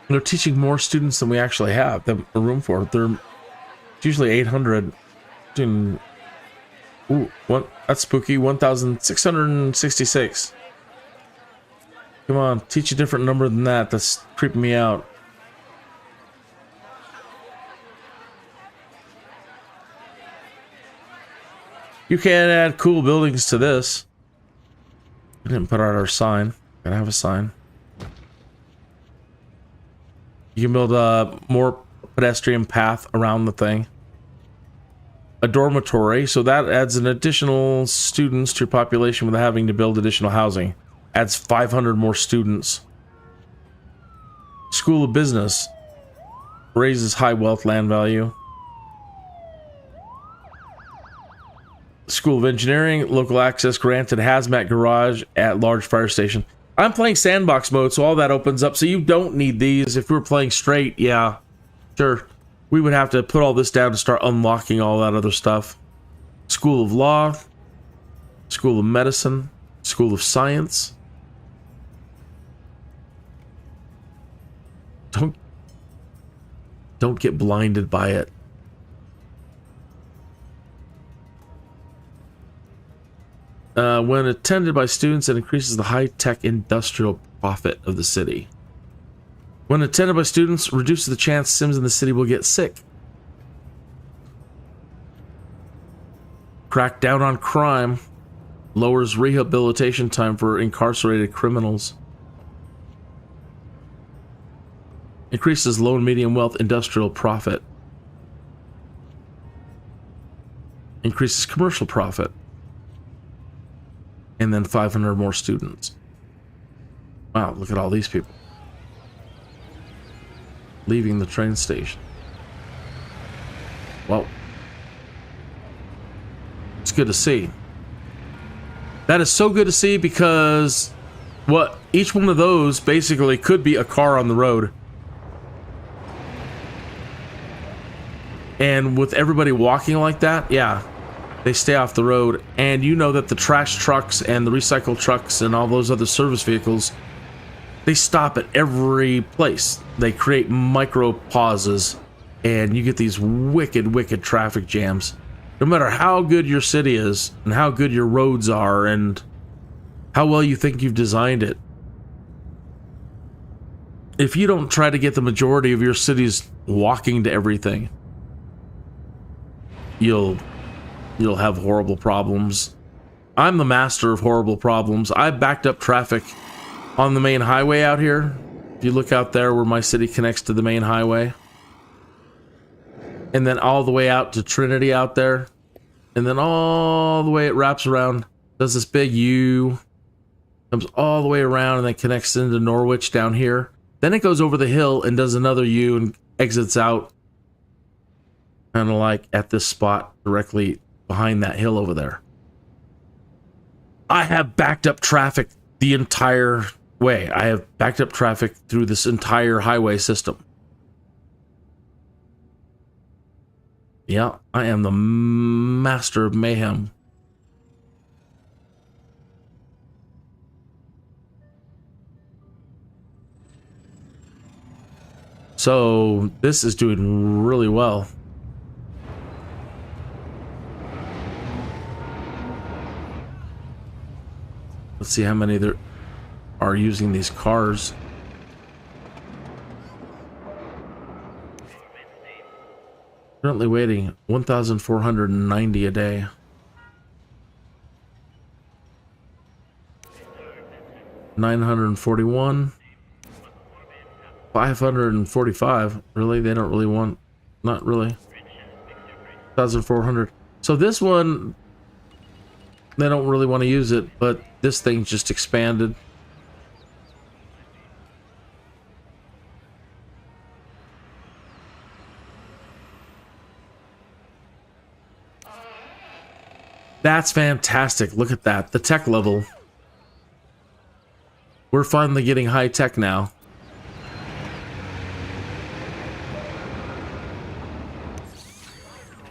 They're teaching more students than we actually have the room for. They're usually 800. Ooh, what? That's spooky. 1,666. Come on, teach a different number than that. That's creeping me out. You can add cool buildings to this. We didn't put out our sign. Gotta have a sign. You can build a more pedestrian path around the thing. A dormitory, so that adds an additional students to your population without having to build additional housing. Adds 500 more students. School of Business raises high wealth land value. School of Engineering, local access granted hazmat garage at large fire station. I'm playing Sandbox mode, so all that opens up, so you don't need these. If we were playing straight, yeah, sure. We would have to put all this down to start unlocking all that other stuff. School of Law, School of Medicine, School of Science. Don't get blinded by it. When attended by students, it increases the high-tech industrial profit of the city. When attended by students, reduces the chance Sims in the city will get sick. Crack down on crime. Lowers rehabilitation time for incarcerated criminals. Increases low and medium wealth industrial profit. Increases commercial profit. And then 500 more students. Wow, look at all these people. Leaving the train station. Well, it's good to see. That is so good to see because each one of those basically could be a car on the road. And with everybody walking like that, yeah, they stay off the road. And you know that the trash trucks and the recycle trucks and all those other service vehicles, they stop at every place. They create micro pauses, and you get these wicked traffic jams. No matter how good your city is, and how good your roads are, and how well you think you've designed it, if you don't try to get the majority of your cities walking to everything, you'll have horrible problems. I'm the master of horrible problems. I backed up traffic on the main highway out here. If you look out there where my city connects to the main highway, and then all the way out to Trinity out there, and then all the way it wraps around, does this big U, comes all the way around, and then connects into Norwich down here. Then it goes over the hill and does another U and exits out kind of like at this spot directly behind that hill over there. I have backed up traffic the entire way. I have backed up traffic through this entire highway system. Yeah, I am the master of mayhem. So this is doing really well. Let's see how many there are using these cars. Currently waiting 1,490 a day. $941. 545. Really? They don't really want... Not really. 1,400. So this one, they don't really want to use it, but this thing just expanded. That's fantastic. Look at that. The tech level. We're finally getting high tech now.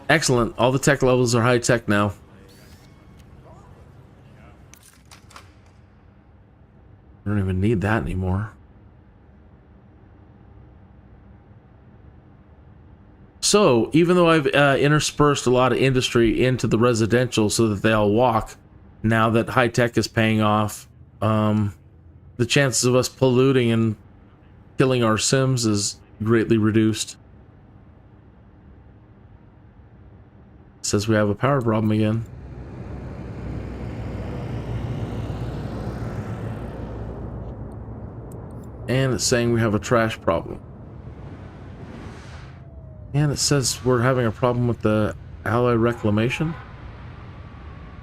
Excellent. All the tech levels are high tech now. I don't even need that anymore. So, even though I've interspersed a lot of industry into the residential so that they all walk, now that high tech is paying off, the chances of us polluting and killing our Sims is greatly reduced. It says we have a power problem again. And it's saying we have a trash problem. And it says we're having a problem with the alloy reclamation.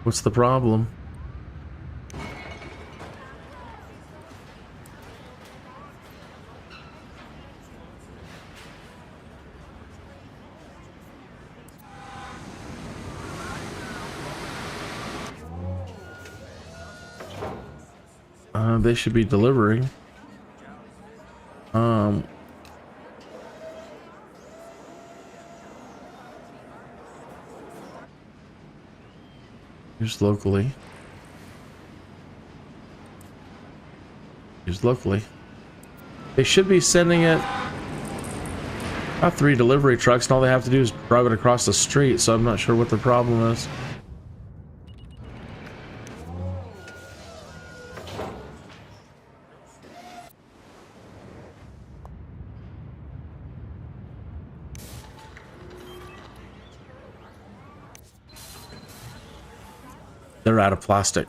What's the problem? They should be delivering. Here's locally. Here's locally. They should be sending it. About 3 delivery trucks, and all they have to do is drive it across the street, so I'm not sure what the problem is. They're out of plastic.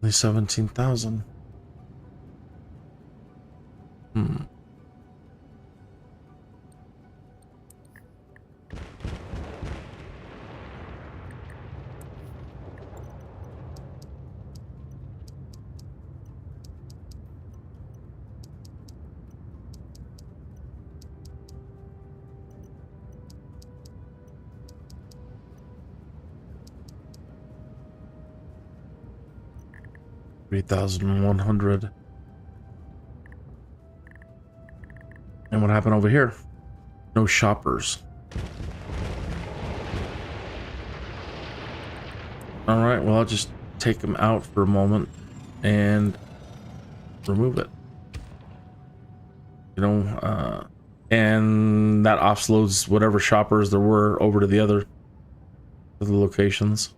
Only 17,000. 3,100. And what happened over here? No shoppers. All right, well, I'll just take them out for a moment and remove it. You know, and that offloads whatever shoppers there were over to the other locations.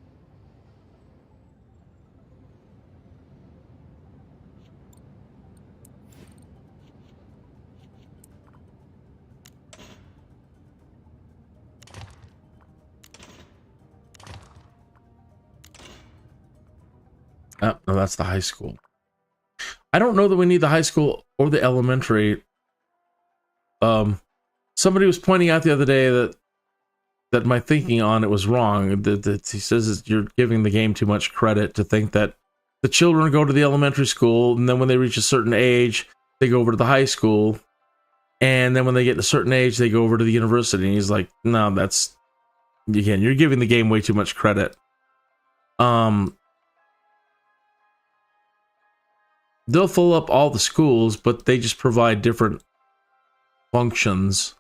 Oh, no, that's the high school. I don't know that we need the high school or the elementary. Somebody was pointing out the other day that my thinking on it was wrong. That he says you're giving the game too much credit to think that the children go to the elementary school, and then when they reach a certain age, they go over to the high school, and then when they get to a certain age, they go over to the university. And he's like, no, that's, again, you're giving the game way too much credit. They'll fill up all the schools, but they just provide different functions.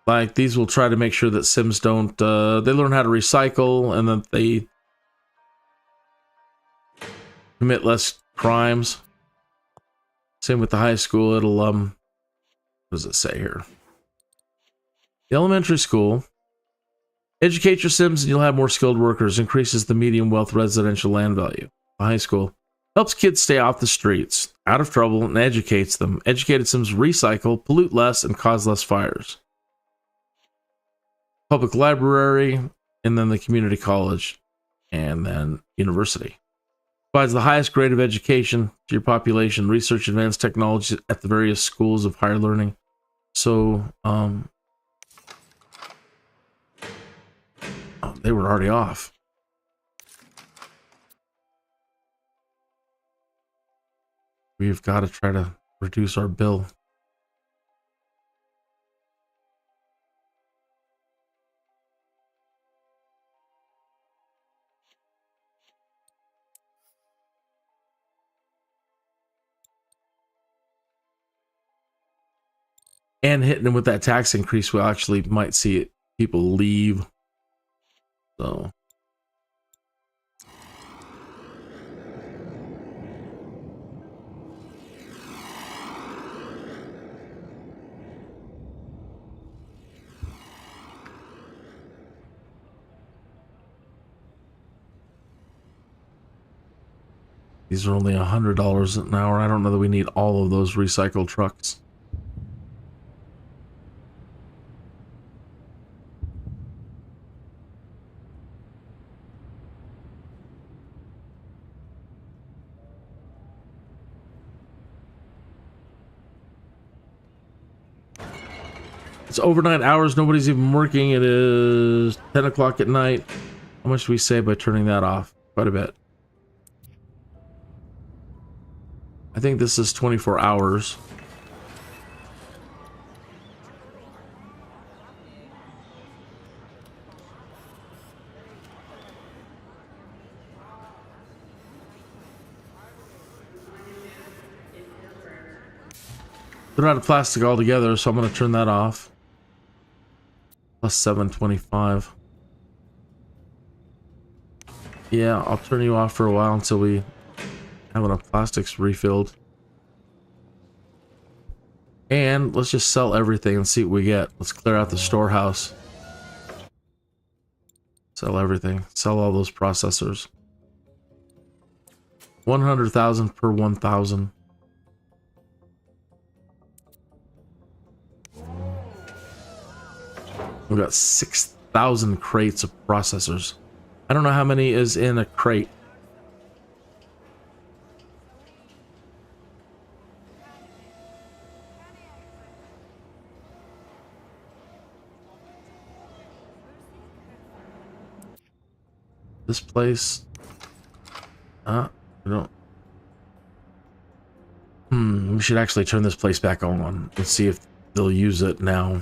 Like, these will try to make sure that Sims don't, they learn how to recycle, and that they commit less crimes. Same with the high school. It'll, what does it say here? The elementary school. Educate your Sims and you'll have more skilled workers. Increases the median wealth residential land value. The high school helps kids stay off the streets, out of trouble, and educates them. Educated Sims recycle, pollute less, and cause less fires. Public library, and then the community college, and then university. Provides the highest grade of education to your population. Research advanced technology at the various schools of higher learning. So, they were already off. We've got to try to reduce our bill. And hitting them with that tax increase, we actually might see people leave. So. These are only $100 an hour. I don't know that we need all of those recycled trucks. It's overnight hours. Nobody's even working. It is 10 o'clock at night. How much do we save by turning that off? Quite a bit. I think this is 24 hours. They're out of plastic altogether, so I'm going to turn that off. Plus 725. Yeah, I'll turn you off for a while until we have enough plastics refilled. And let's just sell everything and see what we get. Let's clear out the storehouse. Sell everything. Sell all those processors. 100,000 per 1,000. We've got 6,000 crates of processors. I don't know how many is in a crate. This place, we don't. We should actually turn this place back on. Let's see if they'll use it now.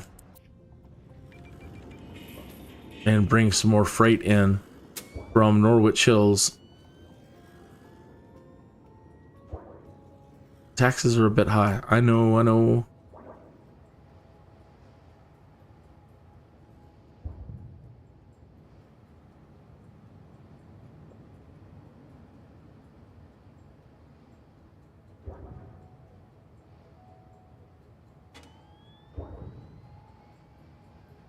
And bring some more freight in from Norwich Hills Taxes are a bit high. I know, I know.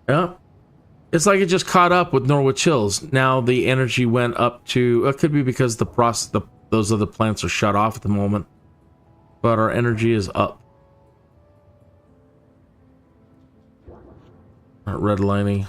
Yeah. It's like it just caught up with Norwich Hills. Now the energy went up to, it could be because those other plants are shut off at the moment, but our energy is up. Redlining.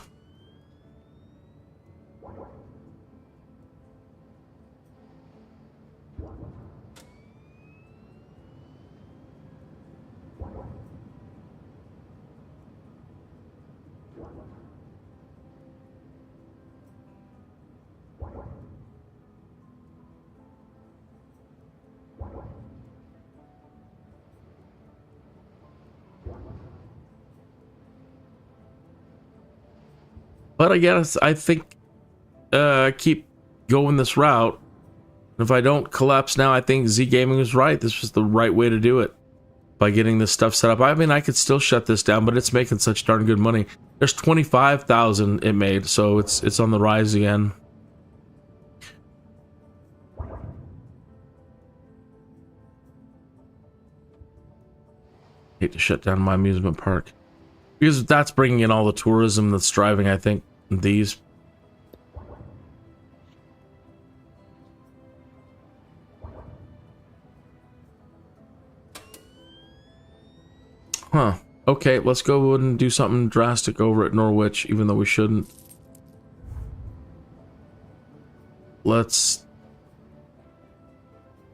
But I guess I think keep going this route. If I don't collapse now, I think Z Gaming was right. This was the right way to do it by getting this stuff set up. I mean, I could still shut this down, but it's making such darn good money. There's 25,000 it made, so it's on the rise again. Hate to shut down my amusement park because that's bringing in all the tourism that's driving, I think, these. Huh. Okay, let's go and do something drastic over at Norwich, even though we shouldn't. Let's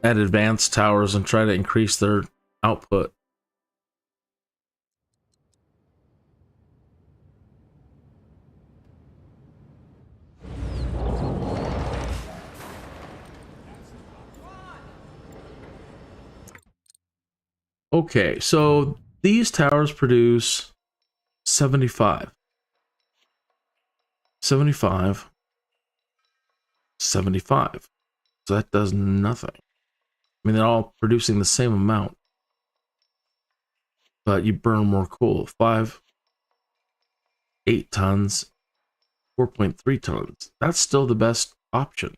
add advanced towers and try to increase their output. Okay, so these towers produce 75. 75. 75. So that does nothing. I mean, they're all producing the same amount. But you burn more coal. 5, 8 tons, 4.3 tons. That's still the best option.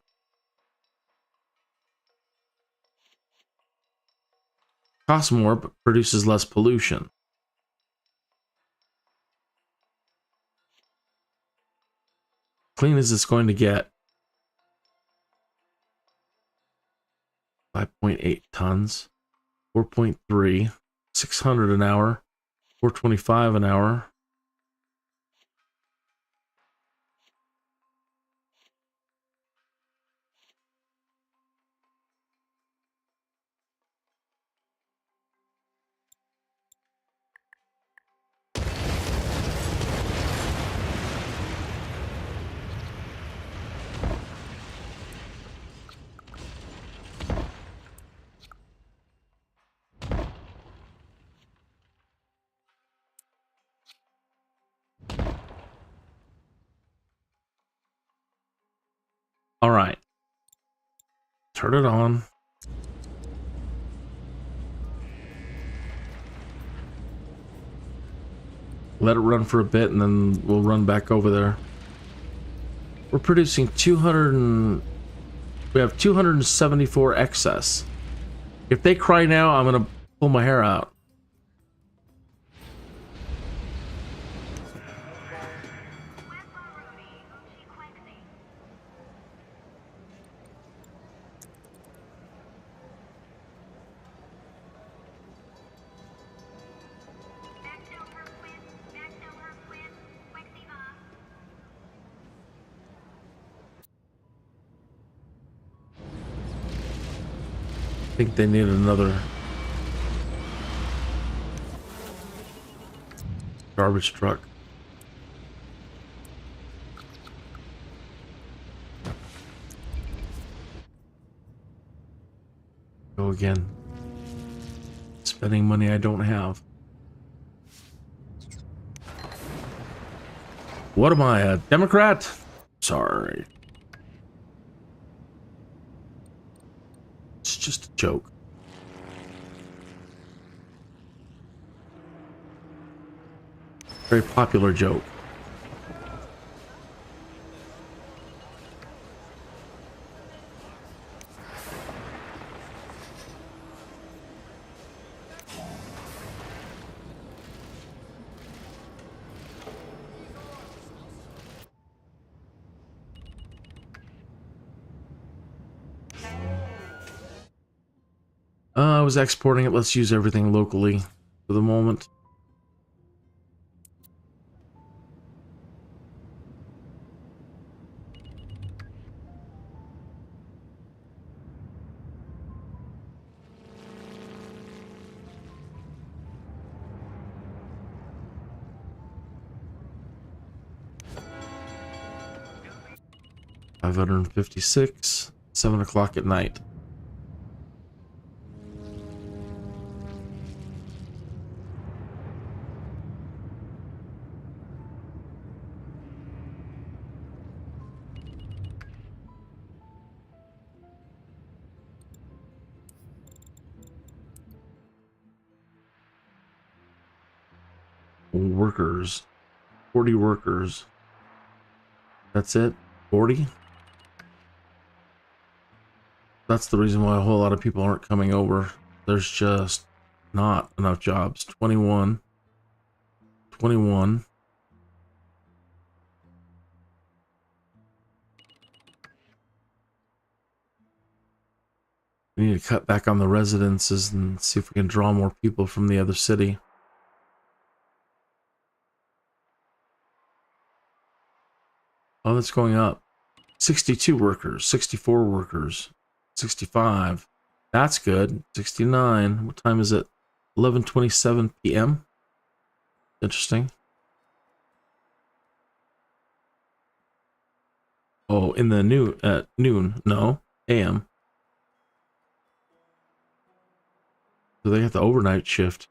Costs more, but produces less pollution. Clean as it's going to get. 5.8 tons, 4.3, 600 an hour, 425 an hour. All right. Turn it on. Let it run for a bit and then we'll run back over there. We're producing 200 and we have 274 excess. If they cry now, I'm gonna pull my hair out. I think they need another garbage truck. Go again. Spending money I don't have. What am I, a Democrat? Sorry. It's just a joke. Very popular joke. I was exporting it. Let's use everything locally for the moment. $556, 7 o'clock at night. Workers, 40 workers. That's it? 40? That's the reason why a whole lot of people aren't coming over. There's just not enough jobs. 21. 21. We need to cut back on the residences and see if we can draw more people from the other city. Oh, that's going up. 62 workers, 64 workers, 65. That's good. 69. What time is it? 11:27 p.m. Interesting. Oh, in the noon. No, a.m. So they got the overnight shift.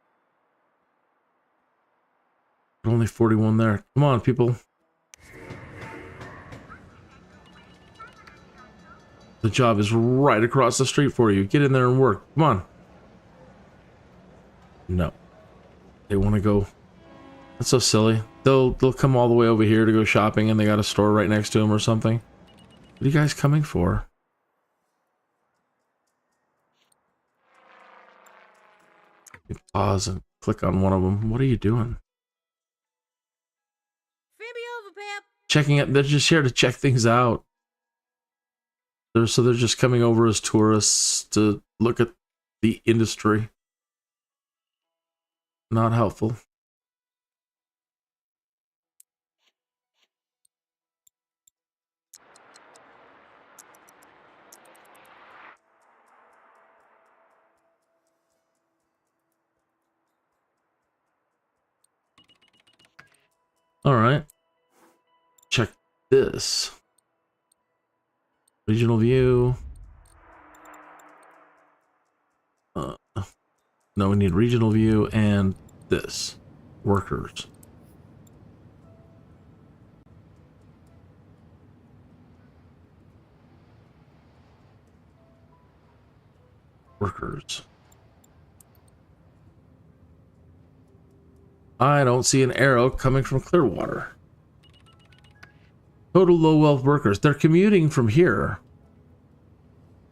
But only 41 there. Come on, people. The job is right across the street for you. Get in there and work. Come on. No. They want to go. That's so silly. They'll come all the way over here to go shopping and they got a store right next to them or something. What are you guys coming for? Pause and click on one of them. What are you doing? Checking it. They're just here to check things out. They're just coming over as tourists to look at the industry. Not helpful. All right. Check this. Regional view. No, we need regional view and this. Workers. Workers. I don't see an arrow coming from Clearwater. Total low wealth workers. They're commuting from here.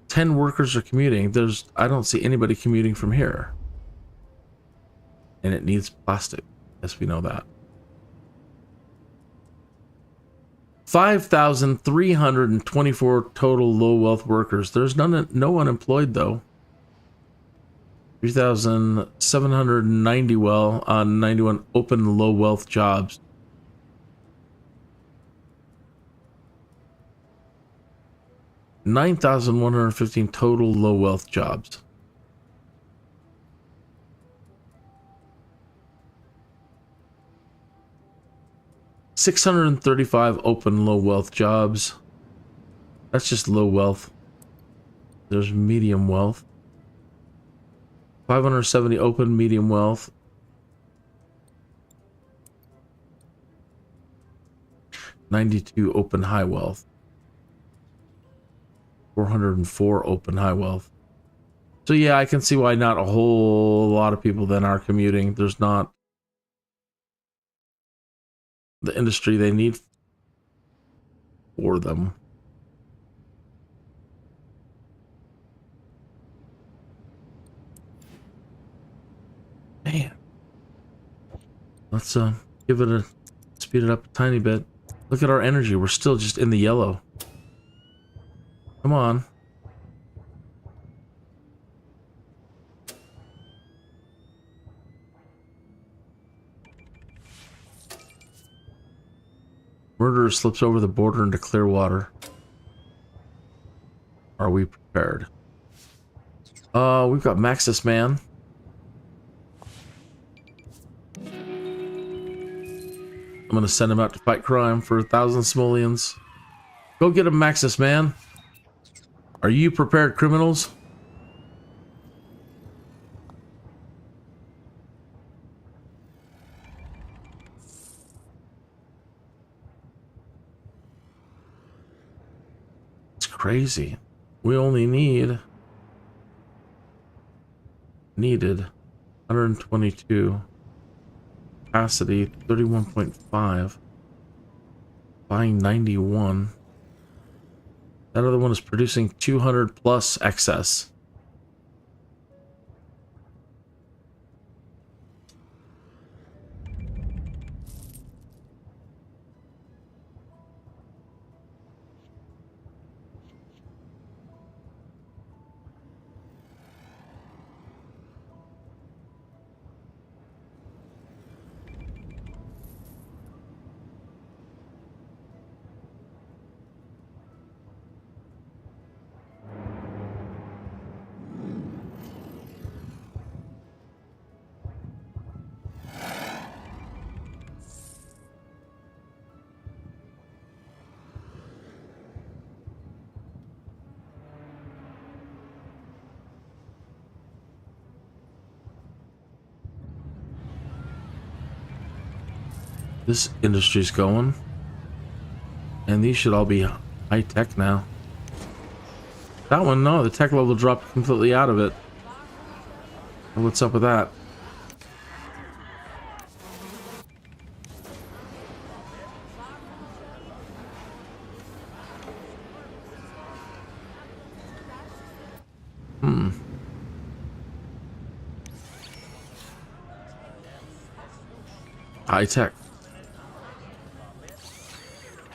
10 workers are commuting. I don't see anybody commuting from here. And it needs plastic. Yes, we know that. 5,324 total low wealth workers. There's no unemployed though. 3,790 on 91 open low wealth jobs. $9,115 total low wealth jobs. $635 open low wealth jobs. That's just low wealth. There's medium wealth. 570 open medium wealth. 92 open high wealth. 404 open high wealth. So yeah, I can see why not a whole lot of people then are commuting. There's not the industry they need for them. Man, let's give it a speed it up a tiny bit. Look at our energy. We're still just in the yellow. Come on. Murderer slips over the border into clear water. Are we prepared? We've got Maxis Man. I'm gonna send him out to fight crime for 1,000 simoleons. Go get him, Maxis Man. Are you prepared, criminals? It's crazy. We only needed 122. Capacity 31.5. Buying 91. That other one is producing 200 plus excess. This industry's going. And these should all be high tech now. That one, no, the tech level dropped completely out of it. What's up with that? High tech.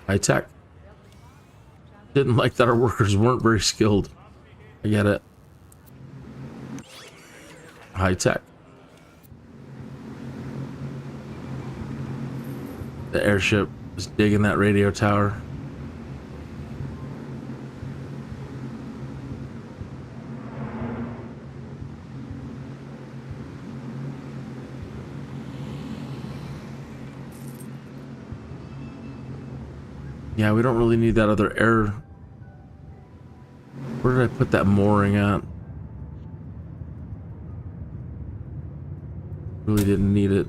High tech. Didn't like that our workers weren't very skilled. I get it. High tech. The airship is digging that radio tower. Yeah, we don't really need that other air. Where did I put that mooring at? Really didn't need it.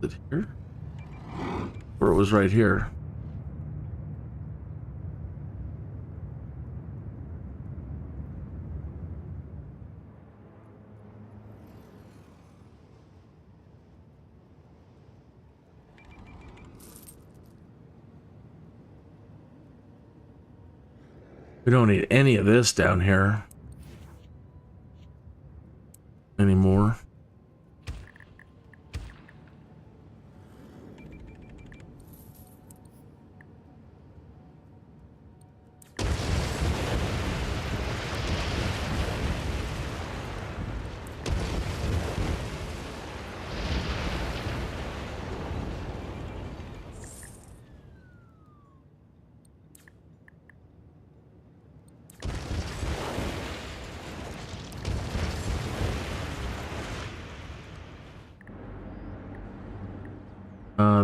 Is it here? Or it was right here. We don't need any of this down here anymore.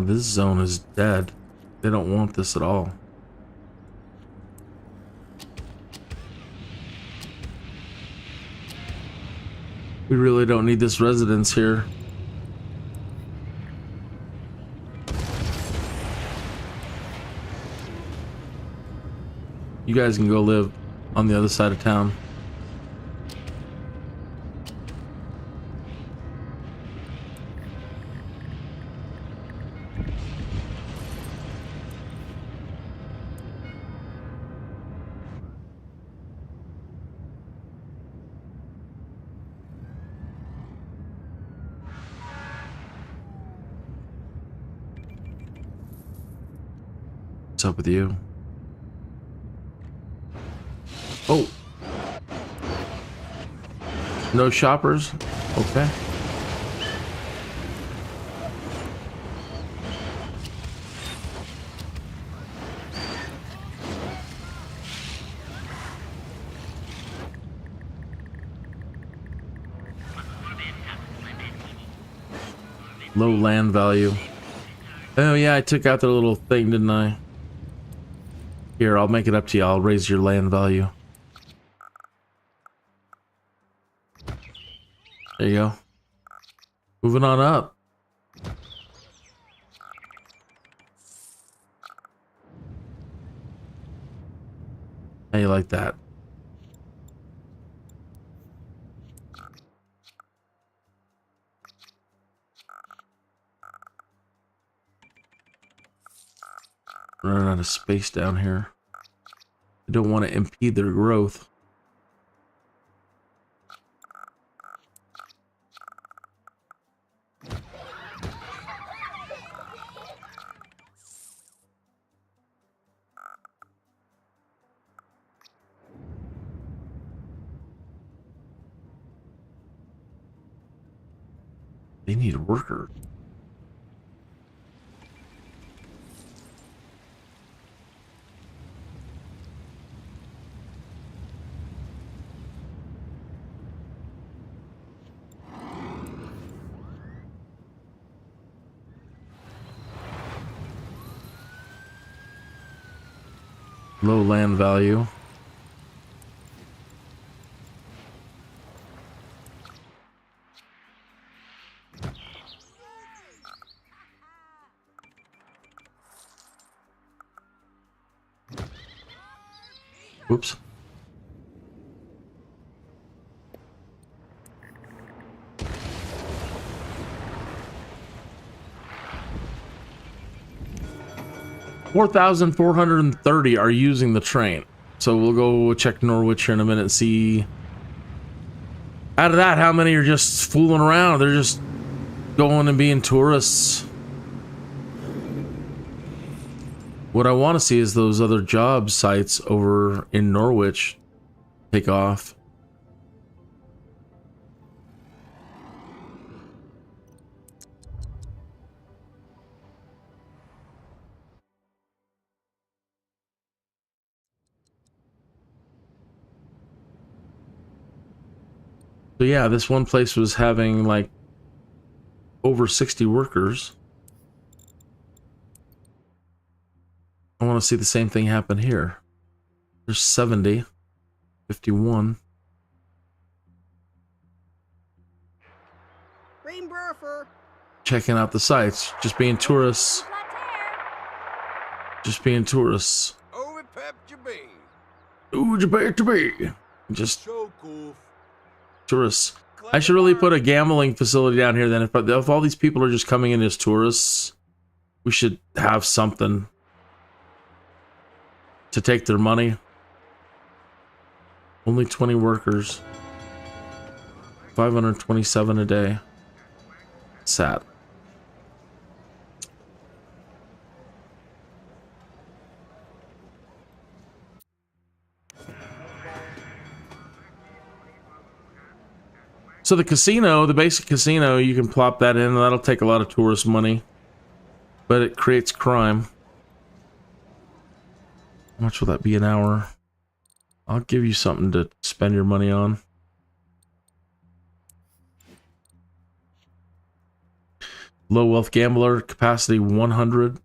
This zone is dead. They don't want this at all. We really don't need this residence here. You guys can go live on the other side of town. What's up with you? Oh. No shoppers? Okay. Low land value. Oh yeah, I took out the little thing, didn't I? Here, I'll make it up to you. I'll raise your land value. There you go. Moving on up. How you like that? Running out of space down here. I don't want to impede their growth. They need workers. Low land value. Whoops. $4,430 are using the train. So we'll go check Norwich here in a minute and see. Out of that, how many are just fooling around? They're just going and being tourists. What I want to see is those other job sites over in Norwich take off. So yeah, this one place was having like over 60 workers. I want to see the same thing happen here. There's 70, 51. Checking out the sites, just being tourists. Just being tourists. Ooh, to be. Just tourists. I should really put a gambling facility down here then. If all these people are just coming in as tourists, we should have something to take their money. Only 20 workers. 527 a day. Sad. So the casino, the basic casino, you can plop that in, and that'll take a lot of tourist money. But it creates crime. How much will that be an hour? I'll give you something to spend your money on. Low wealth gambler, capacity 100.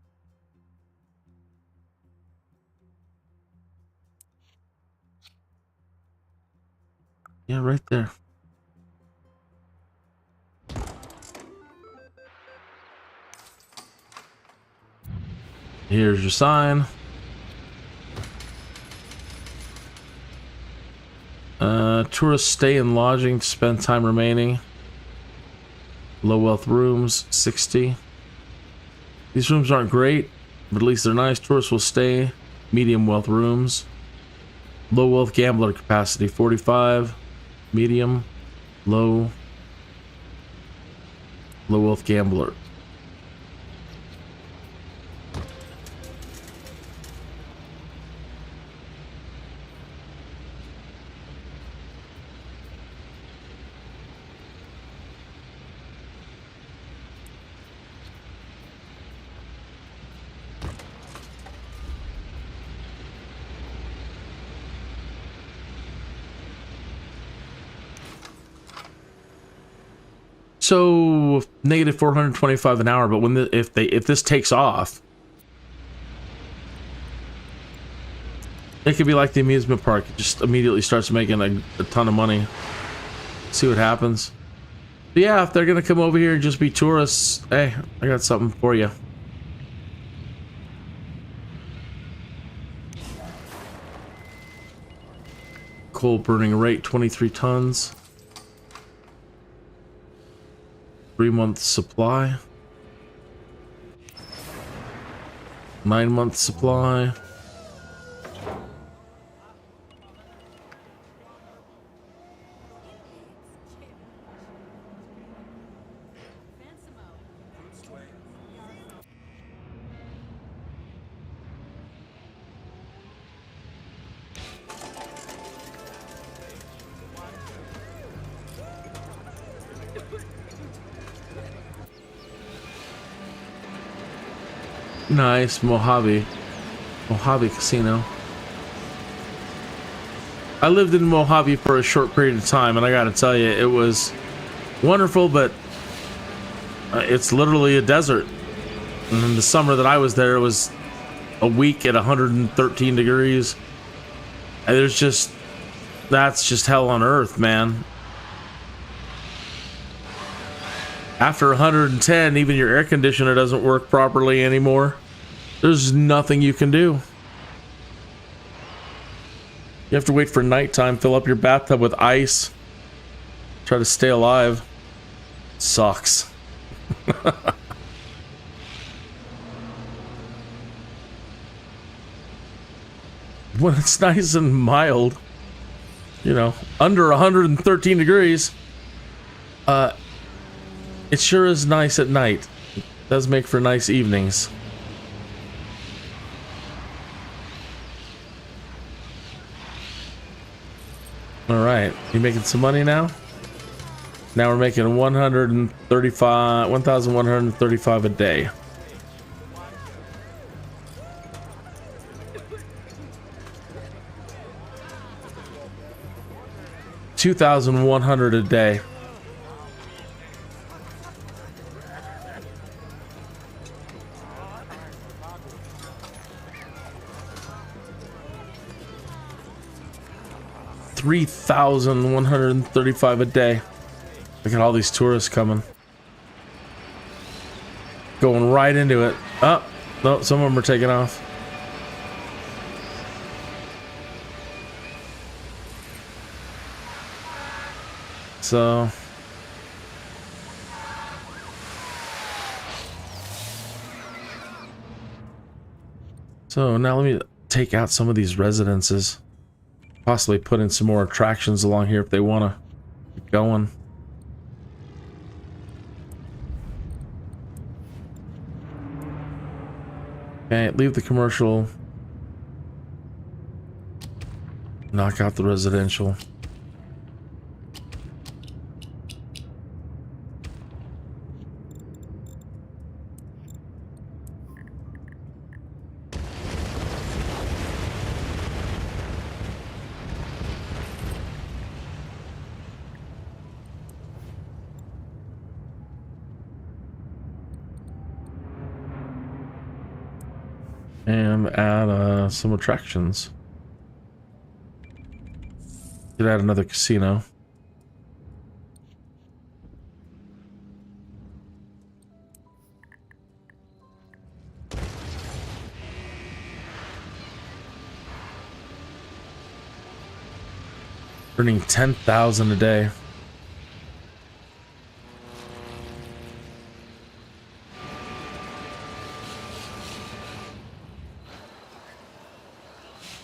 Yeah, right there. Here's your sign. Tourists stay in lodging to spend time remaining. Low wealth rooms, 60. These rooms aren't great, but at least they're nice. Tourists will stay. Medium wealth rooms. Low wealth gambler capacity, 45. Medium. Low. Low wealth gambler. So negative 425 an hour, but when if this takes off, it could be like the amusement park. It just immediately starts making a ton of money. See what happens. But yeah, if they're gonna come over here and just be tourists, hey, I got something for you. Coal burning rate 23 tons. 3-month supply. 9-month supply. Nice, Mojave Casino. I lived in Mojave for a short period of time, and I gotta tell you, it was wonderful, but it's literally a desert. And in the summer that I was there, it was a week at 113 degrees. And that's just hell on earth, man. After 110, even your air conditioner doesn't work properly anymore. There's nothing you can do. You have to wait for nighttime, fill up your bathtub with ice, try to stay alive. Sucks. When it's nice and mild, you know, under 113 degrees, it sure is nice at night. It does make for nice evenings. All right, you making some money now? Now we're making 1,135 a day. $2,100 a day. $3,135 a day. Look at all these tourists coming. Going right into it. Oh, no, some of them are taking off. So now let me take out some of these residences. Possibly put in some more attractions along here if they want to keep going. Okay, leave the commercial. Knock out the residential. And add some attractions. Could add another casino. Earning 10,000 a day.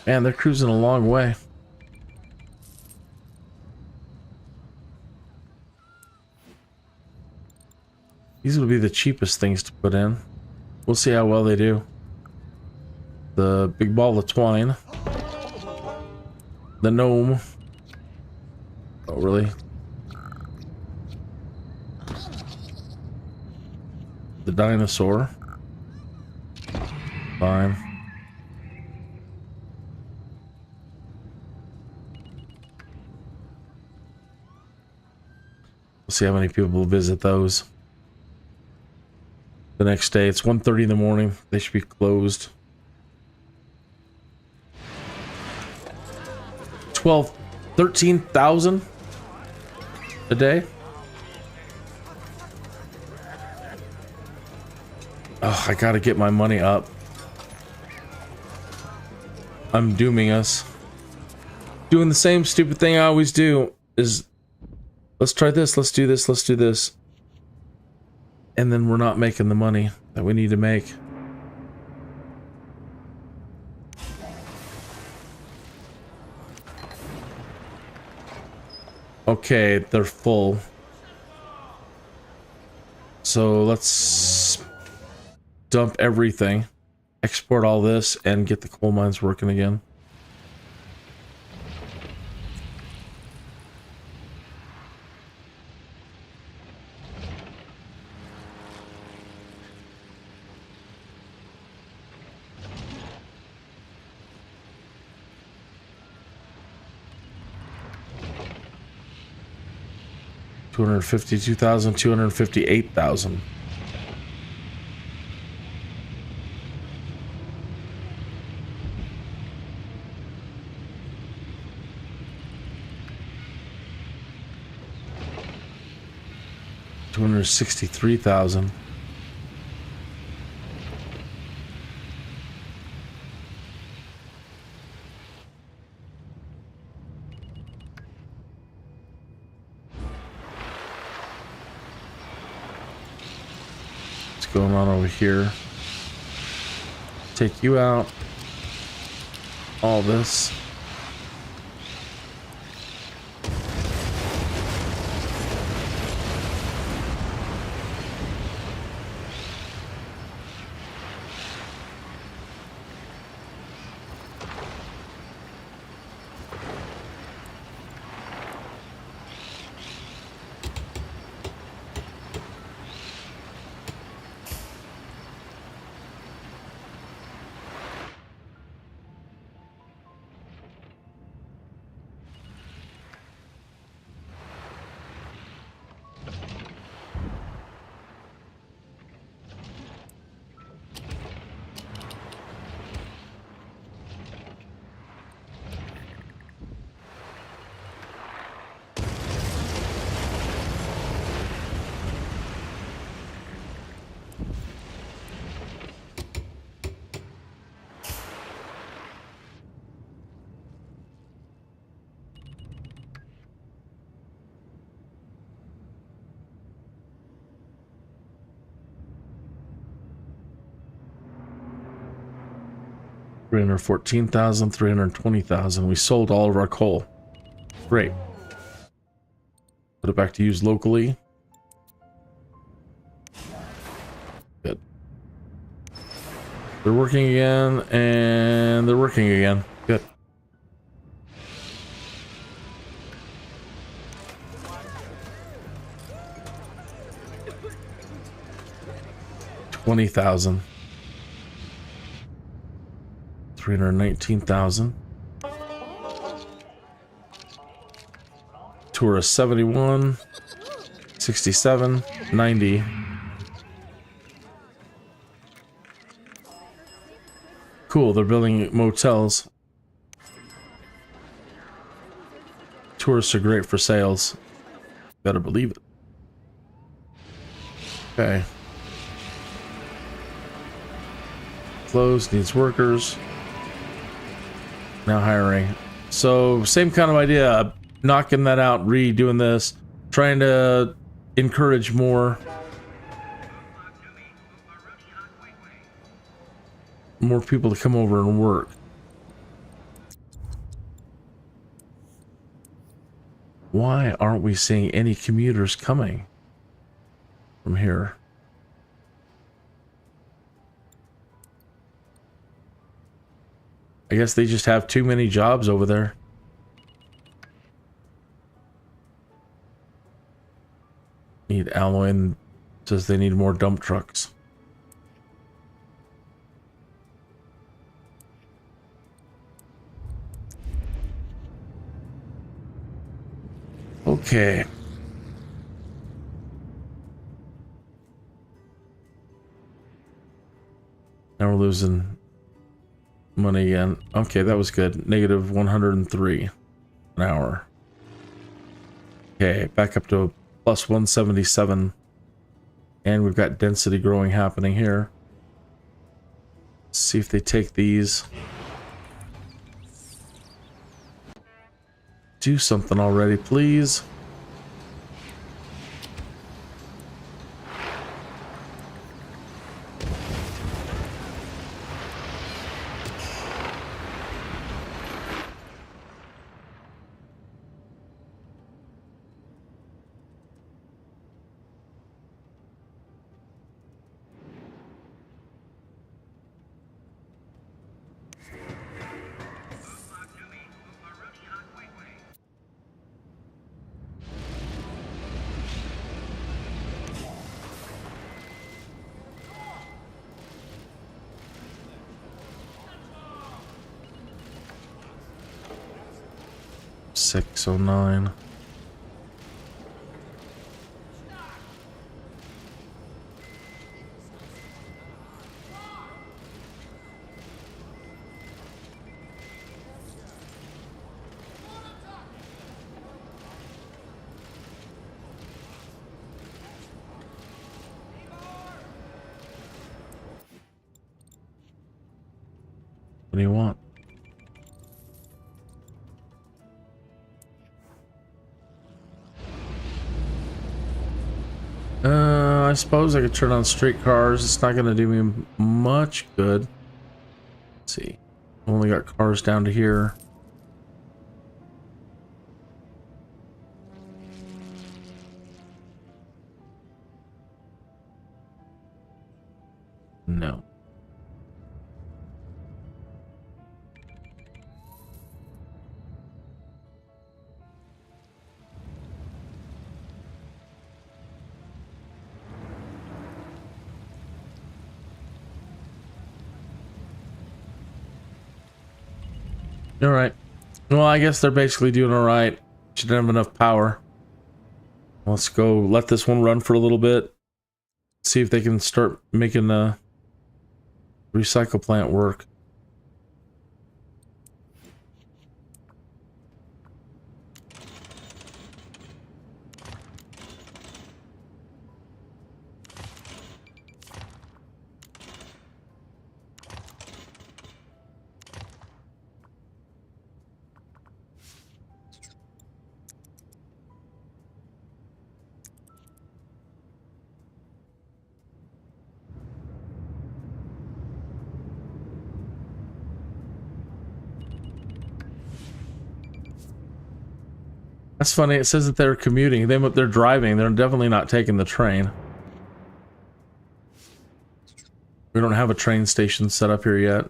Man, they're cruising a long way. These will be the cheapest things to put in. We'll see how well they do. The big ball of twine. The gnome. Oh, really? The dinosaur. Fine. We'll see how many people visit those. The next day, it's 1:30 in the morning. They should be closed. 13,000 a day. Oh, I gotta get my money up. I'm dooming us. Doing the same stupid thing I always do is, let's try this, let's do this, let's do this. And then we're not making the money that we need to make. Okay, they're full. So let's dump everything, export all this, and get the coal mines working again. $252,000, $258,000. $263,000. Going on over here. Take you out. All this. $314,000, $320,000. We sold all of our coal. Great. Put it back to use locally. Good. They're working again, and they're working again. Good. $20,000. 319,000. Tourist 71, 67, 90. Cool, they're building motels. Tourists are great for sales. Better believe it. Okay. Closed, needs workers. Now hiring. So, same kind of idea. knocking that out, redoing this, trying to encourage more people to come over and work. Why aren't we seeing any commuters coming from here? I guess they just have too many jobs over there. Need alloy, and says they need more dump trucks. Okay. Now we're losing money again. Okay, that was good. Negative 103 an hour. Okay, back up to plus 177. And we've got density growing happening here. Let's see if they take these. Do something already, please. $609. What do you want? I suppose I could turn on streetcars. It's not going to do me much good. Let's see. Only got cars down to here. No. All right. Well, I guess they're basically doing all right. Should have enough power. Let's go let this one run for a little bit. See if they can start making the recycle plant work. That's funny. It says that they're commuting. They're driving. They're definitely not taking the train. We don't have a train station set up here yet.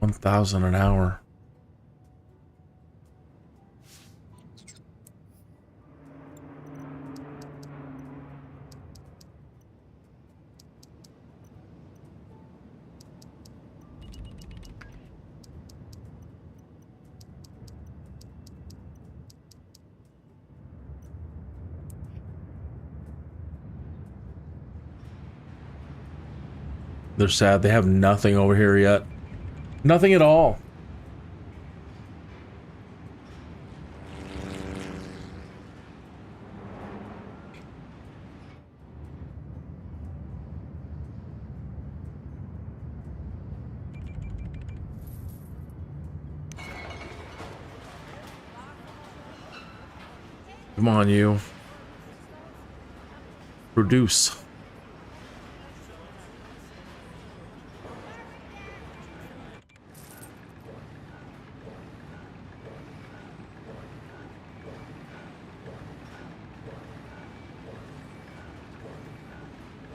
1,000 an hour. They're sad. They have nothing over here yet. Nothing at all. Come on, you. Produce.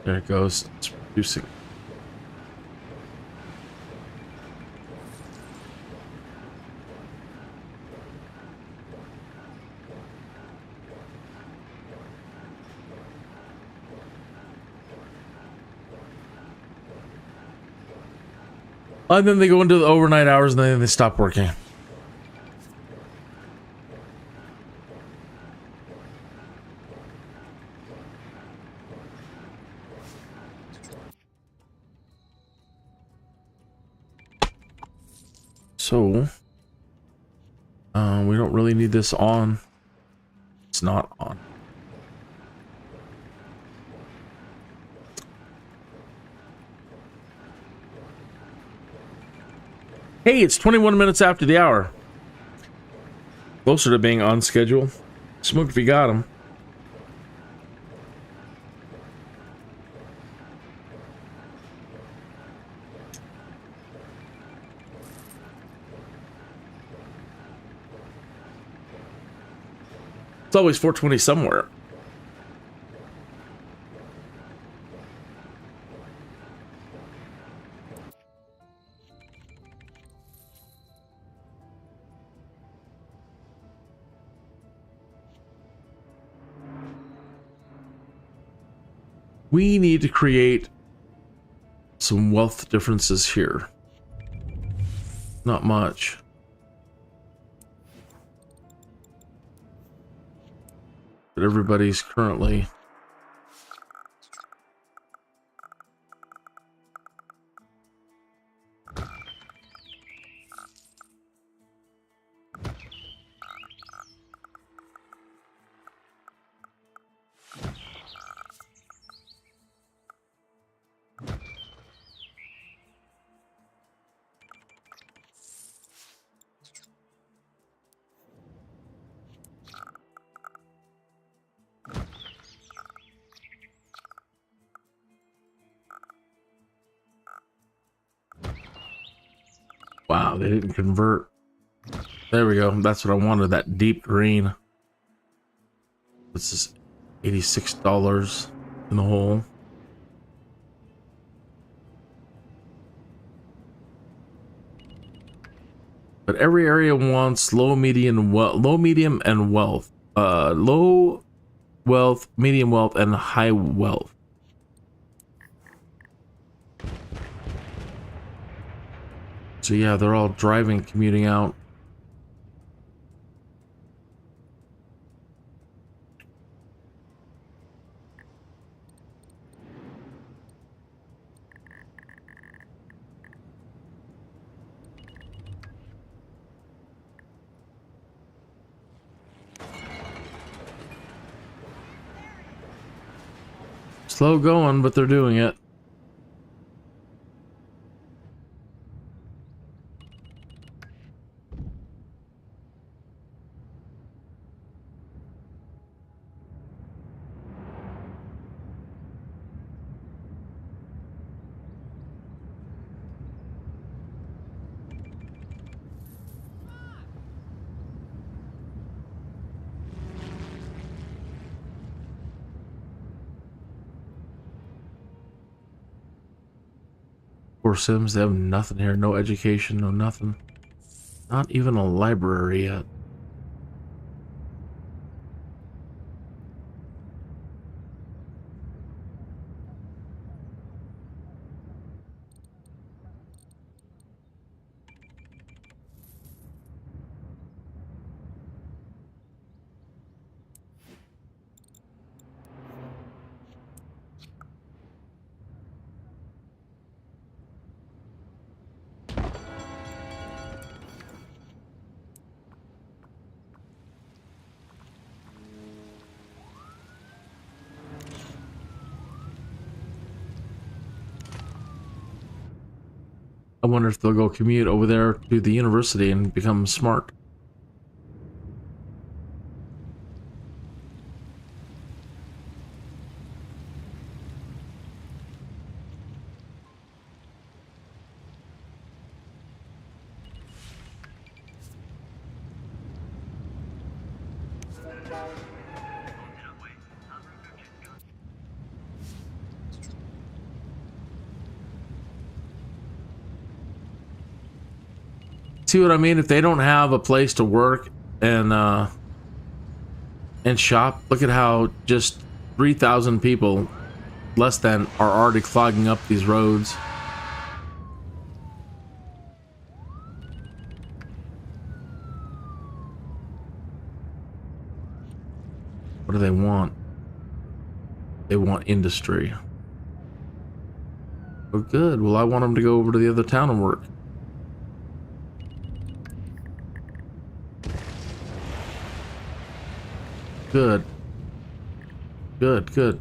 There it goes. It's producing. And then they go into the overnight hours and then they stop working. So, we don't really need this on. It's not on. Hey, it's 21 minutes after the hour. Closer to being on schedule. Smoke if you got him. It's always 420 somewhere. We need to create some wealth differences here. Not much. But everybody's currently wow, they didn't convert. There we go. That's what I wanted, that deep green. This is $86 in the hole. But every area wants low, medium, and wealth. Low wealth, medium wealth, and high wealth. So yeah, they're all driving, commuting out. Slow going, but they're doing it. Poor Sims, they have nothing here. No education, no nothing. Not even a library yet. I wonder if they'll go commute over there to the university and become smart. See what I mean? If they don't have a place to work and shop, look at how just 3,000 people, less than, are already clogging up these roads. What do they want? They want industry. Oh, good. Well, I want them to go over to the other town and work. Good. Good, good.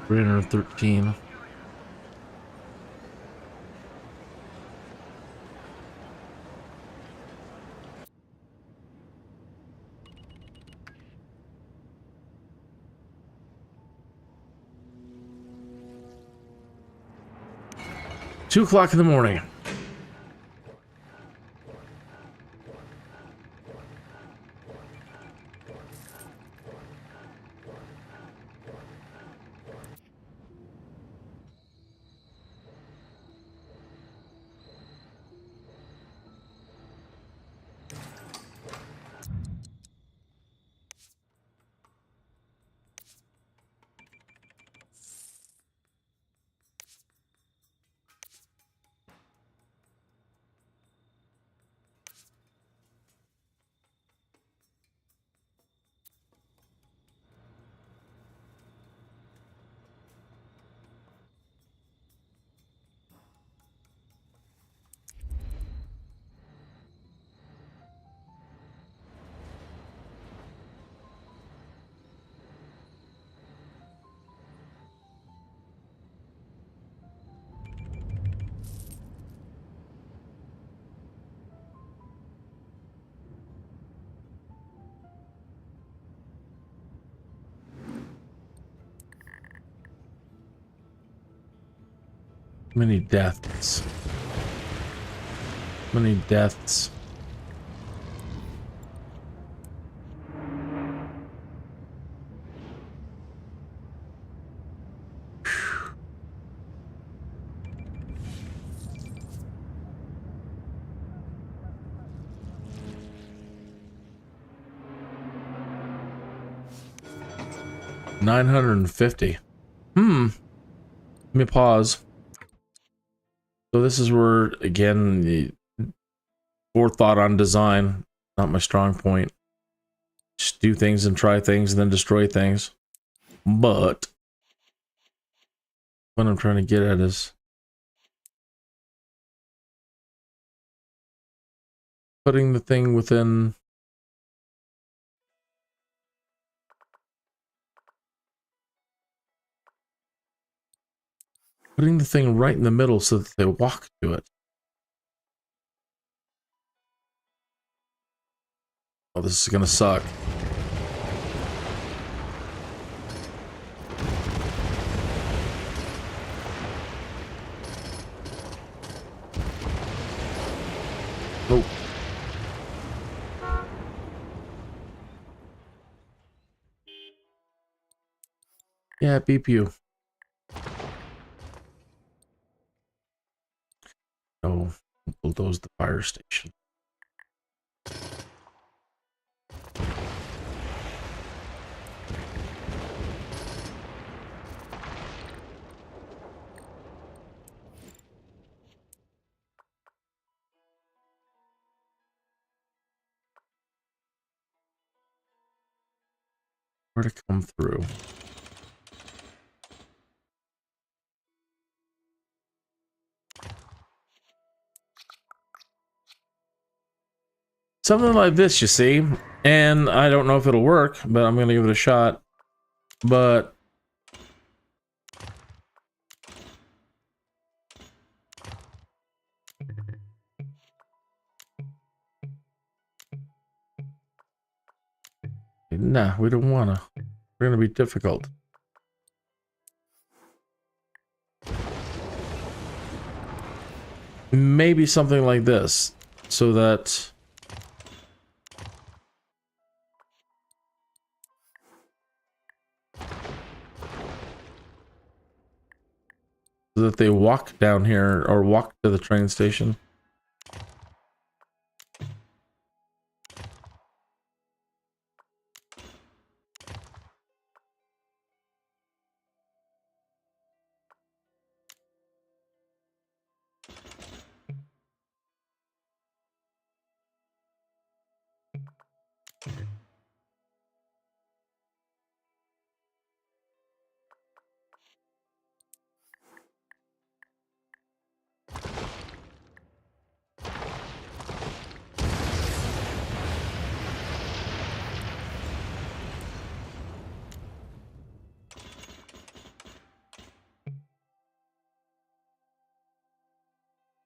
$313. Two o'clock in the morning. Many deaths. Many deaths. $950. Let me pause. So this is where, again, the forethought on design, not my strong point. Just do things and try things and then destroy things. But what I'm trying to get at is putting the thing within... Putting the thing right in the middle so that they walk to it. Oh, this is gonna suck. Oh. Yeah, beep you. Oh, bulldoze the fire station. where to come through. Something like this, you see, and I don't know if it'll work, but I'm gonna give it a shot. But nah, we don't wanna. We're gonna be difficult. Maybe something like this, so that they walk down here or walk to the train station.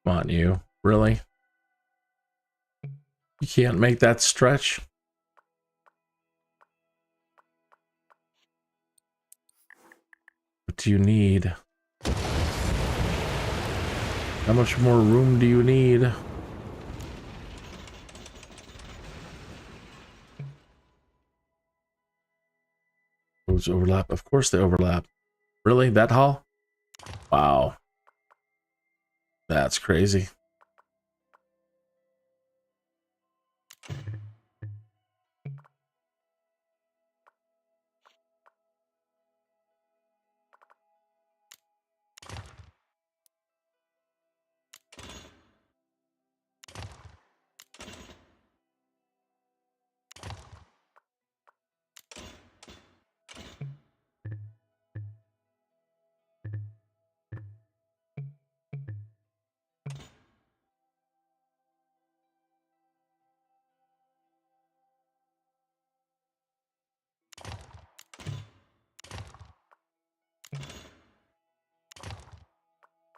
Come on, you. Really? You can't make that stretch? What do you need? How much more room do you need? Roads overlap. Of course they overlap. Really? That hall? Wow. That's crazy.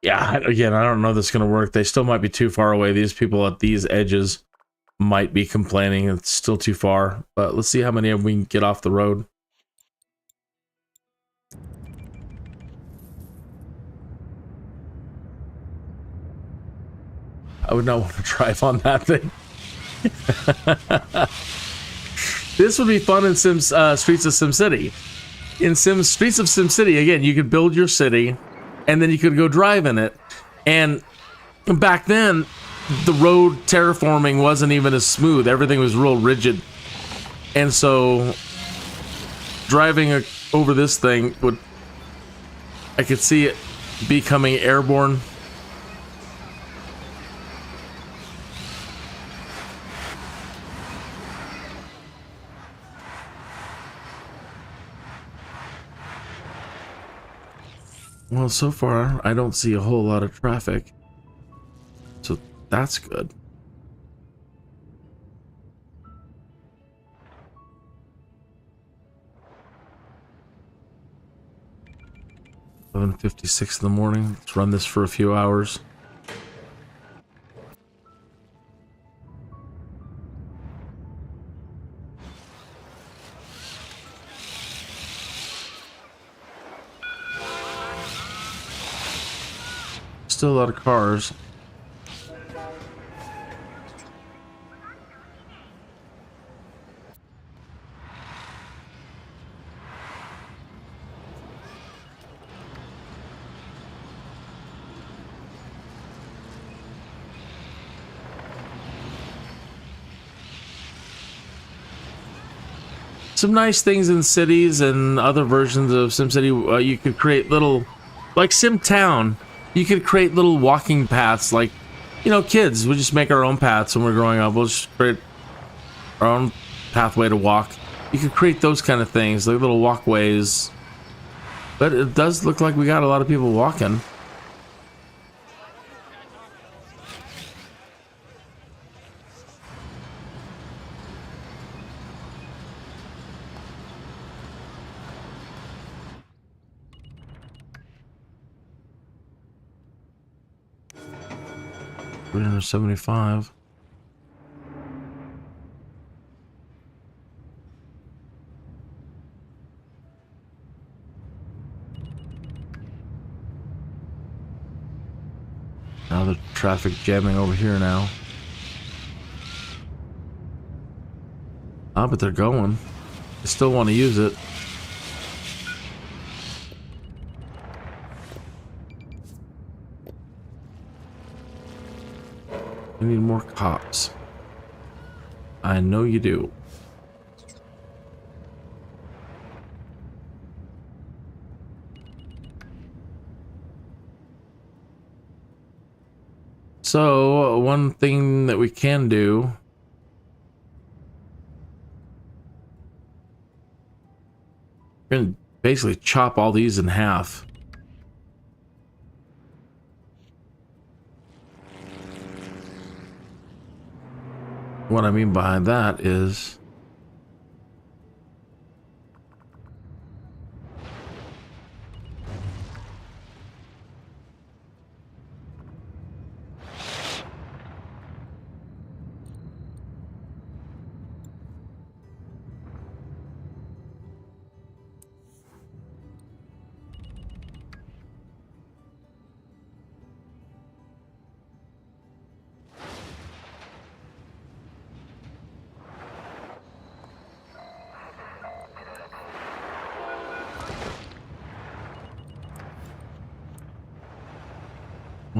Yeah, again, I don't know if this is going to work. They still might be too far away. These people at these edges might be complaining it's still too far. But let's see how many of them we can get off the road. I would not want to drive on that thing. This would be fun in Streets of SimCity. In Streets of SimCity, again, you could build your city, and then you could go drive in it. And back then, the road terraforming wasn't even as smooth. Everything was real rigid. And so, driving over this thing would... I could see it becoming airborne. Well, so far, I don't see a whole lot of traffic. So that's good. $11:56 in the morning. Let's run this for a few hours. Still a lot of cars. Some nice things in cities and other versions of SimCity. You could create little, like SimTown. You could create little walking paths, like, you know, kids. We just make our own paths when we're growing up. We'll just create our own pathway to walk. You could create those kind of things, like little walkways. But it does look like we got a lot of people walking. $375. Now the traffic jamming over here now. Ah, but they're going. I still want to use it. We need more cops. I know you do. So, one thing that we can do, we're gonna basically chop all these in half. What I mean by that is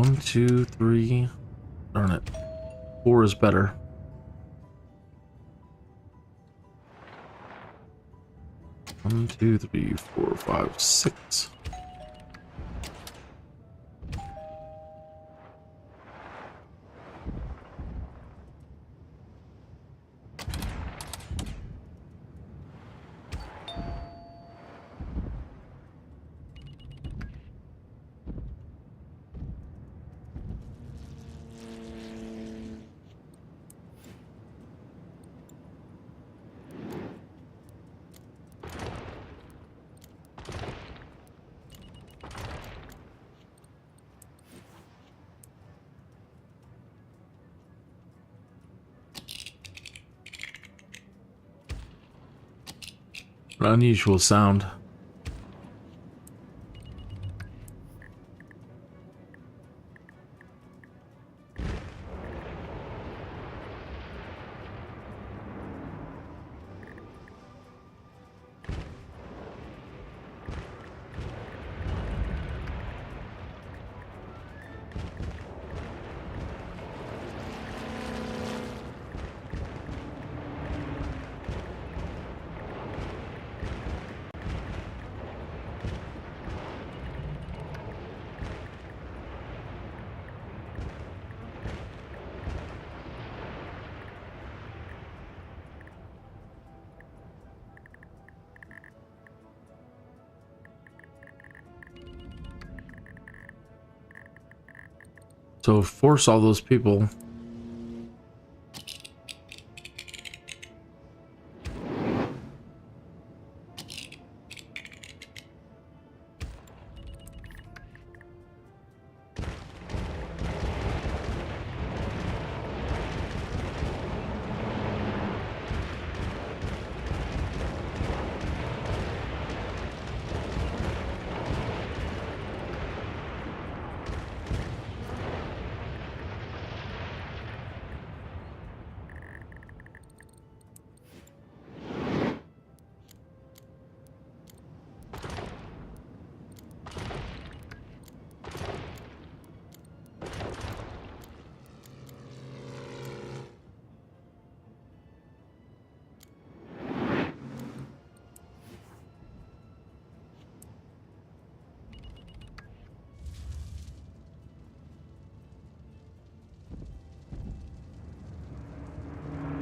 one, two, three. Darn it. 4 is better. One, two, three, 4, 5, 6. An unusual sound. So force all those people.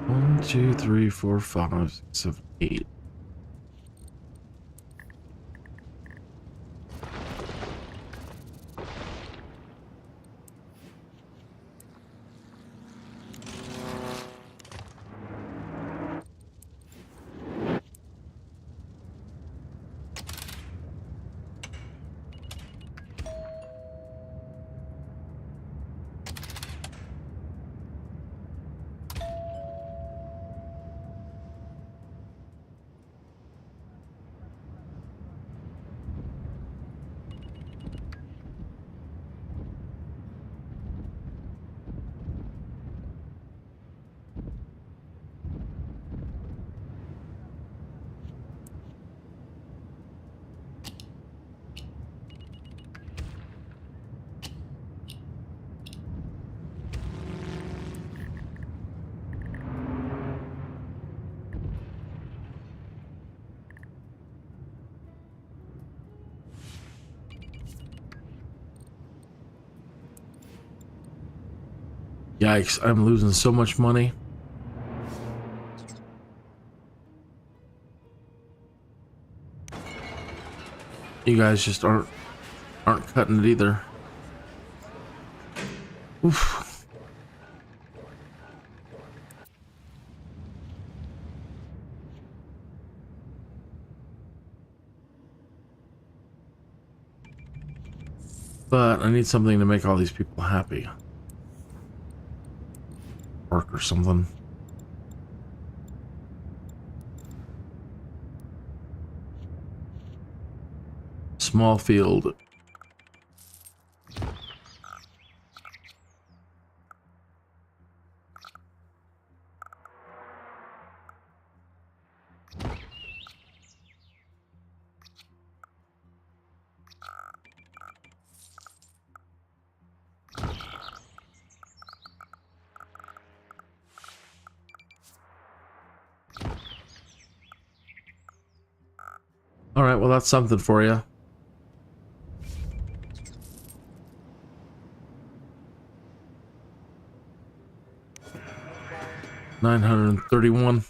One, two, three, four, five, 6, 7, 8. Yikes, I'm losing so much money. You guys just aren't cutting it either. Oof. But I need something to make all these people happy. Work or something. Small field. All right, well, that's something for you. $931.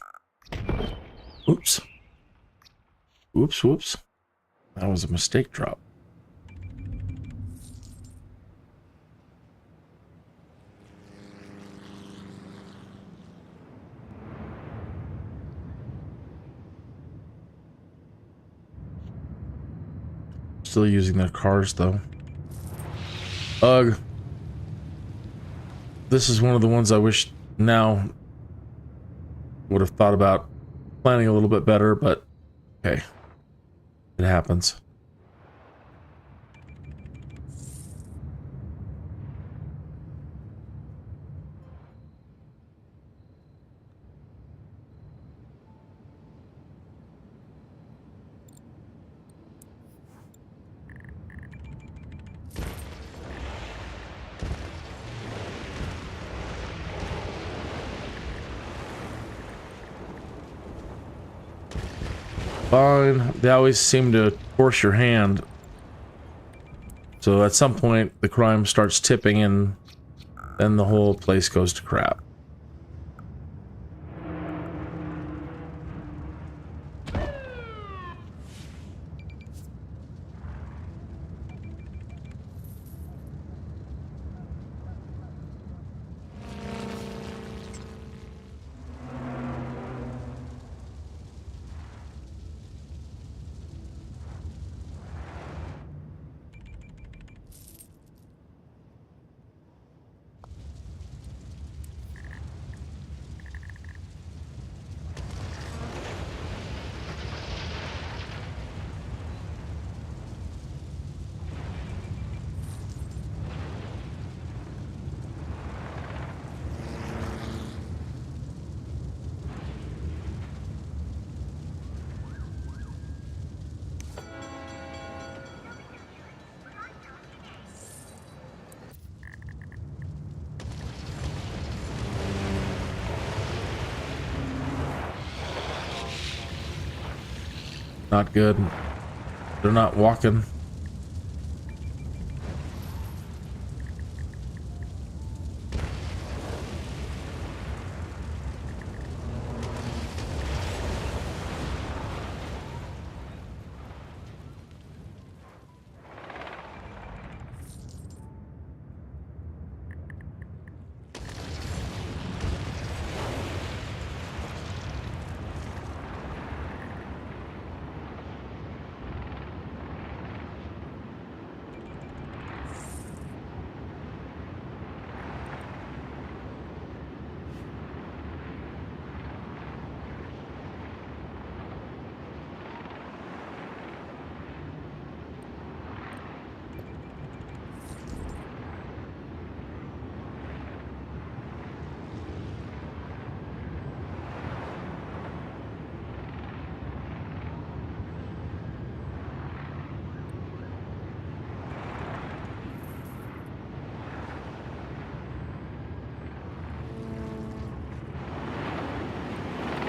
Oops. Whoops, whoops. That was a mistake drop. Still using their cars, though. Ugh. This is one of the ones I wish now would have thought about planning a little bit better, but okay. It happens. Fine. They always seem to force your hand. So at some point, the crime starts tipping and then the whole place goes to crap. Not good. They're not walking.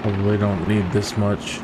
Probably don't need this much.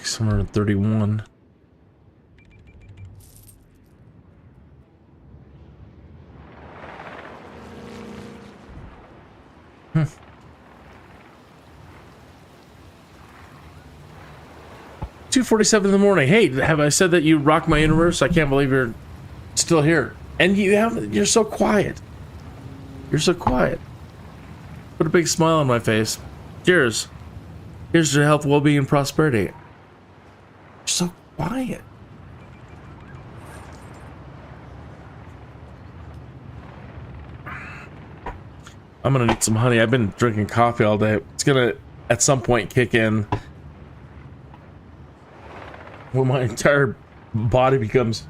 631. Hmm. 2:47 in the morning. Hey, have I said that you rock my universe? I can't believe you're still here. And you're so quiet. You're so quiet. Put a big smile on my face. Cheers. Here's your health, well-being, and prosperity. You're so quiet. I'm gonna need some honey. I've been drinking coffee all day. It's gonna, at some point, kick in when my entire body becomes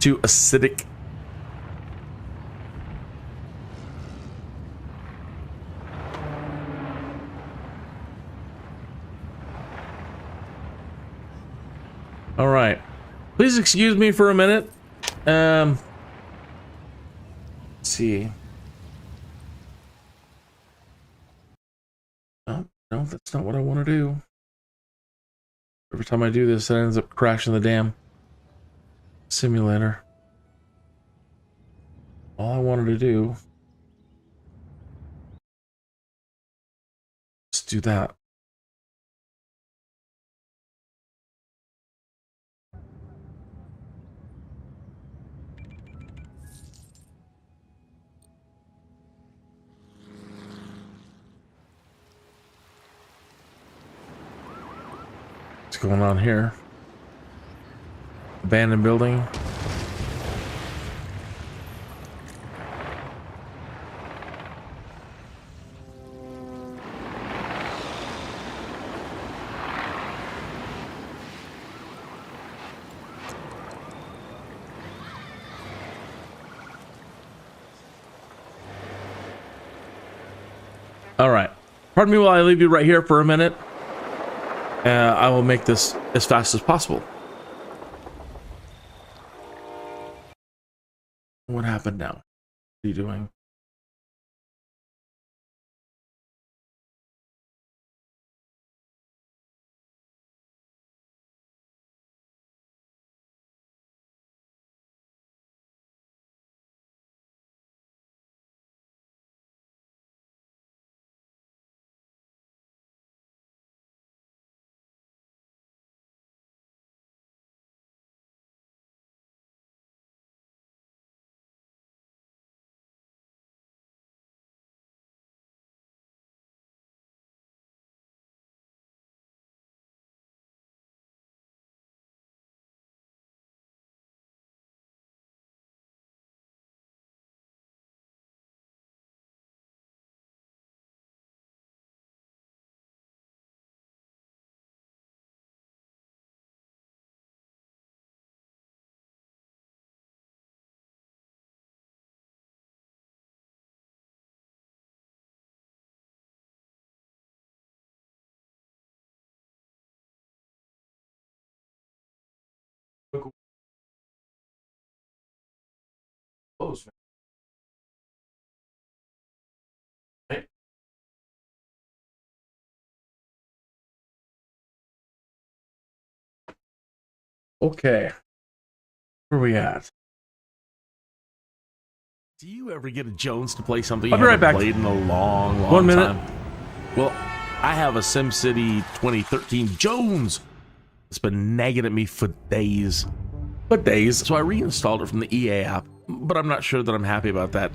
too acidic. All right, please excuse me for a minute. Let's see. Oh, no, that's not what I want to do. Every time I do this, it ends up crashing the damn simulator. All I wanted to do is do that. What's going on here? Abandoned building. All right. Pardon me while I leave you right here for a minute. I will make this as fast as possible. What happened now? What are you doing? Close. Right? Okay. Where are we at? Do you ever get a Jones to play something you haven't played in a long, long 1 minute. time? Well, I have a SimCity 2013 Jones. It's been nagging at me for days. So I reinstalled it from the EA app, but I'm not sure that I'm happy about that.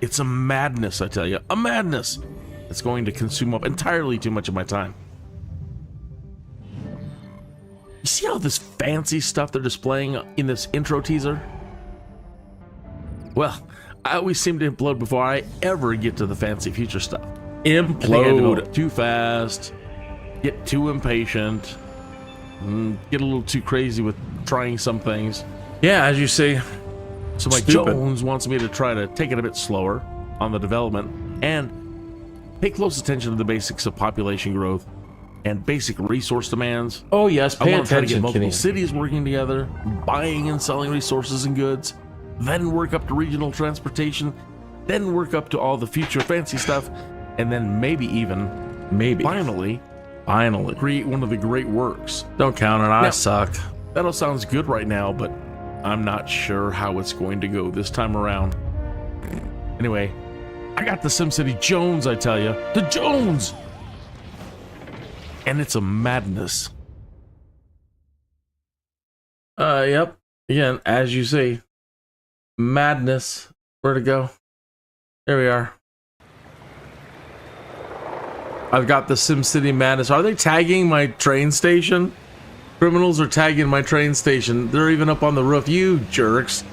It's a madness, I tell you. A madness. It's going to consume up entirely too much of my time. You see all this fancy stuff they're displaying in this intro teaser? Well, I always seem to implode before I ever get to the fancy future stuff. Implode. Too fast, get too impatient, get a little too crazy with trying some things. Yeah, as you say. So my Stupid. Jones wants me to try to take it a bit slower on the development and pay close attention to the basics of population growth and basic resource demands. Oh yes, I pay want to try to attention, get multiple Kinneas. cities working together, buying and selling resources and goods, then work up to regional transportation, then work up to all the future fancy stuff, and then maybe even, finally, Finally. Create one of the great works. Don't count it. I Now- suck. That all sounds good right now, but I'm not sure how it's going to go this time around. Anyway, I got the SimCity Jones, I tell you. The Jones! And it's a madness. Yep. Again, as you see. Madness. Where to go? There we are. I've got the SimCity Madness. Are they tagging my train station? Criminals are tagging my train station. They're even up on the roof. You jerks.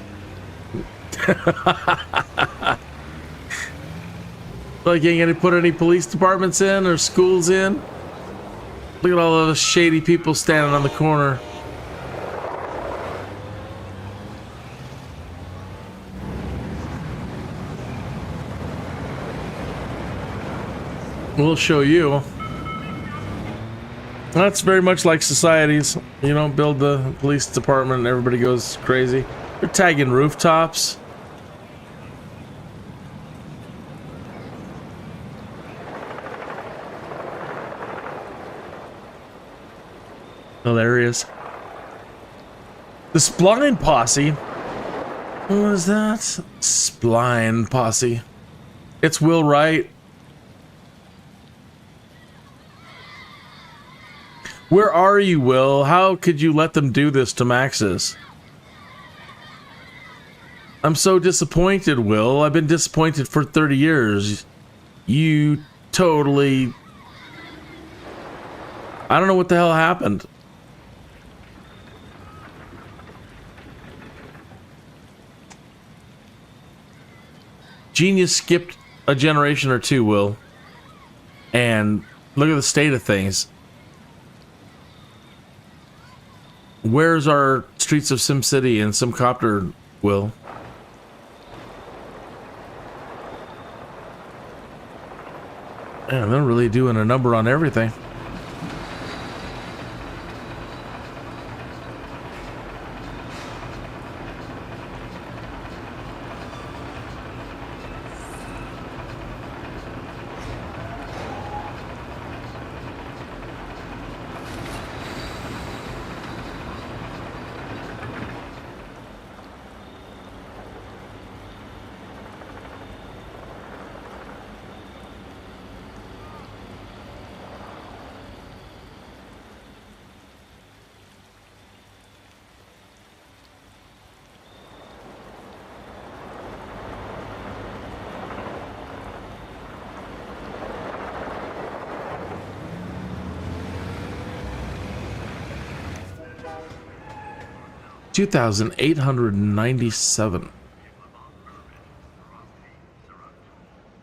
Like, ain't gonna put any police departments in or schools in? Look at all those shady people standing on the corner. We'll show you. That's very much like societies. You don't build the police department and everybody goes crazy. They're tagging rooftops. Hilarious. The Spline Posse. What is that? Spline Posse. It's Will Wright. Where are you, Will? How could you let them do this to Maxis? I'm so disappointed, Will. I've been disappointed for 30 years. You totally... I don't know what the hell happened. Genius skipped a generation or two, Will. And look at the state of things. Where's our Streets of SimCity and Simcopter, Will? Man, they're really doing a number on everything. $2,897.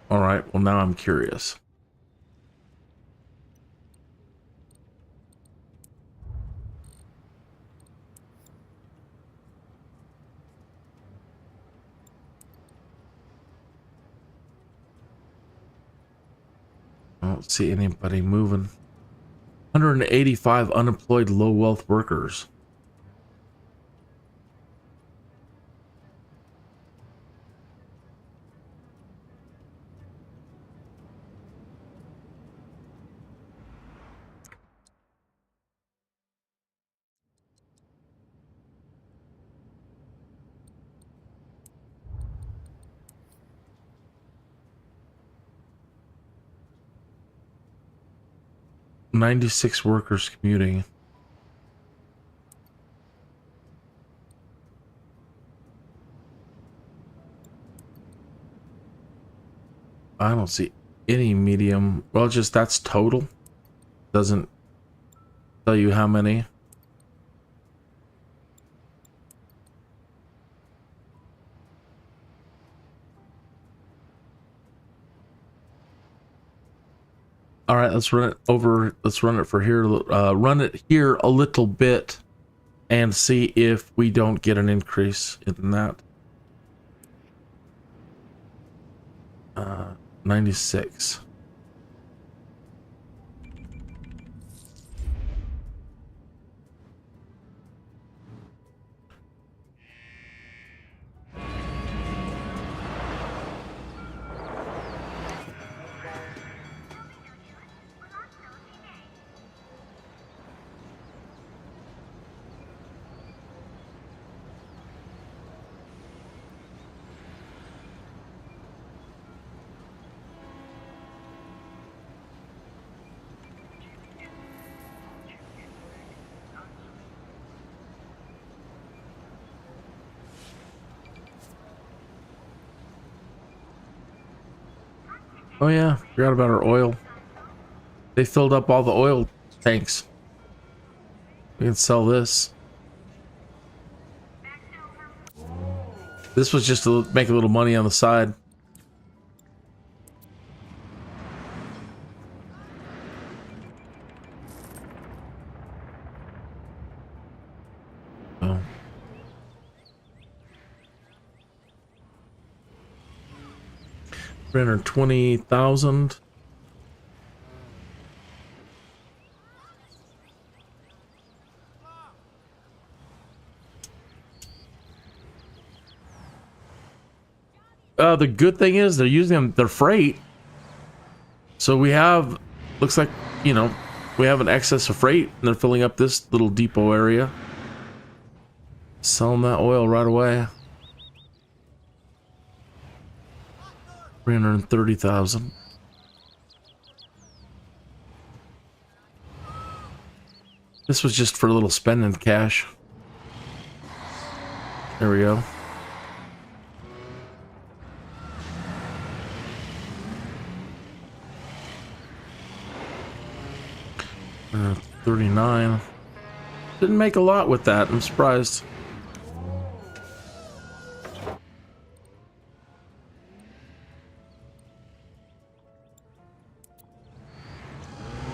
All right. Well, now I'm curious. I don't see anybody moving. 185 unemployed low wealth workers. $96 workers commuting. I don't see any medium. Well, just that's total. Doesn't tell you how many. All right, let's run it over. Let's run it for here. Run it here a little bit and see if we don't get an increase in that. 96. Oh yeah, forgot about our oil. They filled up all the oil tanks. We can sell this. This was just to make a little money on the side. Oh. 320,000. The good thing is they're using their freight. So we have, looks like, you know, we have an excess of freight and they're filling up this little depot area. Selling that oil right away. 330,000. This was just for a little spending cash. There we go. Uh, 39. Didn't make a lot with that. I'm surprised.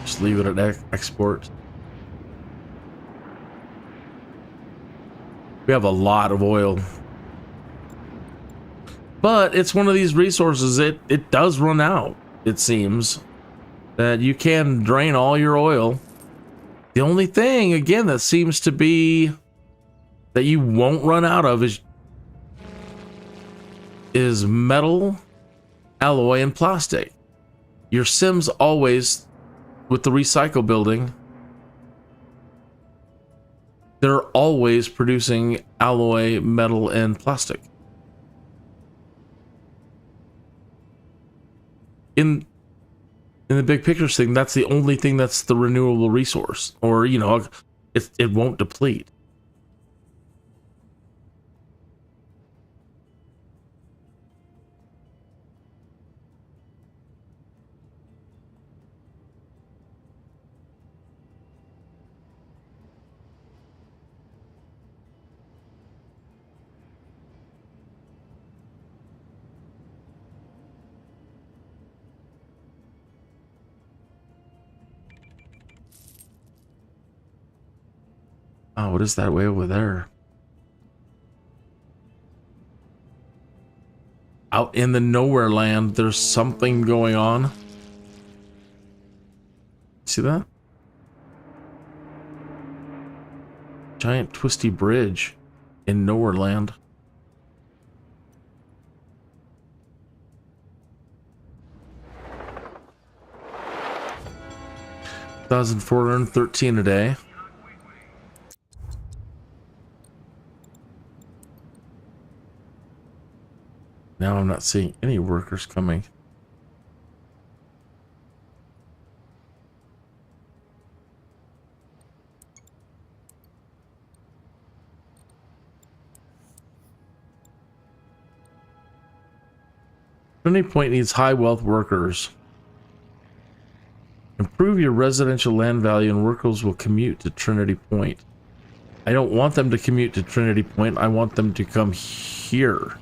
Just leave it at export. We have a lot of oil. But it's one of these resources, it does run out, it seems. That you can drain all your oil. The only thing, again, that seems to be that you won't run out of is metal, alloy, and plastic. Your Sims always, with the recycle building, they're always producing alloy, metal, and plastic. In the big picture thing, that's the only thing that's the renewable resource, or, you know, it won't deplete. Oh, what is that way over there? Out in the nowhere land, there's something going on. See that? Giant twisty bridge in nowhere land. $1,413 a day. Now I'm not seeing any workers coming. Trinity Point needs high wealth workers. Improve your residential land value and workers will commute to Trinity Point. I don't want them to commute to Trinity Point. I want them to come here.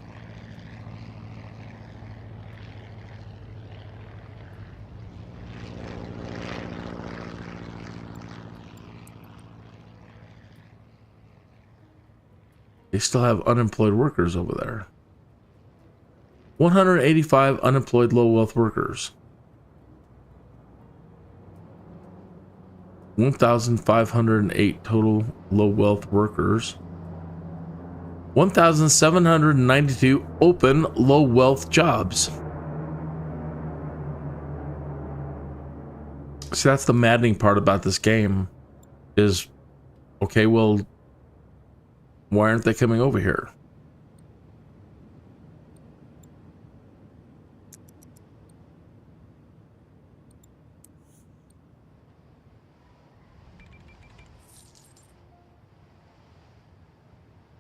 They still have unemployed workers over there. 185 unemployed low wealth workers. 1,508 total low wealth workers. 1,792 open low wealth jobs. See, that's the maddening part about this game is, okay, well, why aren't they coming over here?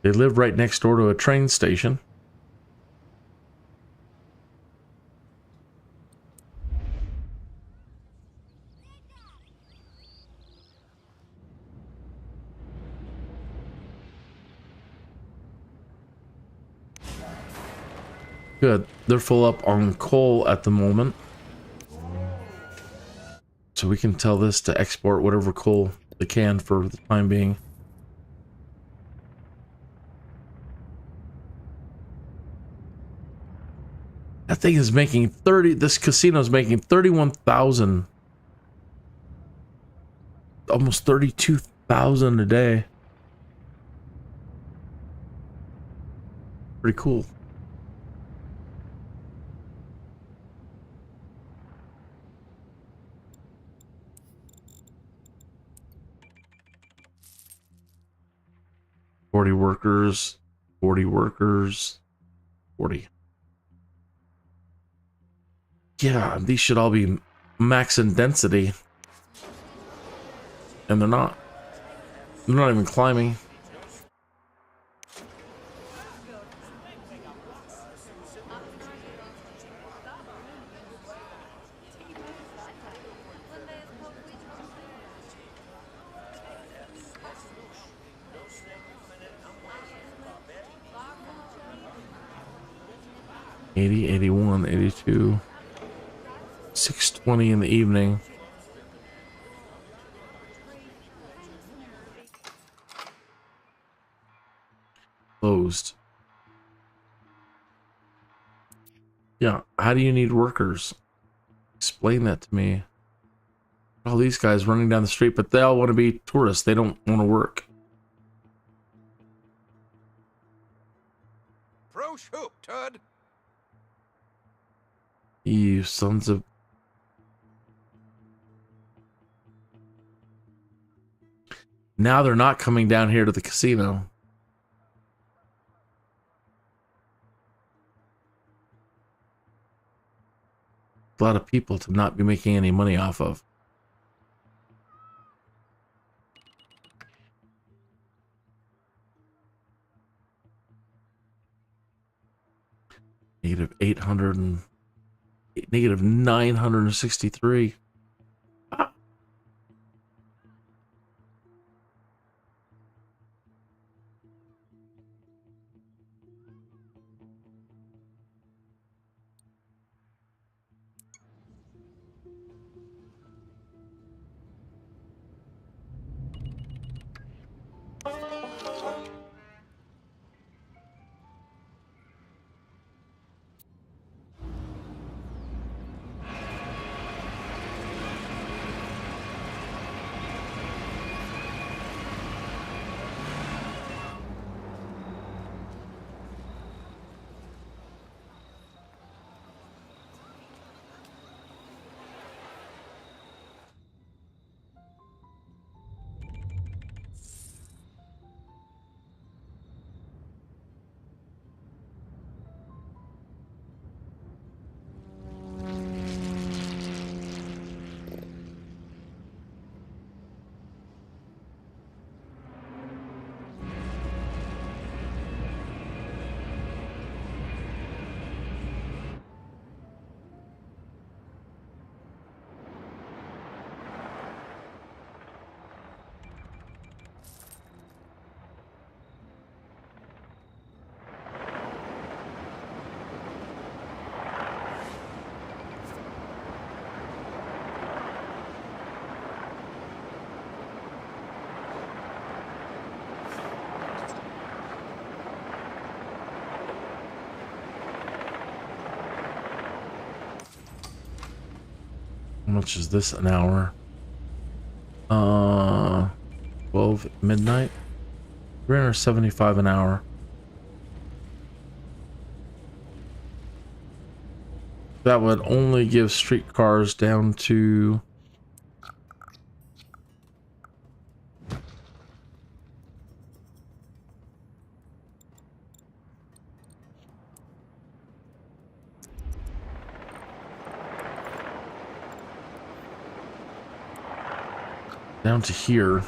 They live right next door to a train station. Good. They're full up on coal at the moment. So we can tell this to export whatever coal they can for the time being. That thing is making 30, this casino is making 31,000, almost 32,000 a day. Pretty cool. Forty workers, 40 workers, 40. Yeah, these should all be max in density. And they're not. They're not even climbing. $80, $81, $82, $6.20 in the evening. Closed. Yeah, how do you need workers? Explain that to me. All these guys running down the street, but they all want to be tourists. They don't want to work. Throw shoop, Tud. You sons of... Now they're not coming down here to the casino. A lot of people to not be making any money off of. Negative 800 and negative 963. Ah. How much is this an hour? 12 midnight. 375 an hour. That would only give streetcars down to here.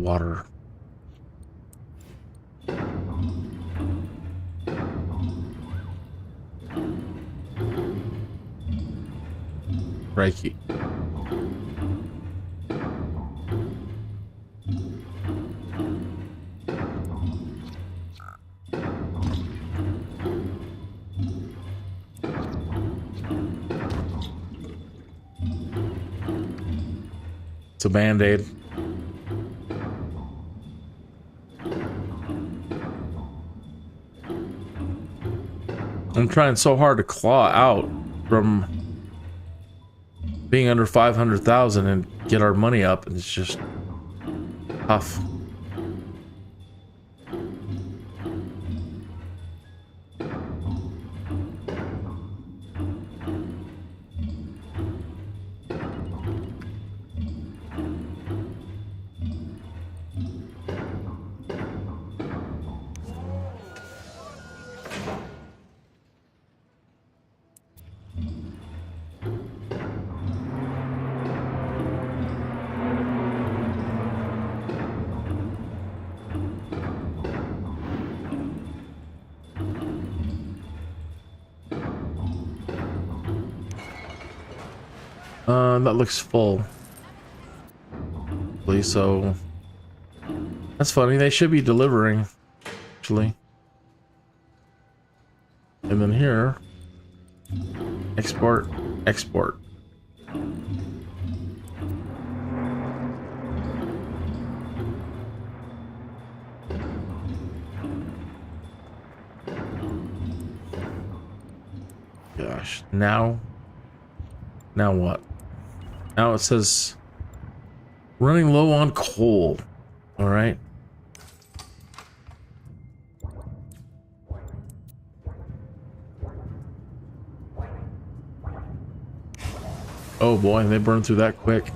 Water. Reiki. It's a band-aid. I'm trying so hard to claw out from being under 500,000 and get our money up, and it's just tough. That looks full. So that's funny. They should be delivering, actually. And then here, export, export. Gosh, now what? Now it says running low on coal. All right. Oh boy, they burned through that quick.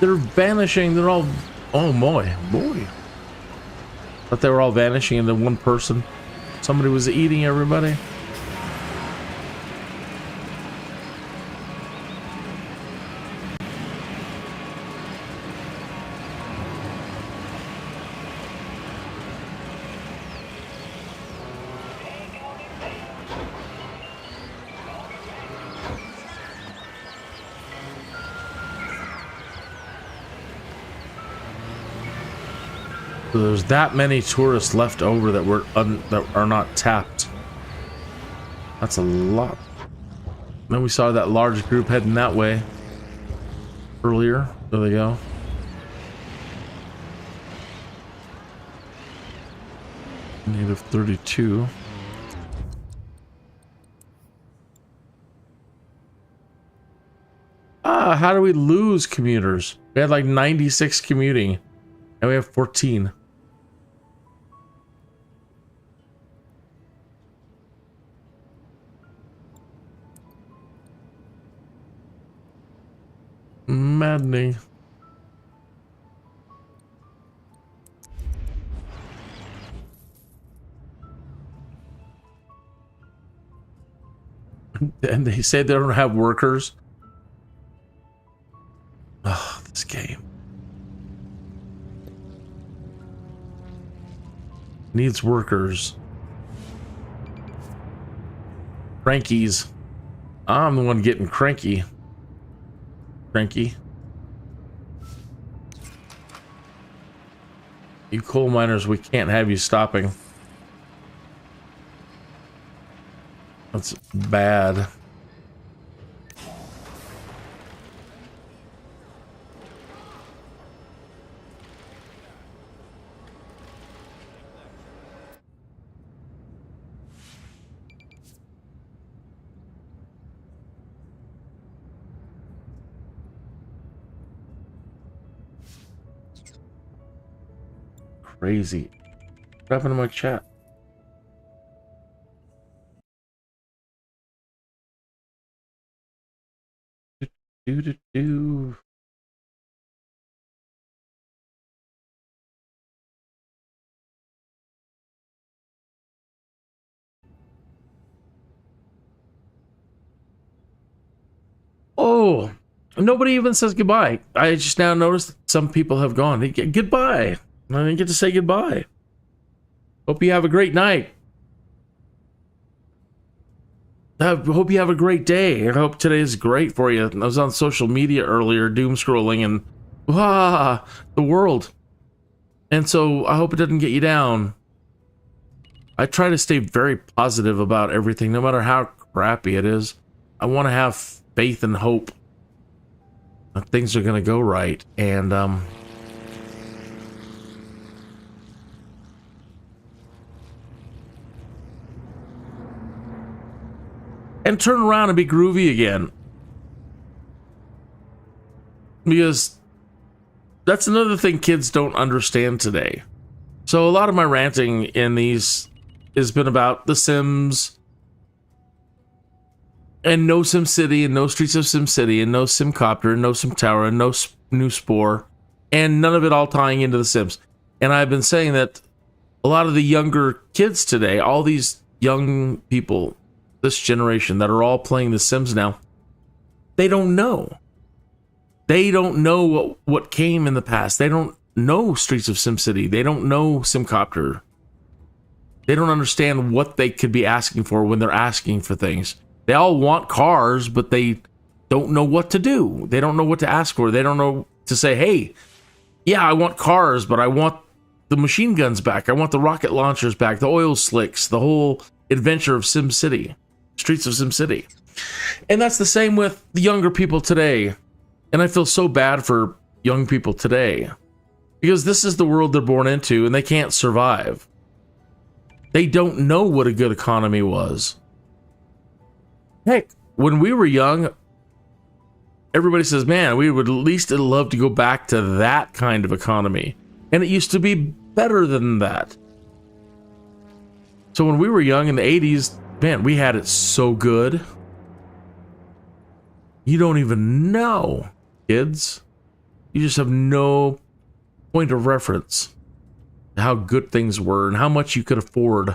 They're vanishing. They're all... Oh boy. Thought they were all vanishing into one person. Somebody was eating everybody. So there's that many tourists left over that that are not tapped. That's a lot. Then we saw that large group heading that way earlier. There they go. Native 32. How do we lose commuters? We had like 96 commuting, and we have 14. Maddening. And they say they don't have workers. Oh, this game needs workers. Crankies. I'm the one getting cranky. Cranky. You coal miners, we can't have you stopping. That's bad. Crazy. What happened to my chat? Do. Oh, nobody even says goodbye. I just now noticed that some people have gone. Goodbye. I didn't get to say goodbye. Hope you have a great night. I hope you have a great day. I hope today is great for you. I was on social media earlier, doom scrolling, and the world. And so I hope it doesn't get you down. I try to stay very positive about everything, no matter how crappy it is. I want to have faith and hope that things are going to go right. And, turn around and be groovy again. Because that's another thing kids don't understand today. So a lot of my ranting in these has been about The Sims and no Simcity and no Streets of Simcity and no Simcopter and no Simtower and no New Spore, and none of it all tying into The Sims. And I've been saying that a lot of the younger kids today, all these young people, this generation that are all playing The Sims now, they don't know. They don't know what came in the past. They don't know Streets of SimCity. They don't know Simcopter. They don't understand what they could be asking for when they're asking for things. They all want cars, but they don't know what to do. They don't know what to ask for. They don't know to say, hey, yeah, I want cars, but I want the machine guns back. I want the rocket launchers back, the oil slicks, the whole adventure of SimCity, Streets of SimCity. And that's the same with the younger people today. And I feel so bad for young people today, because this is the world they're born into and they can't survive. They don't know what a good economy was. Heck, when we were young, everybody says, man, we would at least love to go back to that kind of economy. And it used to be better than that. So when we were young in the 80s, man, we had it so good. You don't even know, kids. You just have no point of reference to how good things were and how much you could afford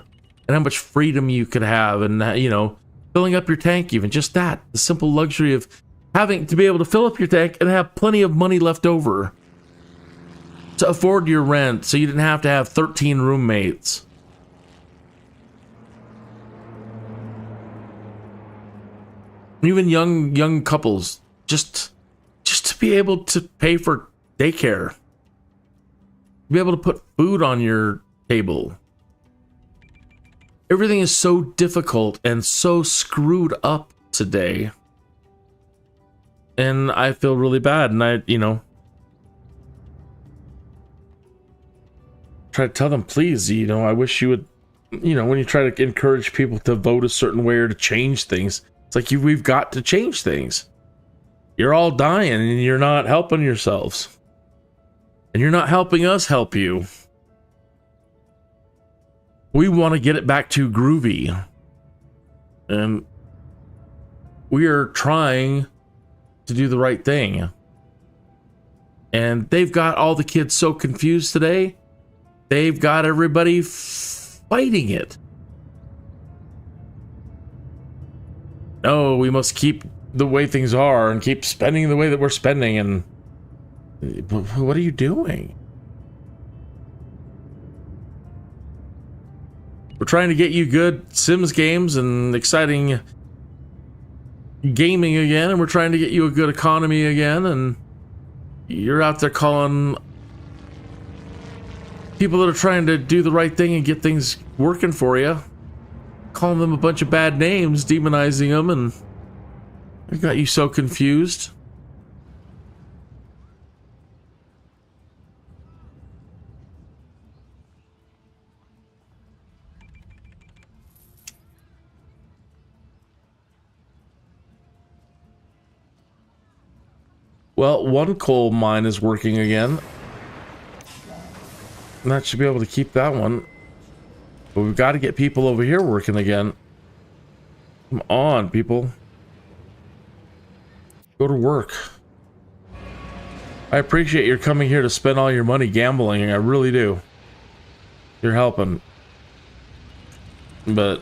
and how much freedom you could have, and, you know, filling up your tank, even just that, the simple luxury of having to be able to fill up your tank and have plenty of money left over to afford your rent, so you didn't have to have 13 roommates. Even young couples, just to be able to pay for daycare, be able to put food on your table. Everything is so difficult and so screwed up today. And I feel really bad. And I, try to tell them, please, I wish you would, when you try to encourage people to vote a certain way or to change things, it's like we've got to change things. You're all dying and you're not helping yourselves. And you're not helping us help you. We want to get it back to groovy. And we are trying to do the right thing. And they've got all the kids so confused today. They've got everybody fighting it. No, we must keep the way things are and keep spending the way that we're spending. And what are you doing? We're trying to get you good Sims games and exciting gaming again, and we're trying to get you a good economy again, and you're out there calling people that are trying to do the right thing and get things working for you, calling them a bunch of bad names, demonizing them, and it got you so confused. Well, one coal mine is working again. And that should be able to keep that one. But we've got to get people over here working again. Come on, people. Go to work. I appreciate your coming here to spend all your money gambling. I really do. You're helping. But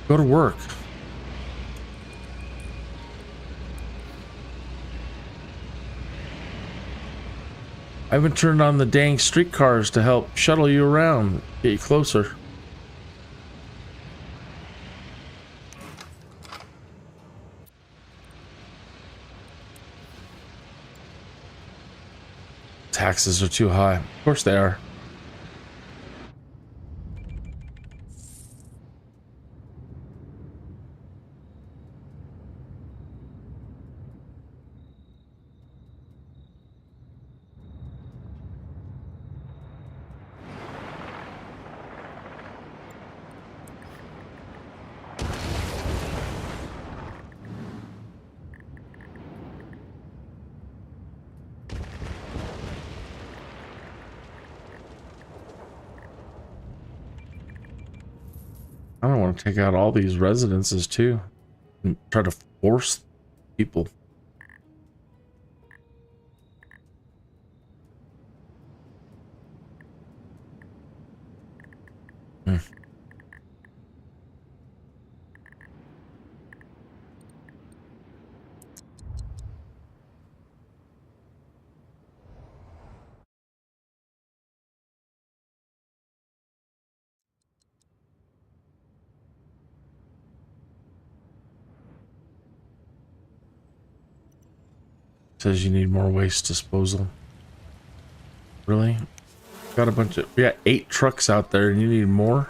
go to work. I haven't turned on the dang streetcars to help shuttle you around, get you closer. Taxes are too high. Of course they are. I don't want to take out all these residences too and try to force people. Says you need more waste disposal. Really? Got a bunch of, we got 8 trucks out there and you need more?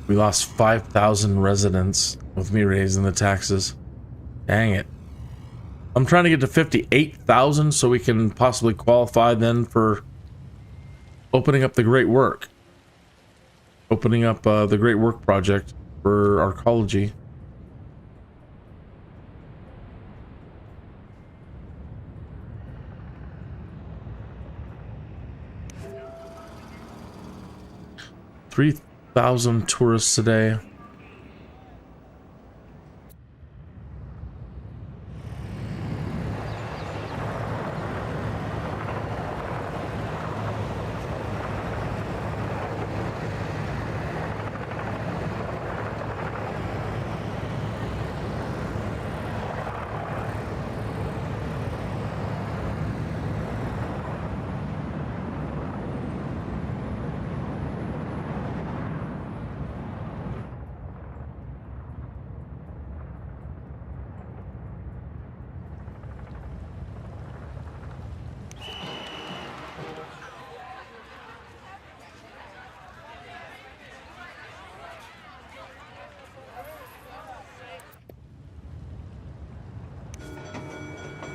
We lost 5,000 residents with me raising the taxes. Dang it. I'm trying to get to 58,000 so we can possibly qualify then for opening up the Great Work. Opening up the Great Work project for arcology. Three 1,000 tourists a day.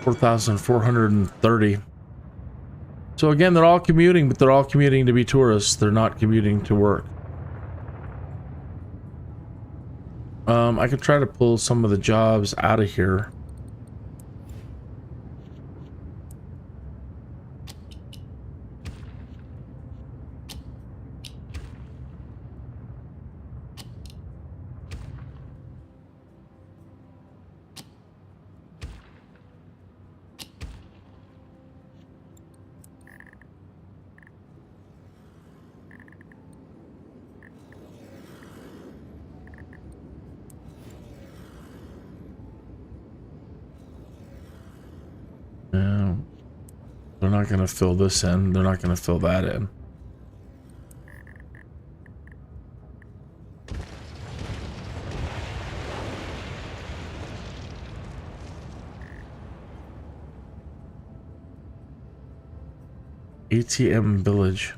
$4,430. So again, they're all commuting, but they're all commuting to be tourists. They're not commuting to work. I could try to pull some of the jobs out of here. They're not going to fill this in. They're not going to fill that in. ATM Village.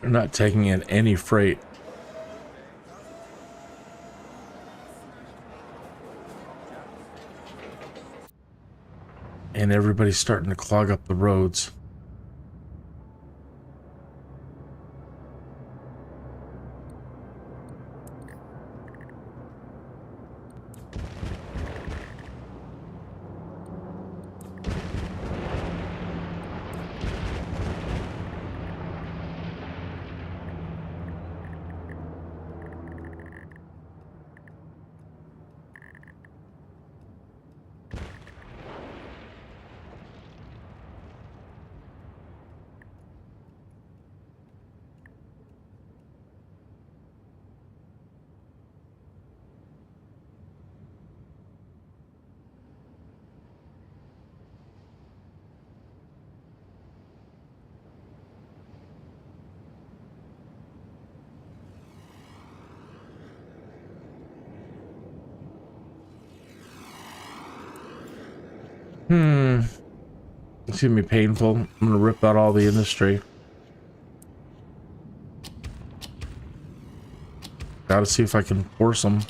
They're not taking in any freight. And everybody's starting to clog up the roads. It's gonna be painful. I'm gonna rip out all the industry. Gotta see if I can force them.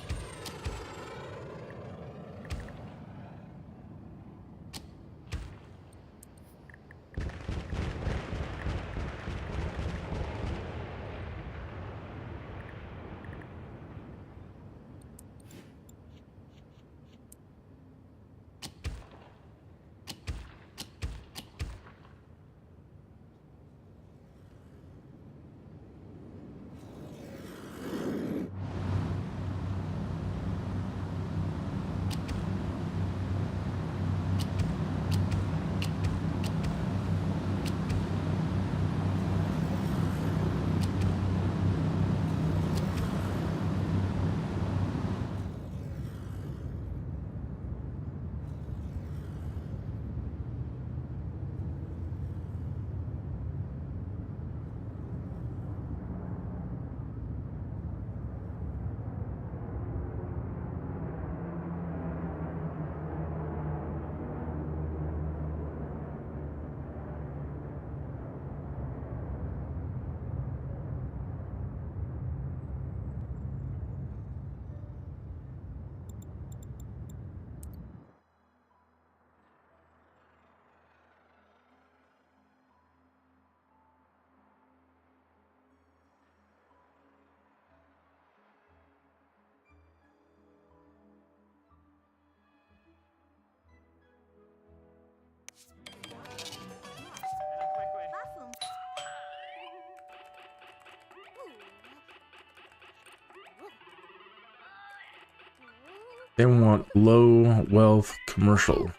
They want low wealth commercial.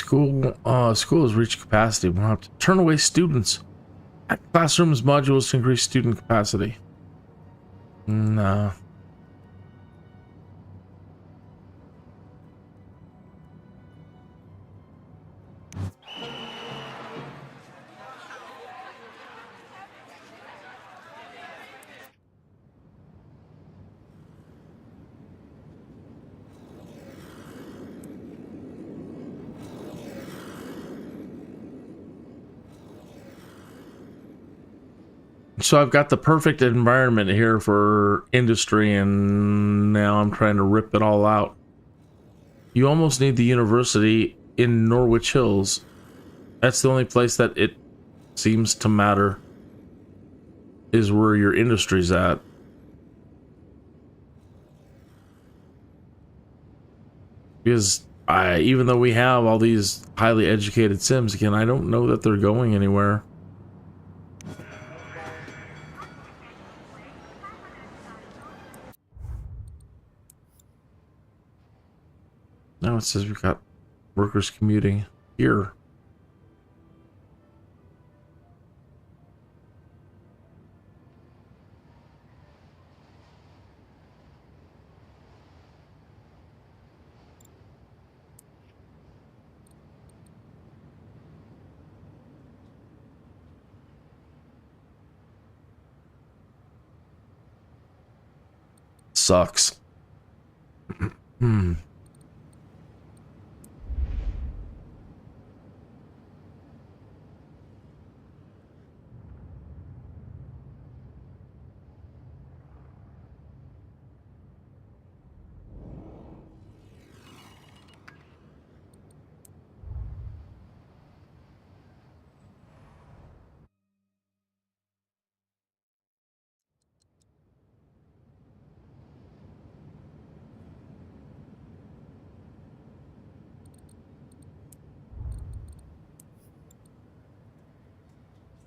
School has reached capacity. We'll have to turn away students. Add classrooms modules to increase student capacity. No. So I've got the perfect environment here for industry, and now I'm trying to rip it all out. You almost need the university in Norwich Hills. That's the only place that it seems to matter, is where your industry's at. Because even though we have all these highly educated Sims, again, I don't know that they're going anywhere. Now it says we've got workers commuting here. Sucks.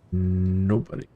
Nobody.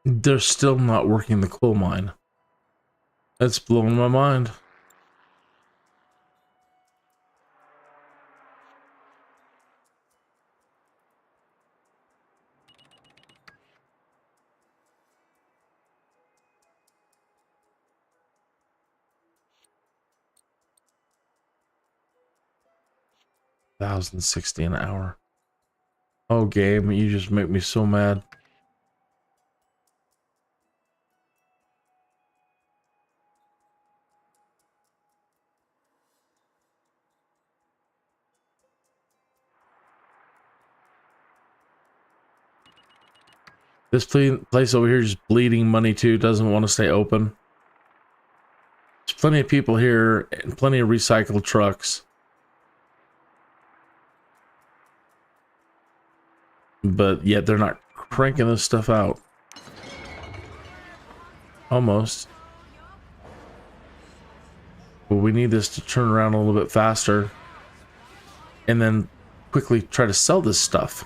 They're still not working the coal mine. That's blowing my mind. $1,060 an hour. Oh, game, you just make me so mad. This place over here is bleeding money too, doesn't want to stay open. There's plenty of people here and plenty of recycled trucks. But yet they're not cranking this stuff out. Almost. But we need this to turn around a little bit faster. And then quickly try to sell this stuff.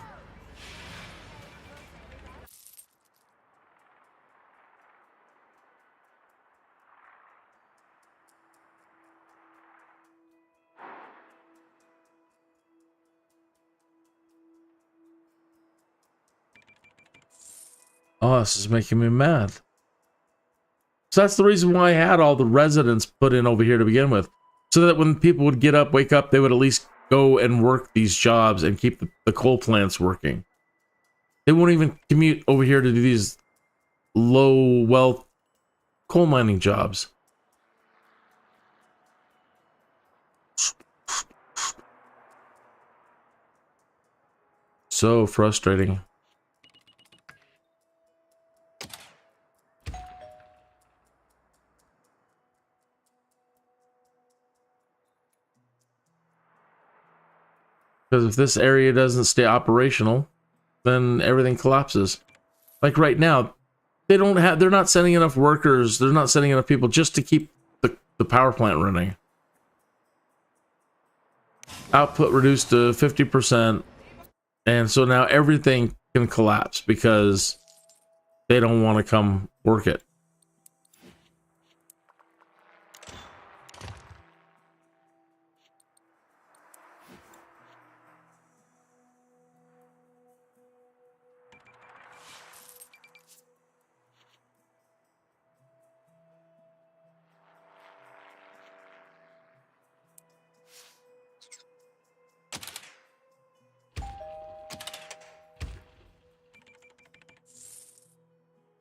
Oh, this is making me mad. So that's the reason why I had all the residents put in over here to begin with. So that when people would get up, wake up, they would at least go and work these jobs and keep the coal plants working. They won't even commute over here to do these low wealth coal mining jobs. So frustrating. Because if this area doesn't stay operational, then everything collapses. Like right now, they're not sending enough workers, they're not sending enough people just to keep the power plant running. Output reduced to 50%, and so now everything can collapse because they don't want to come work it.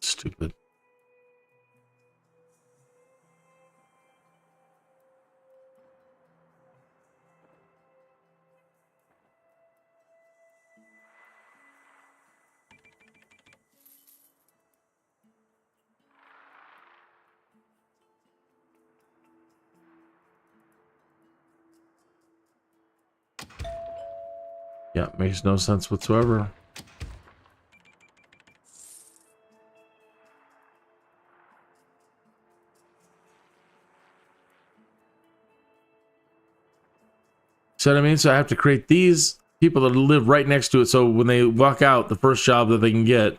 Stupid. Yeah, makes no sense whatsoever. So what I mean, so I have to create these people that live right next to it, so when they walk out, the first job that they can get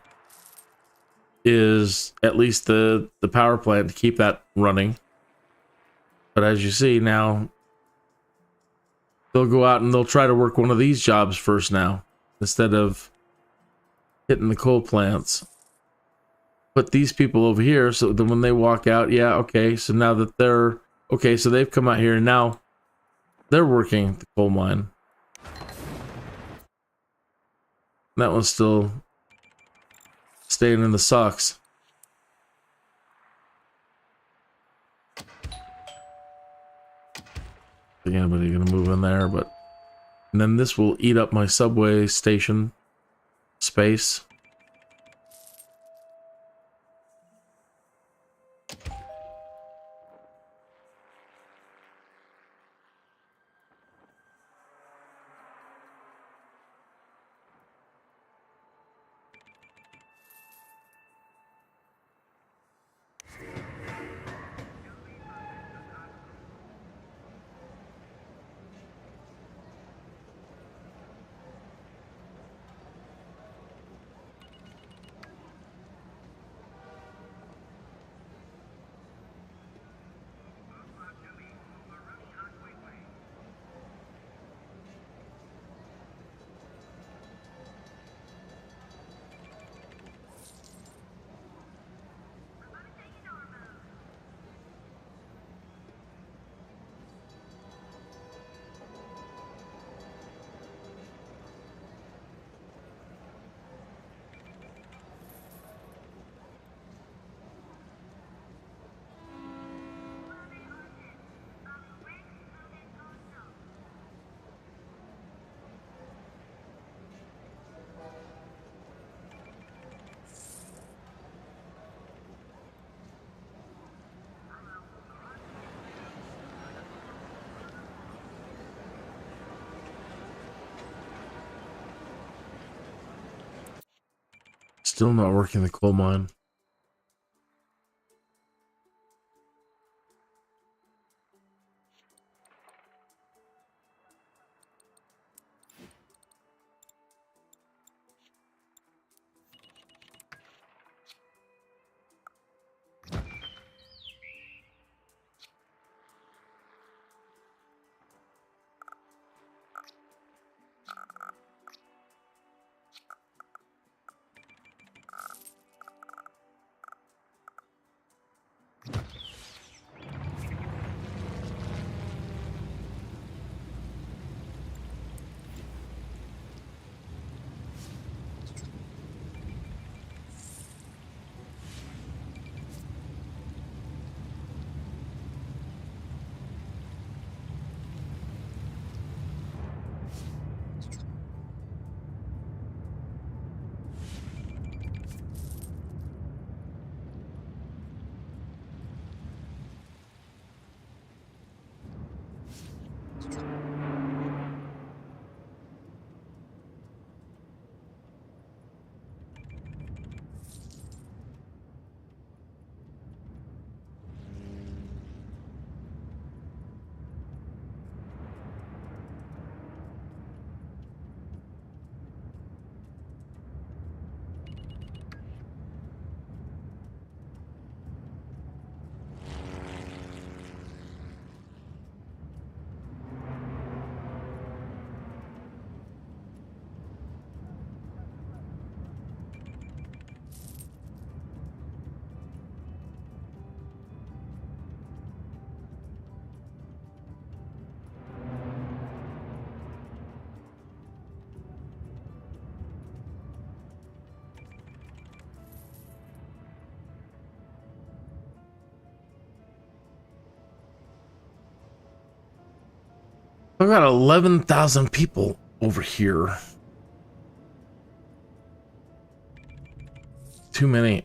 is at least the power plant to keep that running. But as you see now, they'll go out and they'll try to work one of these jobs first now, instead of hitting the coal plants. Put these people over here, so that when they walk out, yeah, okay, so now that they're, okay, so they've come out here, and now they're working the coal mine. That one's still staying in the sucks. Think anybody gonna move in there, but and then this will eat up my subway station space. Still not working the coal mine. I've got 11,000 people over here. Too many.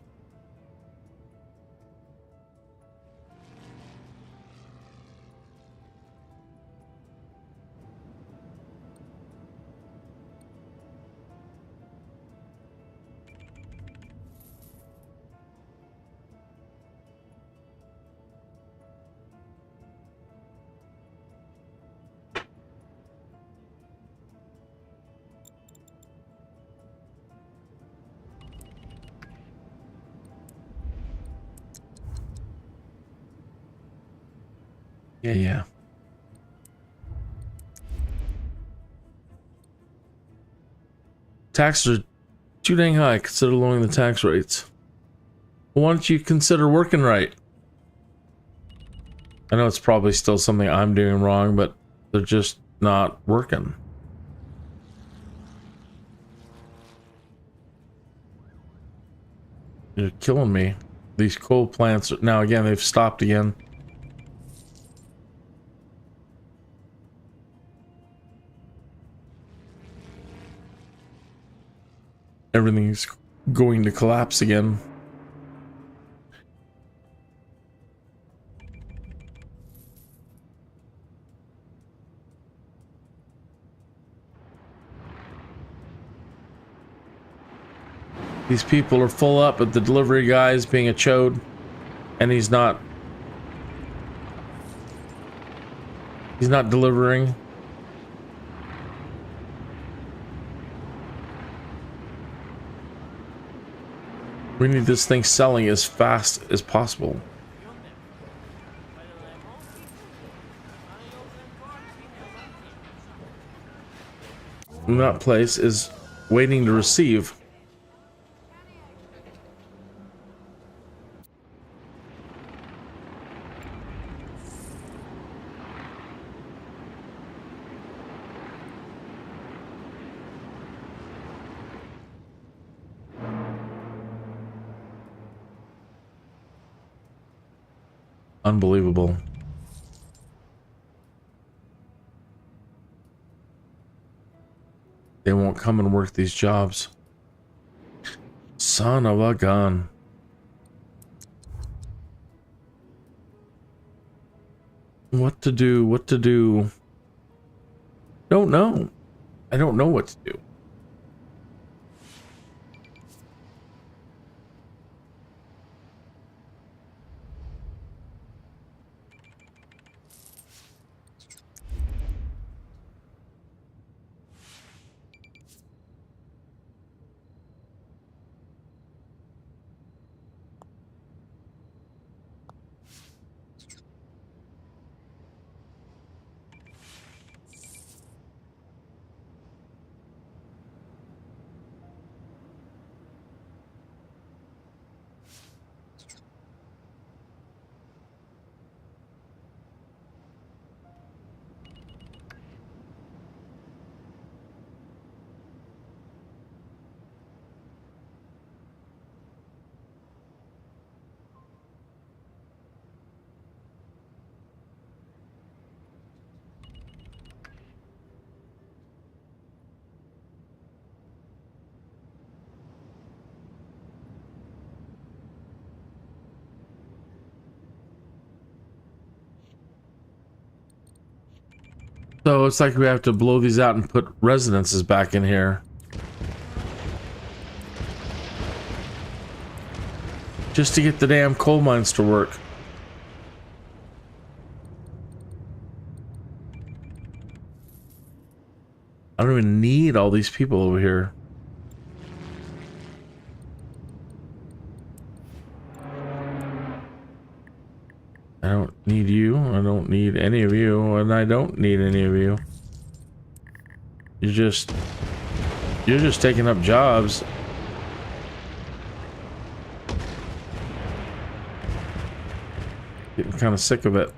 Yeah. Taxes are too dang high. Consider lowering the tax rates. Well, why don't you consider working right? I know it's probably still something I'm doing wrong, but they're just not working. You're killing me. These coal plants, now again, they've stopped again. Everything's going to collapse again. These people are full up, but the delivery guy is being a chode, and he's not delivering. We need this thing selling as fast as possible. And that place is waiting to receive. Unbelievable. They won't come and work these jobs. Son of a gun. What to do? What to do? Don't know. I don't know what to do. So it's like we have to blow these out and put residences back in here. Just to get the damn coal mines to work. I don't even need all these people over here. I don't need you. I don't need any of you, and I don't need any of you. You're just taking up jobs. Getting kind of sick of it.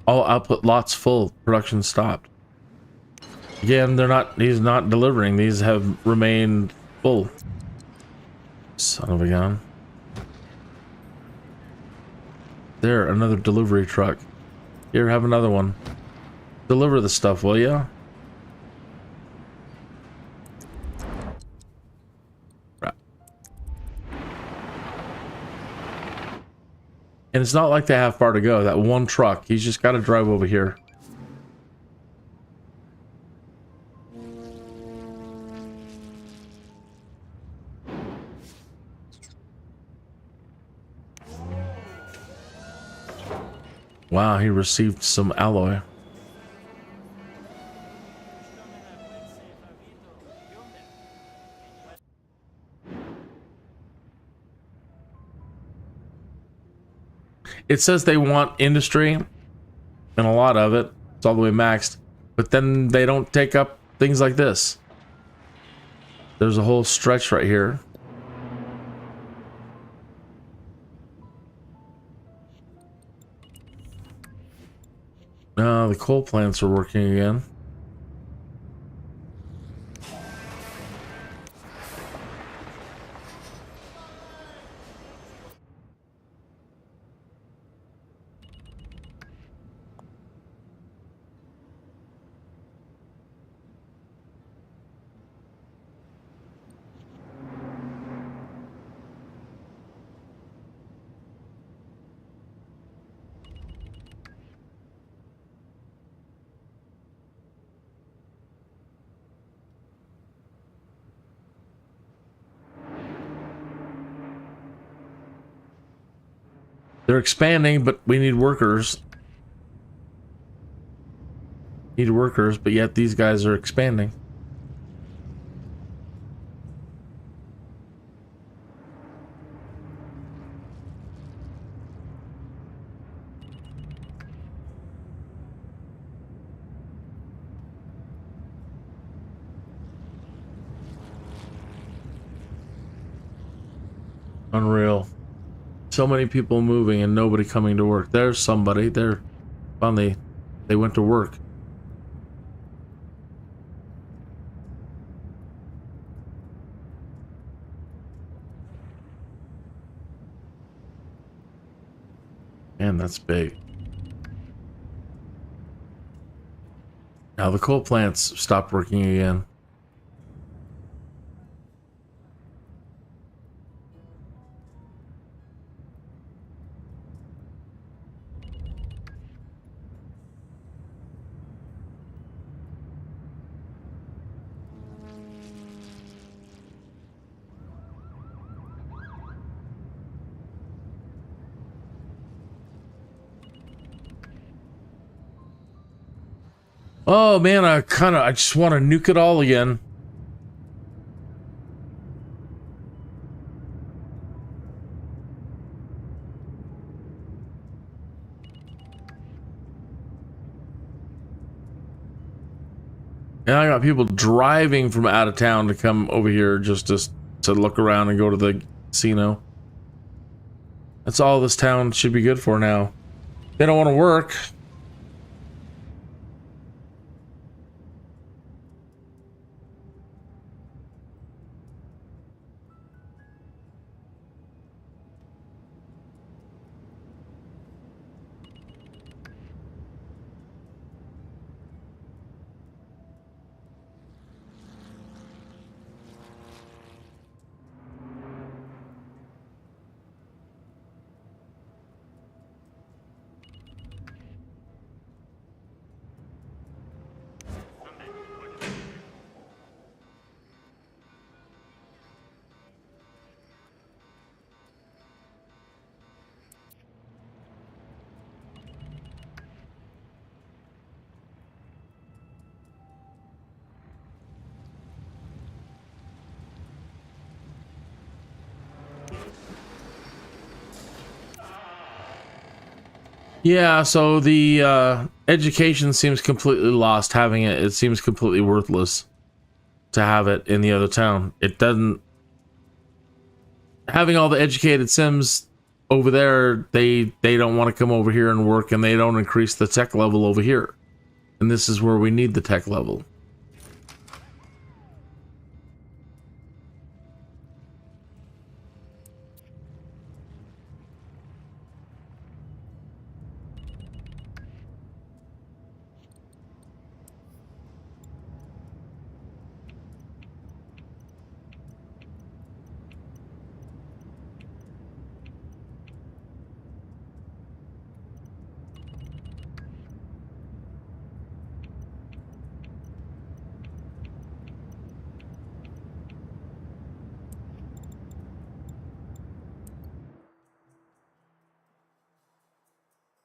All output lots full. Production stopped. Again, he's not delivering. These have remained full. Son of a gun. There, another delivery truck. Here, have another one. Deliver the stuff, will ya? Right. And it's not like they have far to go. That one truck, he's just got to drive over here. Wow, he received some alloy. It says they want industry, and a lot of it. It's all the way maxed. But then they don't take up things like this. There's a whole stretch right here. The coal plants are working again. They're expanding, but we need workers. Need workers, but yet these guys are expanding. Unreal. So many people moving and nobody coming to work. There's somebody. They're finally, they went to work. Man, that's big. Now the coal plants stopped working again. Oh man, I just want to nuke it all again. And I got people driving from out of town to come over here just to look around and go to the casino. That's all this town should be good for now. They don't want to work. Yeah, so the education seems completely lost having it. It seems completely worthless to have it in the other town. It doesn't... Having all the educated Sims over there, they don't want to come over here and work, and they don't increase the tech level over here. And this is where we need the tech level.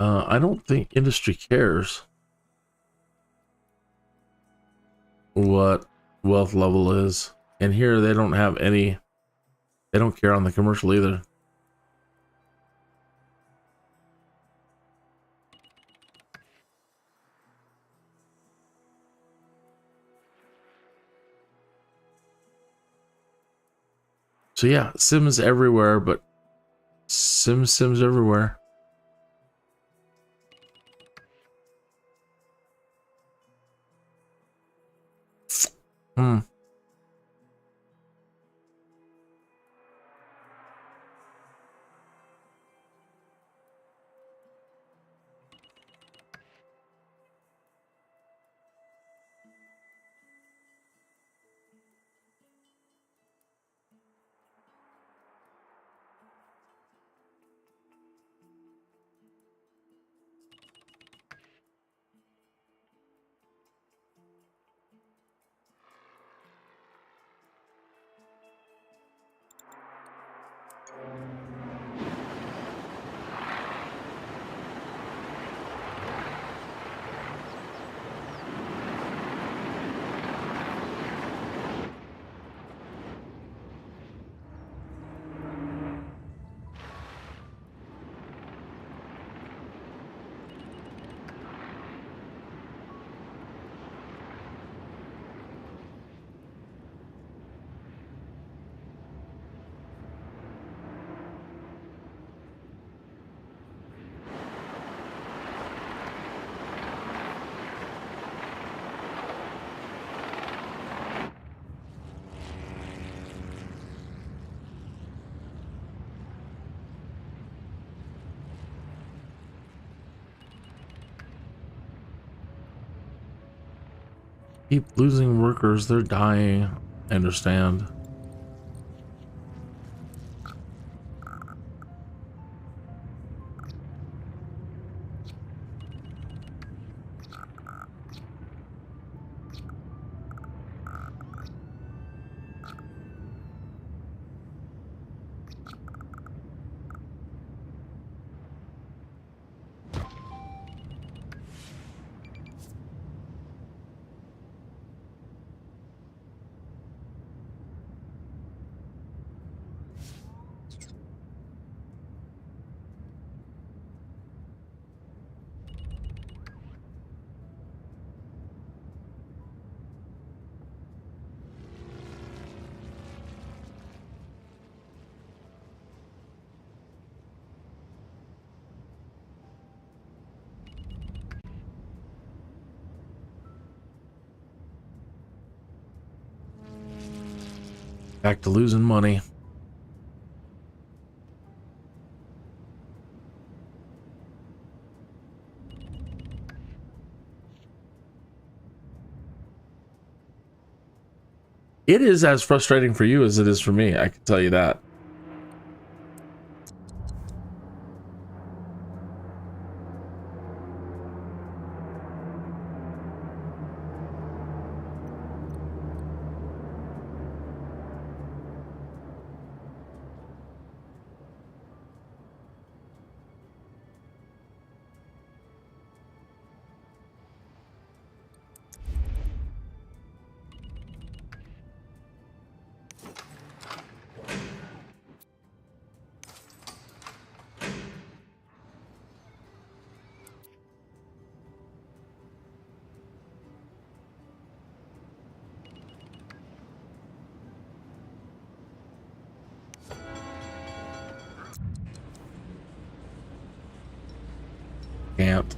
I don't think industry cares what wealth level is. And here they don't have any, they don't care on the commercial either. So yeah, Sims everywhere, but Sims everywhere. Hmm. Keep losing workers, they're dying. I understand. Back to losing money. It is as frustrating for you as it is for me, I can tell you that. Can't.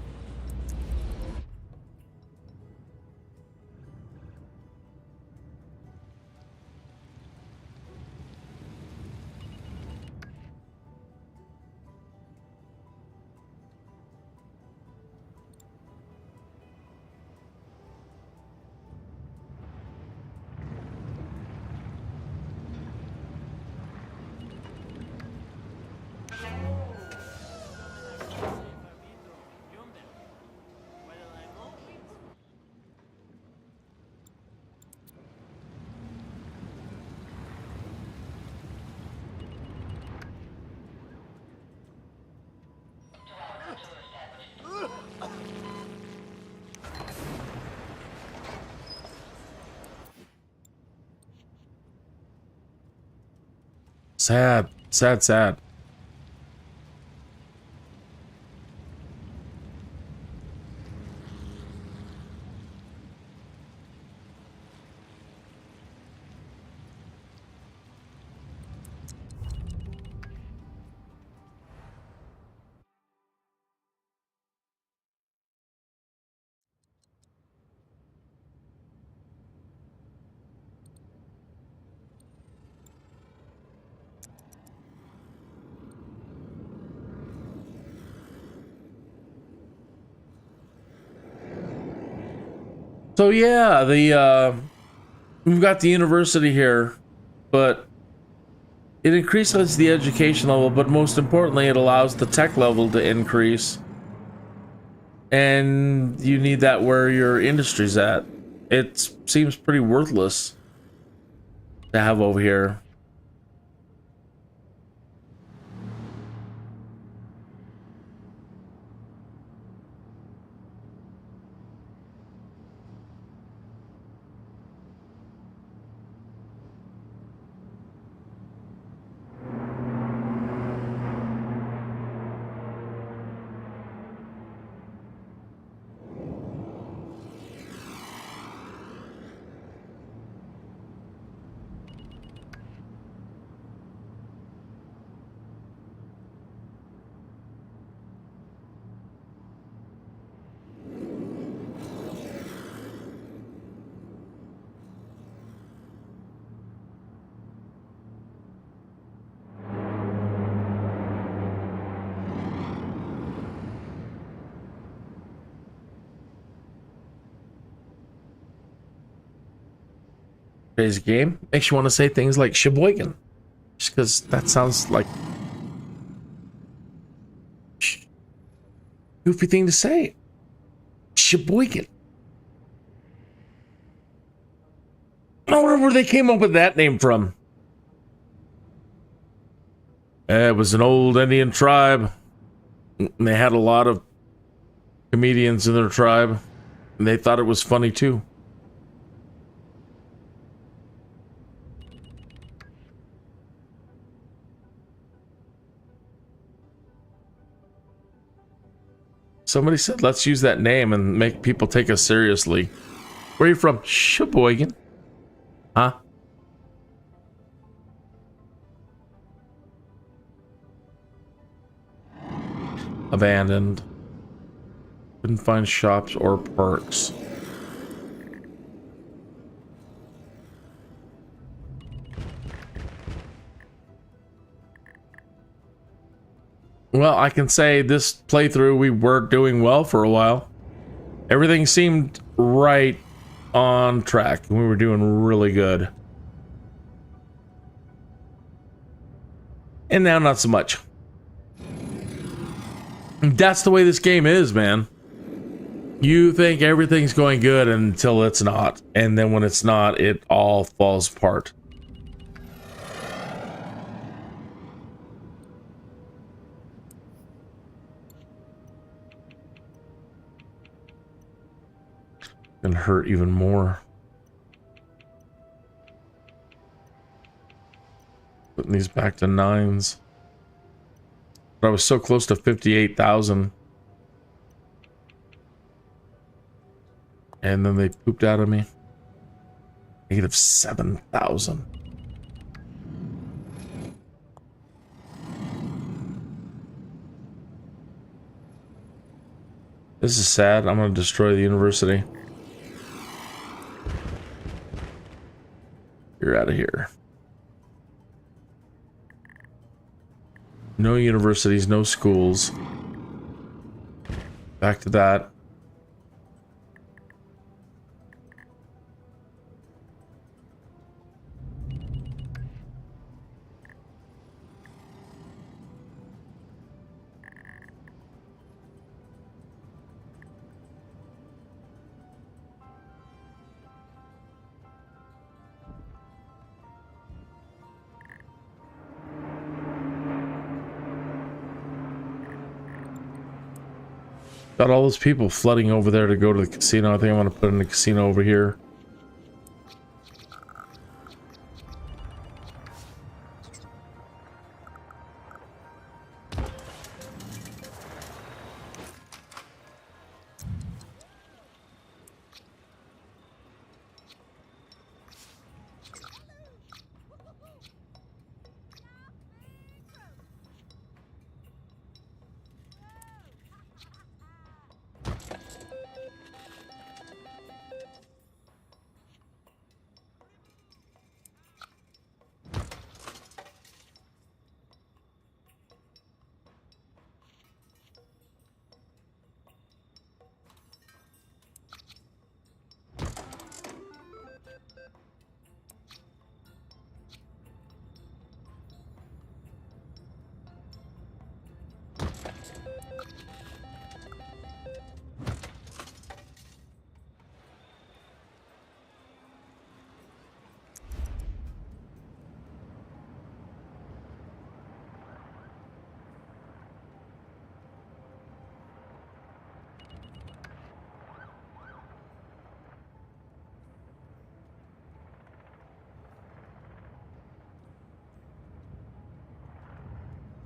Sad, sad, sad. So yeah, we've got the university here, but it increases the education level, but most importantly, it allows the tech level to increase. And you need that where your industry's at. It seems pretty worthless to have over here. Today's game makes you want to say things like Sheboygan, just because that sounds like goofy thing to say. Sheboygan. I wonder where they came up with that name from. It was an old Indian tribe. And they had a lot of comedians in their tribe, and they thought it was funny too. Somebody said, let's use that name and make people take us seriously. Where are you from? Sheboygan. Huh? Abandoned. Couldn't find shops or parks. Well, I can say this playthrough we were doing well for a while. Everything seemed right on track, and we were doing really good. And now not so much. That's the way this game is, man. You think everything's going good until it's not, and then when it's not, it all falls apart. And hurt even more. Putting these back to 9s. But I was so close to 58,000. And then they pooped out of me. Negative 7,000. This is sad. I'm going to destroy the university. You're out of here. No universities, no schools. Back to that. Got all those people flooding over there to go to the casino. I think I'm going to put in a casino over here.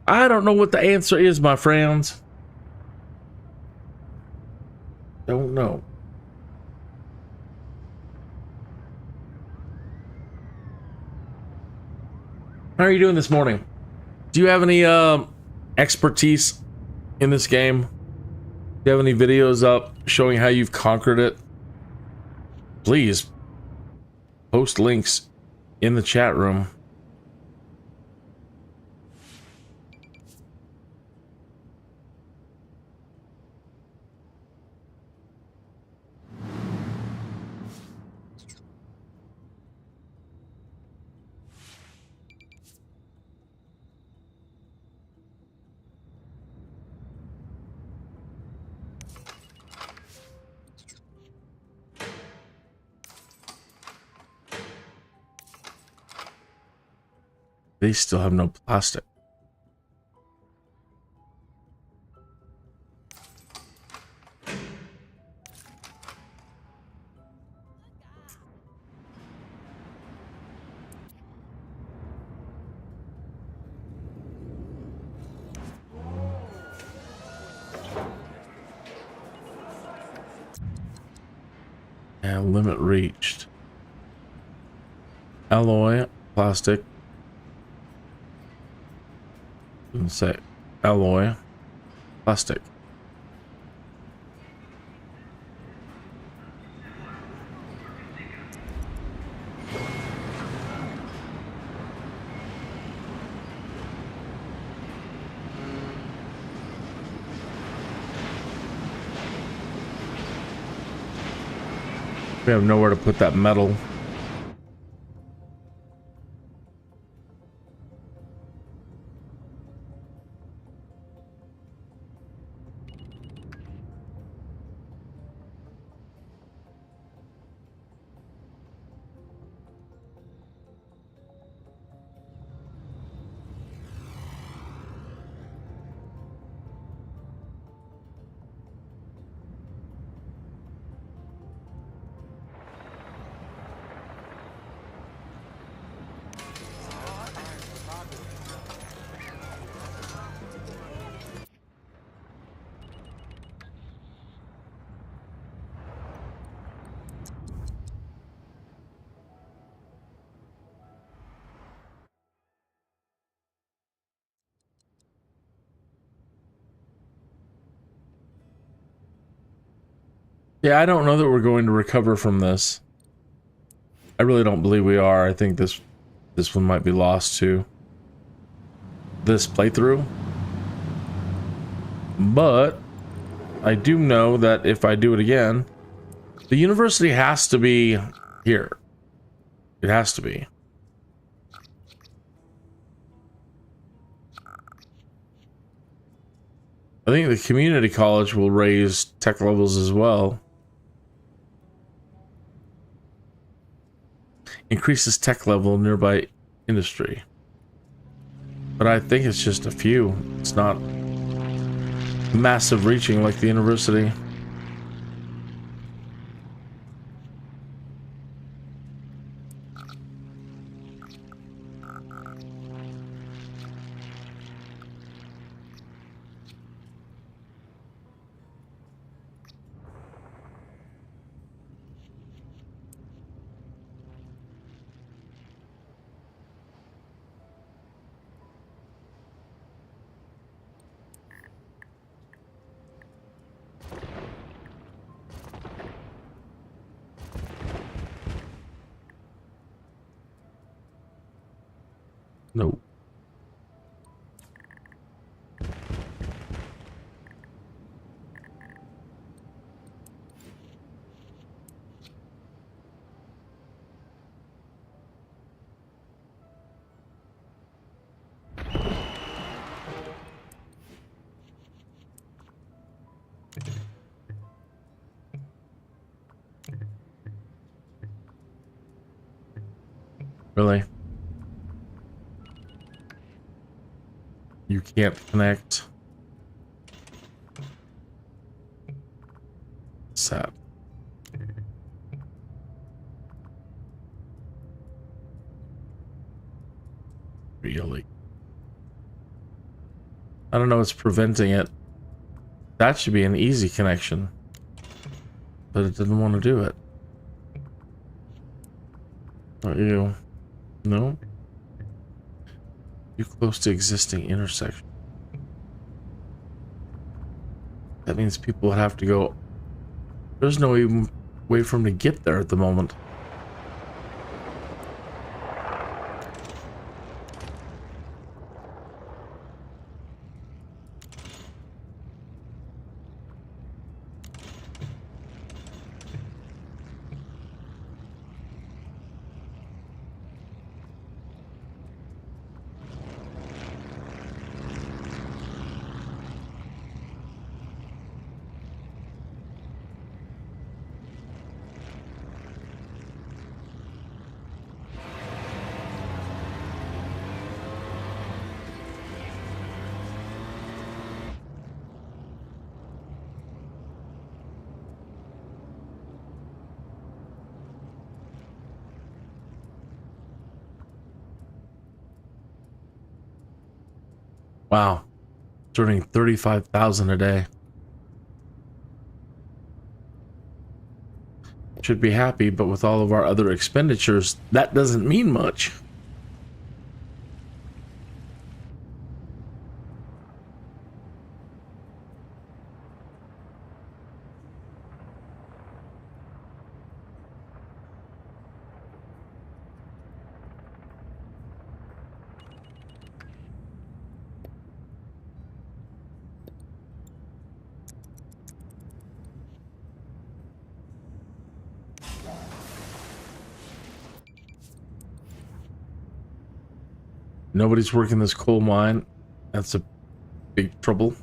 I don't know what the answer is, my friends. Don't know. How are you doing this morning? Do you have any expertise in this game? Do you have any videos up showing how you've conquered it? Please post links in the chat room. They still have no plastic. And limit reached. Alloy, plastic. Let's say alloy, plastic. We have nowhere to put that metal. Yeah, I don't know that we're going to recover from this. I really don't believe we are. I think this one might be lost too. This playthrough. But I do know that if I do it again, the university has to be here. It has to be. I think the community college will raise tech levels as well. Increases tech level in nearby industry. But I think it's just a few. It's not massive reaching like the university. No. Really? You can't connect. Sad. Really? I don't know what's preventing it. That should be an easy connection. But it didn't want to do it. Are you? No? You close to existing intersection. That means people would have to go. There's no even way for them to get there at the moment. Wow. It's earning 35,000 a day. Should be happy, but with all of our other expenditures, that doesn't mean much. Nobody's working this coal mine. That's a big trouble.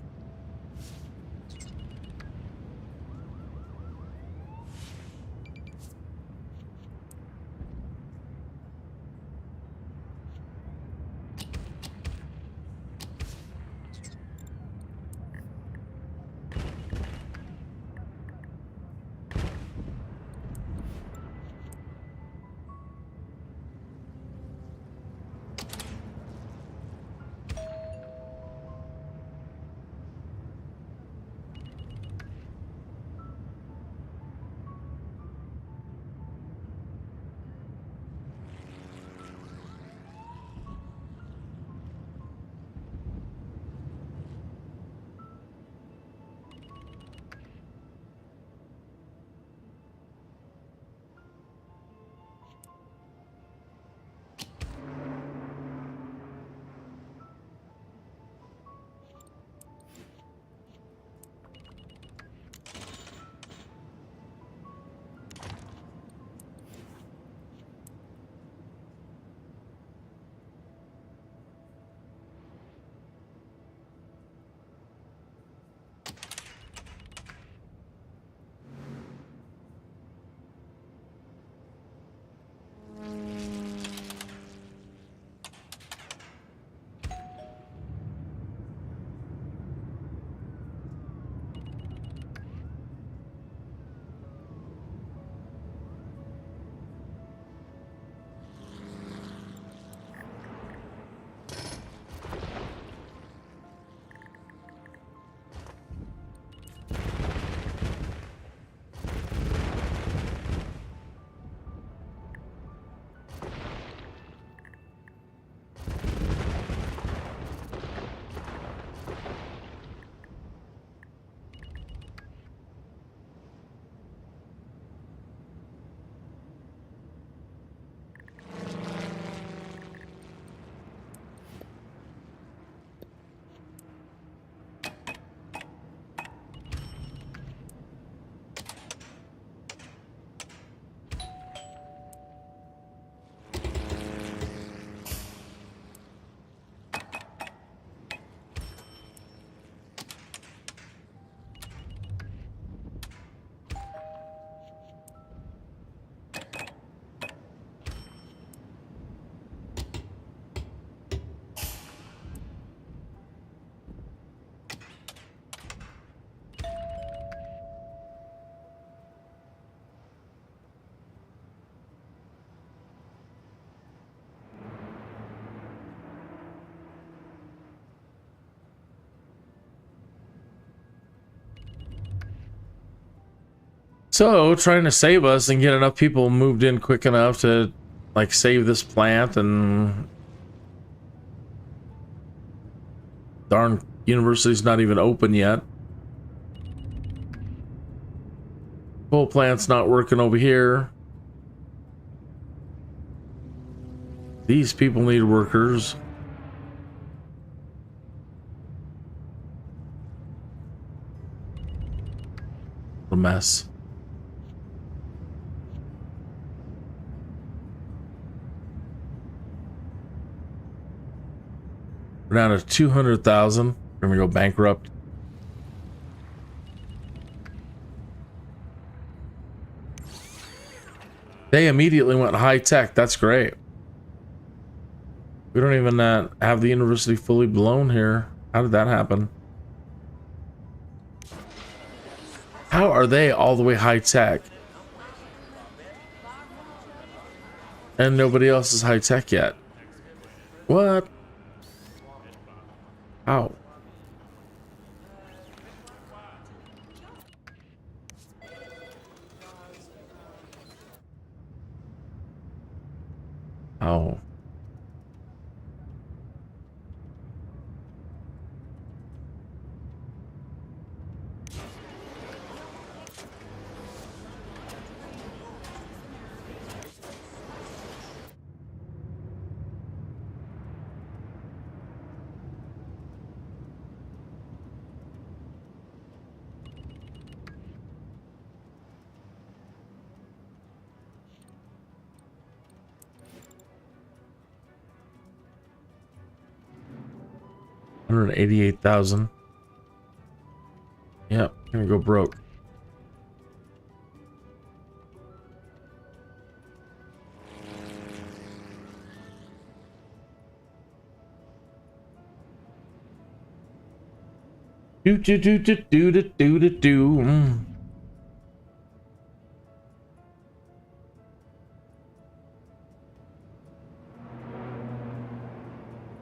So, trying to save us and get enough people moved in quick enough to, like, save this plant, and darn university's not even open yet. Coal plant's not working over here. These people need workers. A mess. We're down to 200,000. We're gonna go bankrupt. They immediately went high tech. That's great. We don't even have the university fully blown here. How did that happen? How are they all the way high tech? And nobody else is high tech yet. What? How? How? $188,000. Yep, gonna go broke. Do do do do do do do do do.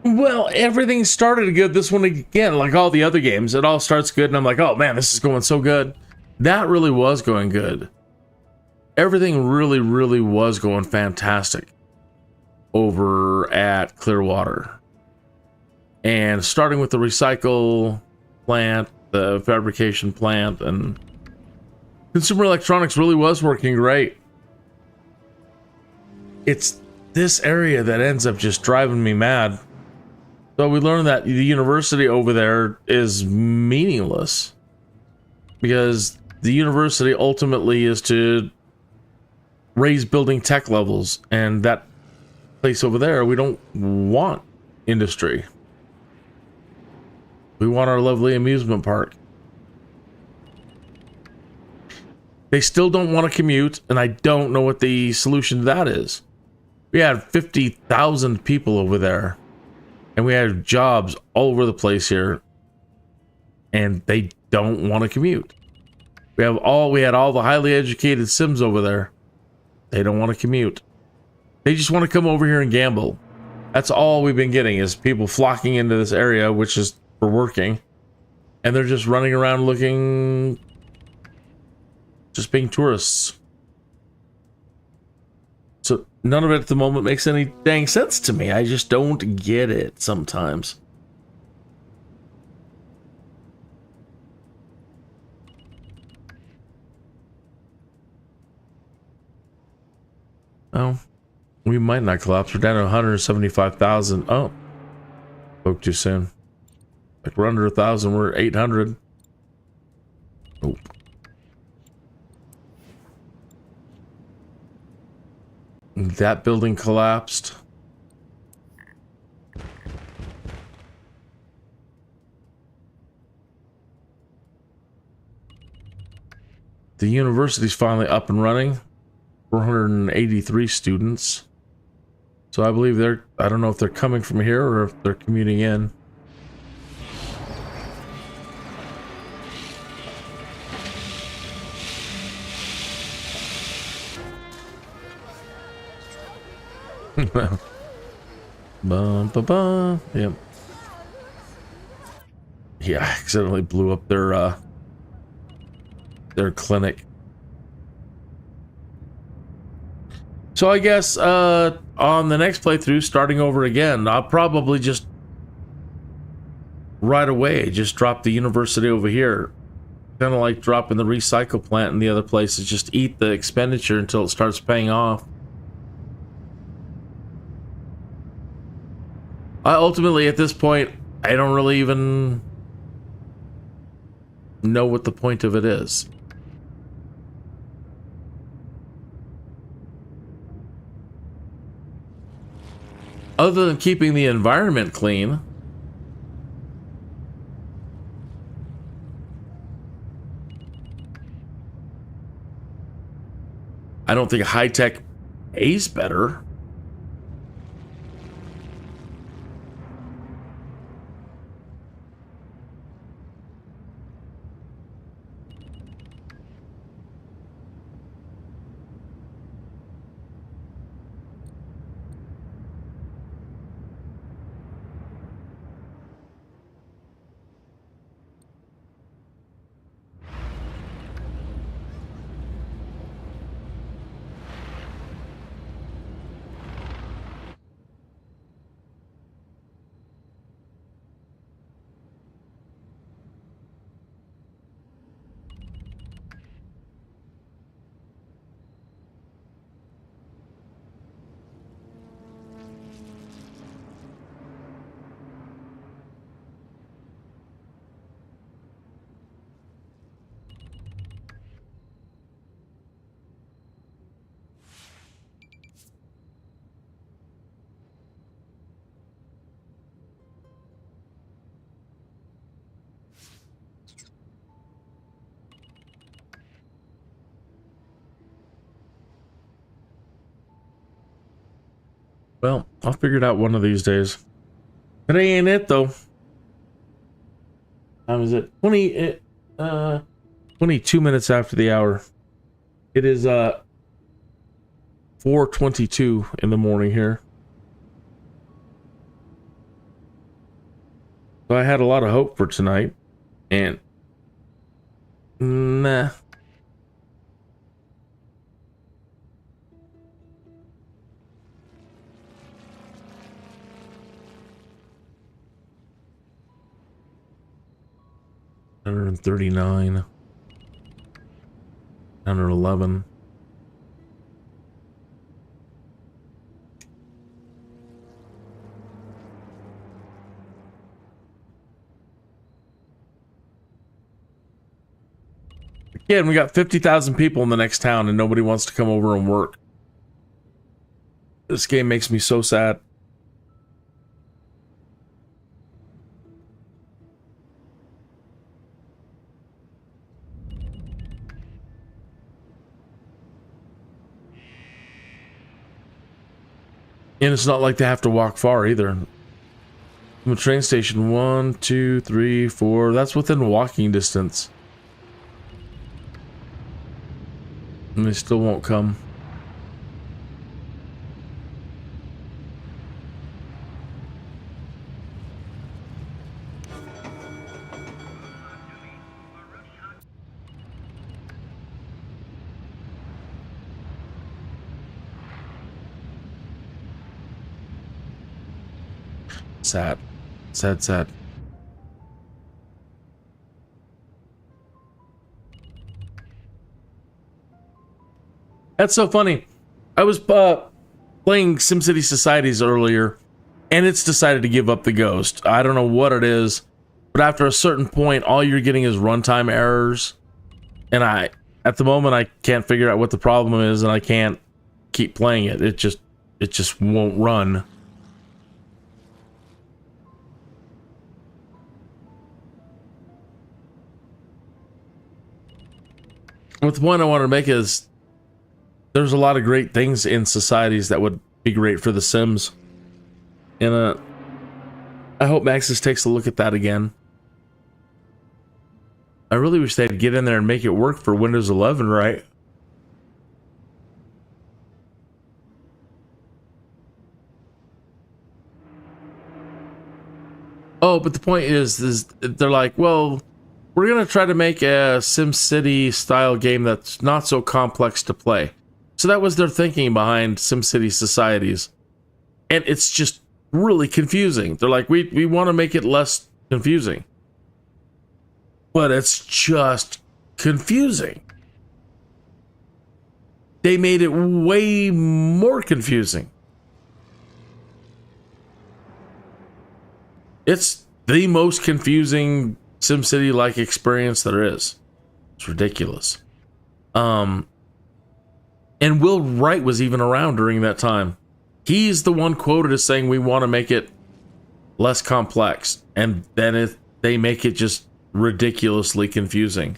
Well, everything started good. This one again, like all the other games, it all starts good, and I'm like, oh man, this is going so good. That really was going good. Everything really, really was going fantastic over at Clearwater. And starting with the recycle plant, the fabrication plant, and consumer electronics really was working great. It's this area that ends up just driving me mad. So we learned that the university over there is meaningless, because the university ultimately is to raise building tech levels, and that place over there, we don't want industry. We want our lovely amusement park. They still don't want to commute, and I don't know what the solution to that is. We had 50,000 people over there, and we had jobs all over the place here, and they don't want to commute. We had all the highly educated Sims over there. They don't want to commute. They just want to come over here and gamble. That's all we've been getting, is people flocking into this area, which is for working, and they're just running around looking, just being tourists. So none of it at the moment makes any dang sense to me. I just don't get it sometimes. Oh, we might not collapse. We're down to 175,000. Oh, spoke too soon. Like we're under 1,000. We're 800. Nope. That building collapsed. The university's finally up and running. 483 students. So I believe I don't know if they're coming from here or if they're commuting in. Bum, ba, ba. Yep. Yeah, I accidentally blew up their clinic. So I guess on the next playthrough, starting over again, I'll probably just right away just drop the university over here. Kind of like dropping the recycle plant in the other places. Just eat the expenditure until it starts paying off. Ultimately, at this point, I don't really even know what the point of it is. Other than keeping the environment clean. I don't think high-tech pays better. Well, I'll figure it out one of these days. Today ain't it, though. Time is it? 22 minutes after the hour. It is 4:22 in the morning here. So I had a lot of hope for tonight, and nah. $139, $111. Again, we got 50,000 people in the next town and nobody wants to come over and work. This game makes me so sad. And it's not like they have to walk far either. From the train station, 1, 2, 3, 4. That's within walking distance. And they still won't come. Sad. Sad, sad. That's so funny. I was playing SimCity Societies earlier, and it's decided to give up the ghost. I don't know what it is, but after a certain point, all you're getting is runtime errors. And at the moment, I can't figure out what the problem is, and I can't keep playing it. It just won't run. But the point I want to make is there's a lot of great things in societies that would be great for The Sims. And I hope Maxis takes a look at that again. I really wish they'd get in there and make it work for Windows 11, right? Oh, but the point is they're like, well, we're going to try to make a SimCity style game that's not so complex to play. So that was their thinking behind SimCity societies. And it's just really confusing. They're like, we want to make it less confusing. But it's just confusing. They made it way more confusing. It's the most confusing SimCity-like experience there is. It's ridiculous. And Will Wright was even around during that time. He's the one quoted as saying we want to make it less complex, and then they make it just ridiculously confusing.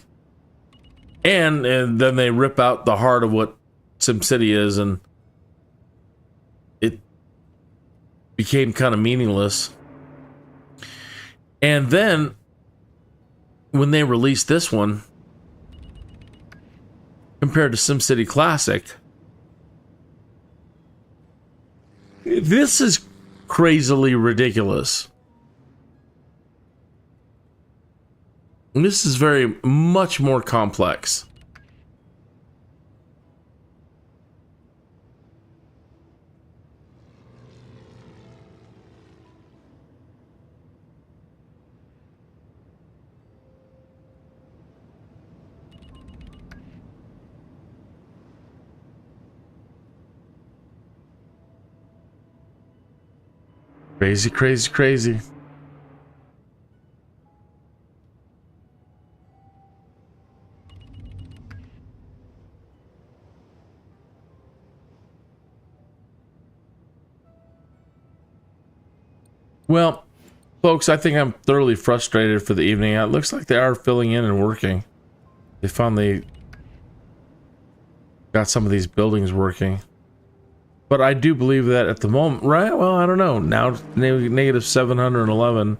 And then they rip out the heart of what SimCity is, and it became kind of meaningless. And then when they released this one, compared to SimCity Classic, this is crazily ridiculous. This is very much more complex. Crazy, crazy, crazy. Well, folks, I think I'm thoroughly frustrated for the evening. It looks like they are filling in and working. They finally got some of these buildings working. But I do believe that at the moment, right? Well, I don't know. Now, negative 711.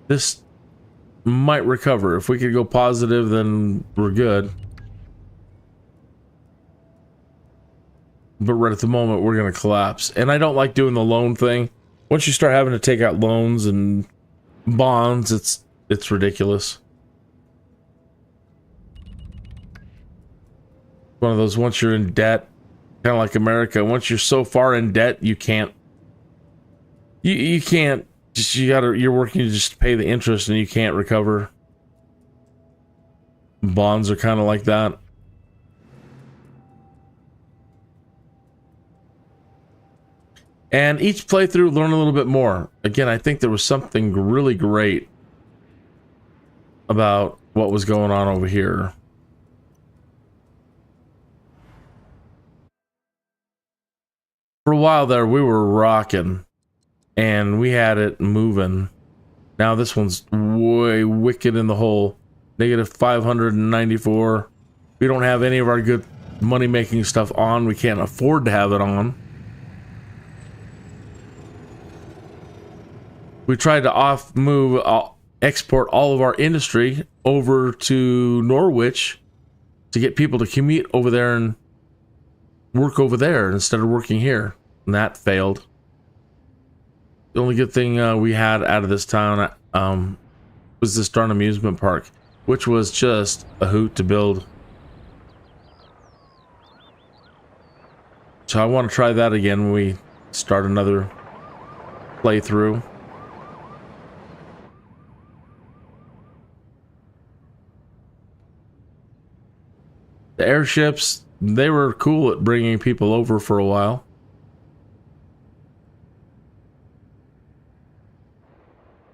This might recover. If we could go positive, then we're good. But right at the moment, we're going to collapse. And I don't like doing the loan thing. Once you start having to take out loans and bonds, it's ridiculous. One of those, once you're in debt, kind of like America, once you're so far in debt, you can't, you can't, just, you're working to just pay the interest and you can't recover. Bonds are kind of like that. And each playthrough, learn a little bit more. Again, I think there was something really great about what was going on over here. For a while there, we were rocking, and we had it moving. Now this one's way wicked in the hole. Negative 594. We don't have any of our good money-making stuff on. We can't afford to have it on. We tried to export all of our industry over to Norwich to get people to commute over there and work over there instead of working here. And that failed. The only good thing we had out of this town was this darn amusement park, which was just a hoot to build. So I want to try that again when we start another playthrough. The airships, they were cool at bringing people over for a while.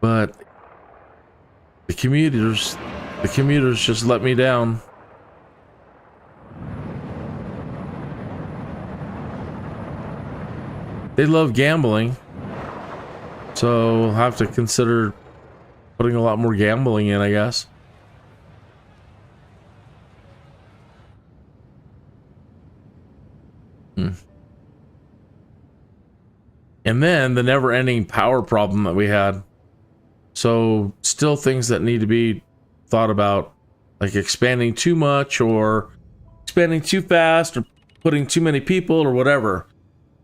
But the commuters just let me down. They love gambling, so we'll have to consider putting a lot more gambling in, I guess. And then the never-ending power problem that we had. So still things that need to be thought about, like expanding too much or expanding too fast or putting too many people or whatever.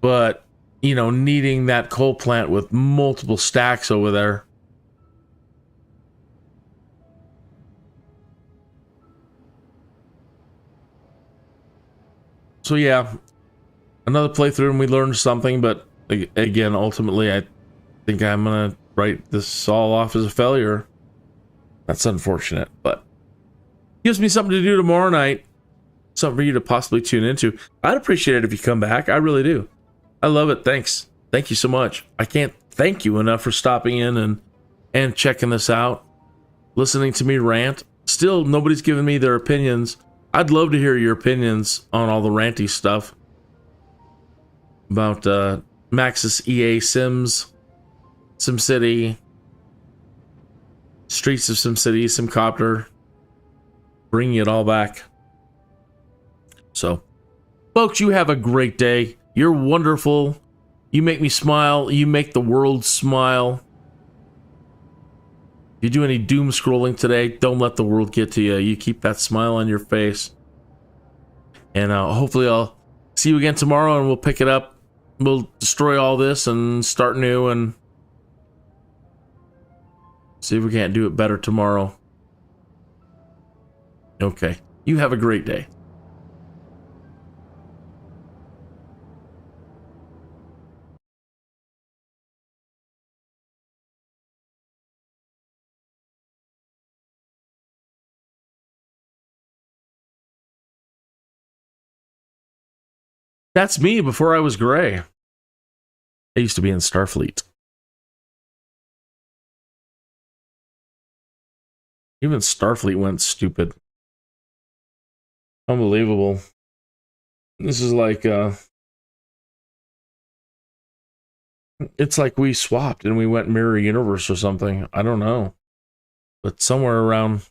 But, you know, needing that coal plant with multiple stacks over there. So yeah, another playthrough and we learned something, but again, ultimately, I think I'm gonna write this all off as a failure. That's unfortunate, but gives me something to do tomorrow night. Something for you to possibly tune into. I'd appreciate it if you come back. I really do. I love it. Thanks. Thank you so much. I can't thank you enough for stopping in and checking this out, listening to me rant. Still, nobody's given me their opinions. I'd love to hear your opinions on all the ranty stuff about Maxis EA Sims, SimCity, Streets of SimCity, Simcopter, bringing it all back. So, folks, you have a great day. You're wonderful. You make me smile. You make the world smile. If you do any doom scrolling today, don't let the world get to you. You keep that smile on your face. And hopefully I'll see you again tomorrow and we'll pick it up. We'll destroy all this and start new and see if we can't do it better tomorrow. Okay. You have a great day. That's me before I was gray. I used to be in Starfleet. Even Starfleet went stupid. Unbelievable. This is like, it's like we swapped and we went Mirror Universe or something. I don't know. But somewhere around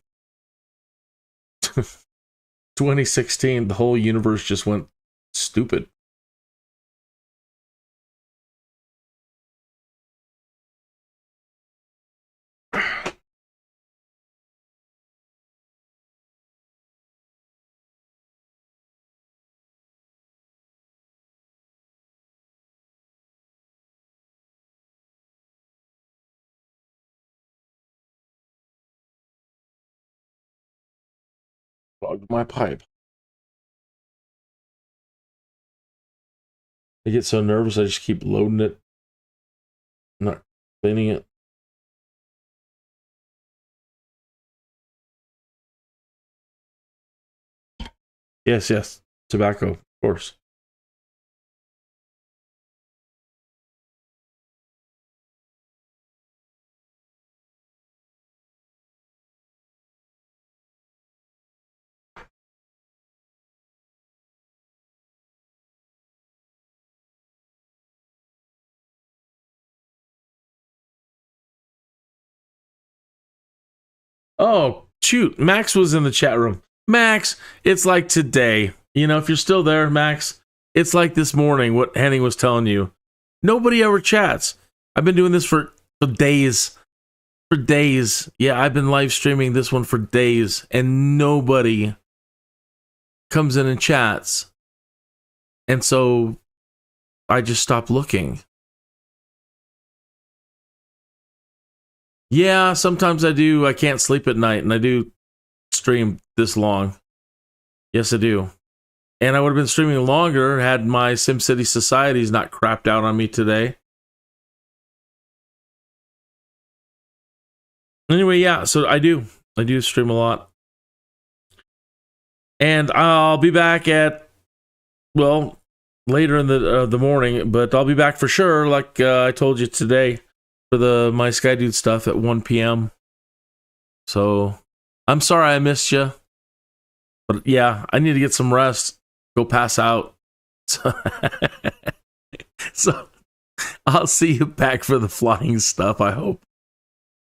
2016, the whole universe just went stupid. Clogged my pipe. I get so nervous, I just keep loading it. I'm not cleaning it. Yes. Tobacco, of course. Oh, shoot. Max was in the chat room. Max, it's like today. You know, if you're still there, Max, it's like this morning, what Henning was telling you. Nobody ever chats. I've been doing this for days. For days. Yeah, I've been live streaming this one for days, and nobody comes in and chats. And so I just stopped looking. Yeah, sometimes I do. I can't sleep at night, and I do stream this long. Yes, I do. And I would have been streaming longer had my SimCity Societies not crapped out on me today. Anyway, yeah, so I do stream a lot. And I'll be back at, well, later in the morning, but I'll be back for sure, like I told you today, for the My Sky Dude stuff at 1 p.m. So, I'm sorry I missed you. But yeah, I need to get some rest. Go pass out. So I'll see you back for the flying stuff, I hope.